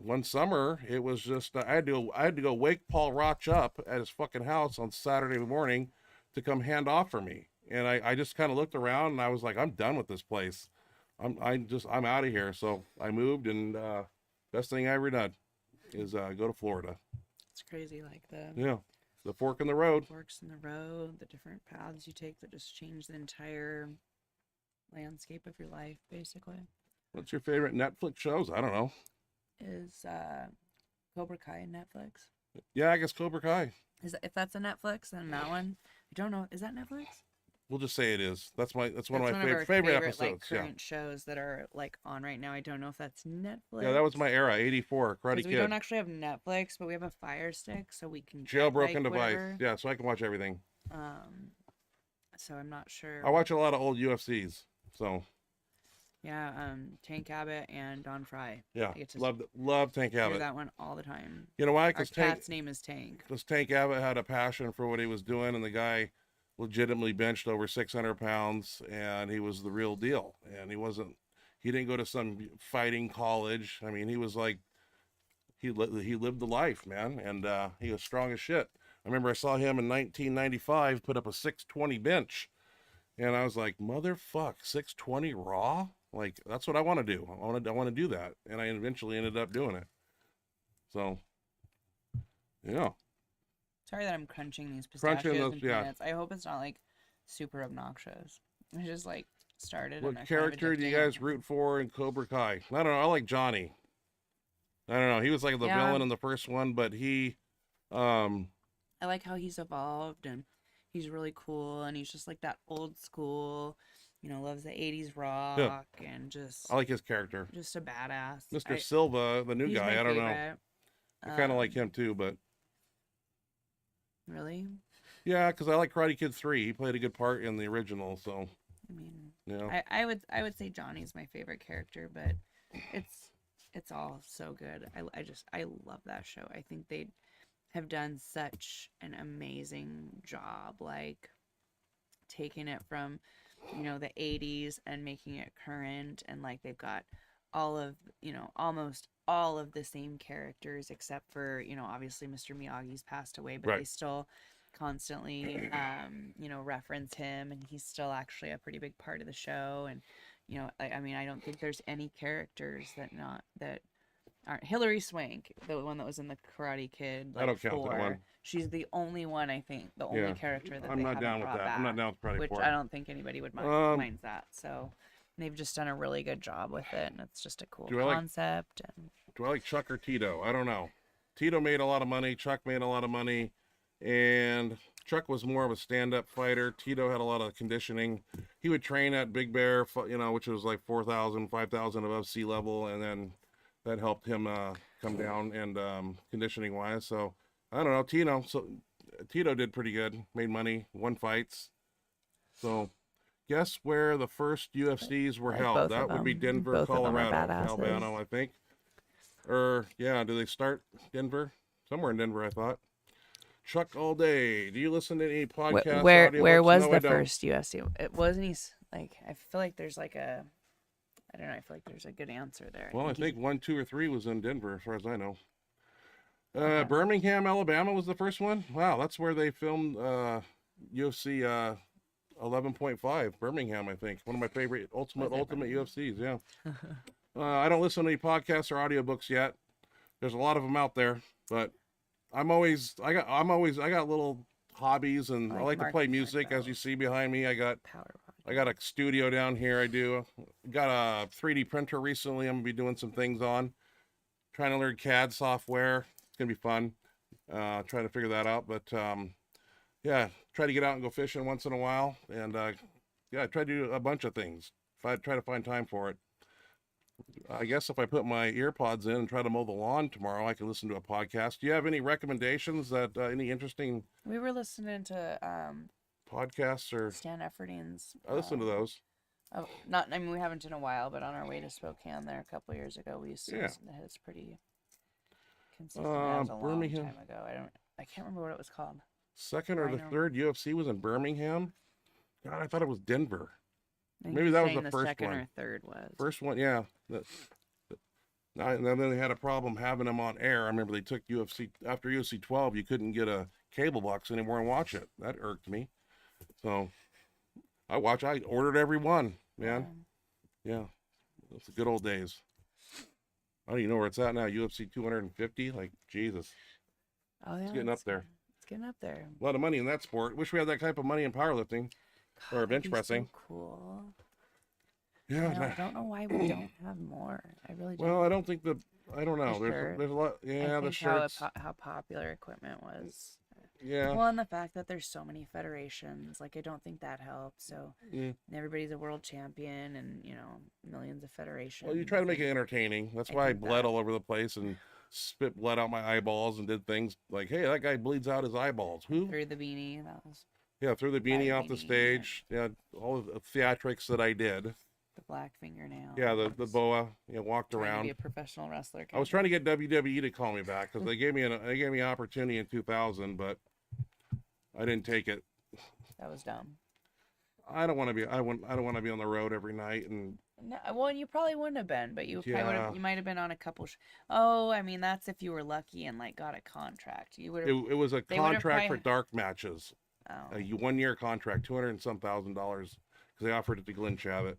one summer it was just I had to go wake Paul Roch up at his fucking house on Saturday morning to come hand off for me. And I just kind of looked around and I was like, I'm done with this place. I'm out of here. So I moved, and best thing I ever done is go to Florida. It's crazy, like the fork in the road. Forks in the road, the different paths you take that just change the entire landscape of your life, basically. What's your favorite Netflix shows? I don't know. Is Cobra Kai on Netflix? Yeah, I guess Cobra Kai. If that's a Netflix, then that one. I don't know. Is that Netflix? We'll just say it is. That's one of my our favorite episodes. Like, current shows that are like on right now. I don't know if that's Netflix. Yeah, that was my era. 84 Karate Kid. We don't actually have Netflix, but we have a Fire Stick, so we can jailbroken device. Yeah, so I can watch everything. So I'm not sure. I watch a lot of old UFCs. So. Yeah, Tank Abbott and Don Fry. Yeah, love Tank Abbott. Hear that one all the time. You know why? Our cat's name is Tank. Because Tank Abbott had a passion for what he was doing, and the guy legitimately benched over 600 pounds, and he was the real deal. And he didn't go to some fighting college. I mean, he was like, he lived the life, man, and he was strong as shit. I remember I saw him in 1995 put up a 620 bench, and I was like, motherfuck, 620 raw? Like, that's what I want to do. I want to do that. And I eventually ended up doing it. So, yeah. Sorry that I'm crunching these pistachios and peanuts. I hope it's not, like, super obnoxious. I just, like, started. What character do you guys root for in Cobra Kai? I don't know. I like Johnny. I don't know. He was like the villain in the first one, but he... I like how he's evolved, and he's really cool, and he's just, like, that old school... loves the 80s rock and just... I like his character. Just a badass. Mr. Silva, the new guy, I don't know. I kind of like him too, but... Really? Yeah, because I like Karate Kid 3. He played a good part in the original, so... I mean, yeah. I would say Johnny's my favorite character, but it's all so good. I love that show. I think they have done such an amazing job, like, taking it from... the 80s and making it current, and like they've got all of almost all of the same characters except for obviously Mr. Miyagi's passed away, but they still constantly reference him, and he's still actually a pretty big part of the show. And I mean, I don't think there's any characters that aren't. Hilary Swank, the one that was in the Karate Kid, I don't count that one. She's the only one, I think, the only character that I'm not down with that. Back, I'm not down with Karate which 4. I don't think anybody would mind that. So they've just done a really good job with it, and it's just a cool concept. Do I like Chuck or Tito? I don't know. Tito made a lot of money. Chuck made a lot of money, and Chuck was more of a stand-up fighter. Tito had a lot of conditioning. He would train at Big Bear, which was like 4,000, 5,000 above sea level, and then that helped him come down and conditioning wise. So I don't know. Tito did pretty good, made money, won fights. So guess where the first UFCs were Like held. both That of would be them. Denver, Both of them are Colorado, badasses. Albano, I think. Or yeah, do they start Denver? Somewhere in Denver, I thought. Chuck all day. Do you listen to any podcasts? Where audiobooks? was No, I the don't. first UFC? It wasn't he like I feel like there's like a I don't know, I feel like there's a good answer there. Well, I he's- think 1, 2, or 3 was in Denver, as far as I know. Okay. Birmingham, Alabama was the first one. Wow, that's where they filmed UFC 11.5. Birmingham, I think. One of my favorite ultimate Birmingham? UFCs. Yeah. I don't listen to any podcasts or audiobooks yet. There's a lot of them out there, but I got little hobbies, and I like to Mark play music. As you see behind me, I got a studio down here. I got a 3D printer recently. I'm gonna be doing some things on, trying to learn CAD software. It's gonna be fun. Trying to figure that out, but yeah, try to get out and go fishing once in a while, and yeah, try to do a bunch of things. If I try to find time for it. I guess if I put my ear pods in and try to mow the lawn tomorrow, I can listen to a podcast. Do you have any recommendations that any interesting We were listening to podcasts or? Stan Effordian's. I listen to those. I mean, we haven't in a while, but on our way to Spokane there a couple years ago, we used to listen to his pretty consistently. That was a long Birmingham. time ago. I can't remember what it was called. Second or the Rhino. third UFC was in Birmingham. God, I thought it was Denver. I think Maybe he's that was saying the first second one. or third was. First one, yeah. And then they had a problem having them on air. I remember they took UFC after UFC 12. You couldn't get a cable box anymore and watch it. That irked me. So I ordered every one, man. Yeah, it's the good old days. I don't even know where it's at now. UFC 250, like Jesus, Oh yeah, it's getting up there. It's getting up there. A lot of money in that sport. Wish we had that type of money in powerlifting. Or God, bench that'd be pressing. So cool. Yeah. I don't know why we don't have more. I really don't. Well, I don't think I don't know. The There's shirt. there's a lot. Yeah, I the think shirts. how popular equipment was. Yeah. Well, and the fact that there's so many federations, like I don't think that helps. So Mm. everybody's a world champion, and millions of federations. Well, you try to make it entertaining. That's I why I think bled that- all over the place and spit blood out my eyeballs and did things like, hey, that guy bleeds out his eyeballs. Who? through the beanie. That was Yeah, threw the beanie Fire off the beanie, stage. Yeah, all of the theatrics that I did. the black fingernail. Yeah, the boa. Walked Trying to around. be a professional wrestler. I was trying to get WWE to call me back because they gave me an opportunity in 2000, but I didn't take it. That was dumb. I don't want to be. I don't want to be on the road every night and. No, well, you probably wouldn't have been, but you probably would Yeah. have. You might have been on a couple. Oh, I mean, that's if you were lucky and like got a contract. You would have. It was a They would've contract for probably- dark matches. Oh, A 1-year contract, $200 and some thousand because they offered it to Glenn Chavit.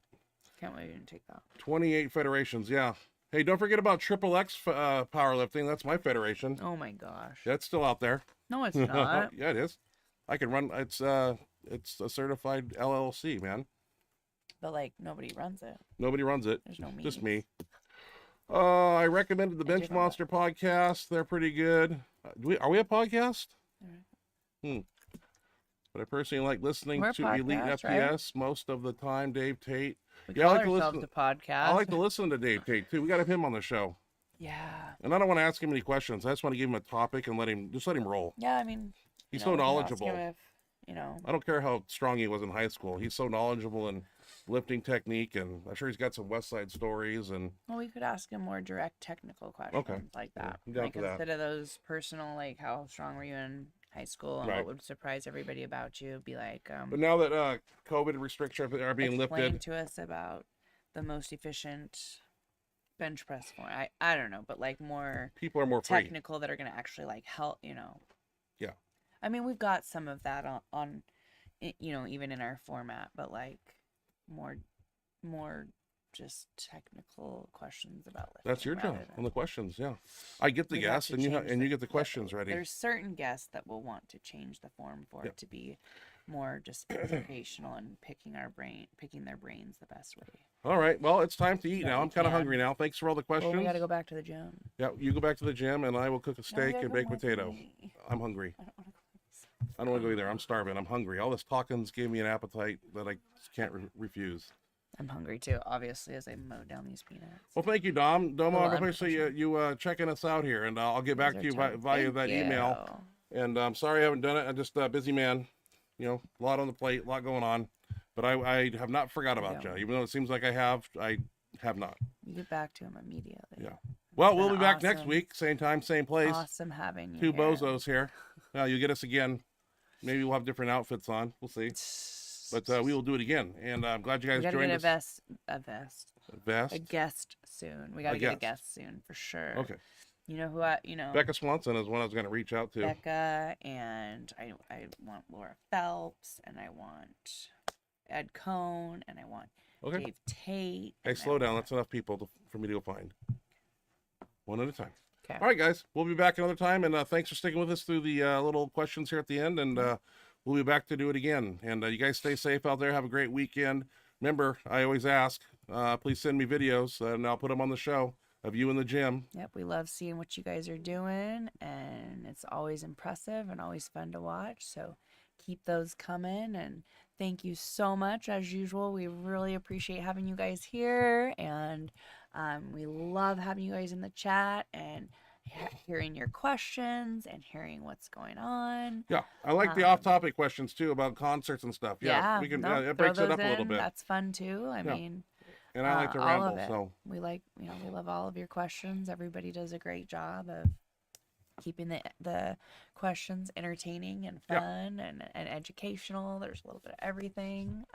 can't believe you didn't take that. 28 federations, yeah. Hey, don't forget about Triple X powerlifting. That's my federation. Oh my gosh. That's still out there. No, it's not. Yeah, it is. I can run. It's a certified LLC, man. But like nobody runs it. Nobody runs it. There's no me. Just me. I recommended the I did all Benchmonster podcast. They're pretty good. Are we a podcast? Alright. But I personally like listening We're a to Elite podcast, FPS most of the time. Dave Tate. We Yeah, I call like to ourselves listen- a podcast. I like to listen to Dave Tate too. We got to have him on the show. Yeah. And I don't want to ask him any questions. I just want to give him a topic and let him roll. Yeah, I mean. He's you so know, we can ask knowledgeable. him if, I don't care how strong he was in high school. He's so knowledgeable in lifting technique, and I'm sure he's got some West Side stories. And well, we could ask him more direct technical questions like that. I'm down Like for that. instead of those personal, like how strong were you in high school and Right. what would surprise everybody about you? Be like, but now that COVID restrictions are being explain lifted, to us about the most efficient bench press form. I don't know, but like more people are more free. technical that are going to actually like help. Yeah. I mean, we've got some of that on even in our format, but like more just technical questions about lifting. That's your job rather on than- the questions. Yeah, I get the We'd have guests, to and you change and you the- get the questions ready. There's certain guests that will want to change the form for Yep. it to be more just educational and picking their brains the best way. All right, well, it's time to eat That now. we I'm kind of can. hungry now. Thanks for all the questions. Well, we got to go back to the gym. Yeah, you go back to the gym, and I will cook a No, you steak gotta and come baked with potato. me. I'm hungry. I don't want to go. I don't want to go either. I'm starving. I'm hungry. All this talking's gave me an appetite that I can't refuse. I'm hungry too, obviously, as I mow down these peanuts. Well, thank you, Dom. Domo, Well, I appreciate you checking us out here, and I'll get back to you via Thank that email. you. And I'm sorry I haven't done it. I'm just a busy man. A lot on the plate, a lot going on. But I have not forgot I about you. don't. Even though it seems like I have not. You get back to him immediately. Yeah. Well, It's we'll been be back next awesome. week, same time, same place. Awesome having you. Two here. bozos here. Now you get us again. Maybe we'll have different outfits on. We'll see. But we will do it again. And I'm glad you We guys gotta joined get us. a vest. Vest. A guest soon. We gotta get a guest soon for sure. Okay. You know who Becca Swanson is one I was going to reach out to. Becca, and I want Laura Phelps, and I want Ed Cohn, and I want Okay. Dave Tate. Hey, and slow down. That's enough people for me to go find. One at a time. Okay. All right, guys. We'll be back another time. And thanks for sticking with us through the little questions here at the end. And we'll be back to do it again. And you guys stay safe out there. Have a great weekend. Remember, I always ask, please send me videos, and I'll put them on the show of you in the gym. Yep, we love seeing what you guys are doing, and it's always impressive and always fun to watch. So keep those coming, and thank you so much. As usual, we really appreciate having you guys here, and we love having you guys in the chat and hearing your questions and hearing what's going on. Yeah, I like the off-topic questions too about concerts and stuff. Yeah, we can. It breaks it up a little bit. That's fun too. I mean. And I like to all ramble, of it. so We love all of your questions. Everybody does a great job of keeping the questions entertaining and fun and educational. There's a little bit of everything.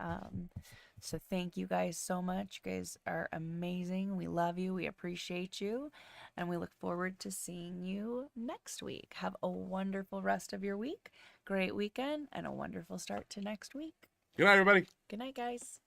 So thank you guys so much. You guys are amazing. We love you. We appreciate you. And we look forward to seeing you next week. Have a wonderful rest of your week. Great weekend and a wonderful start to next week. good night, everybody. Good night, guys.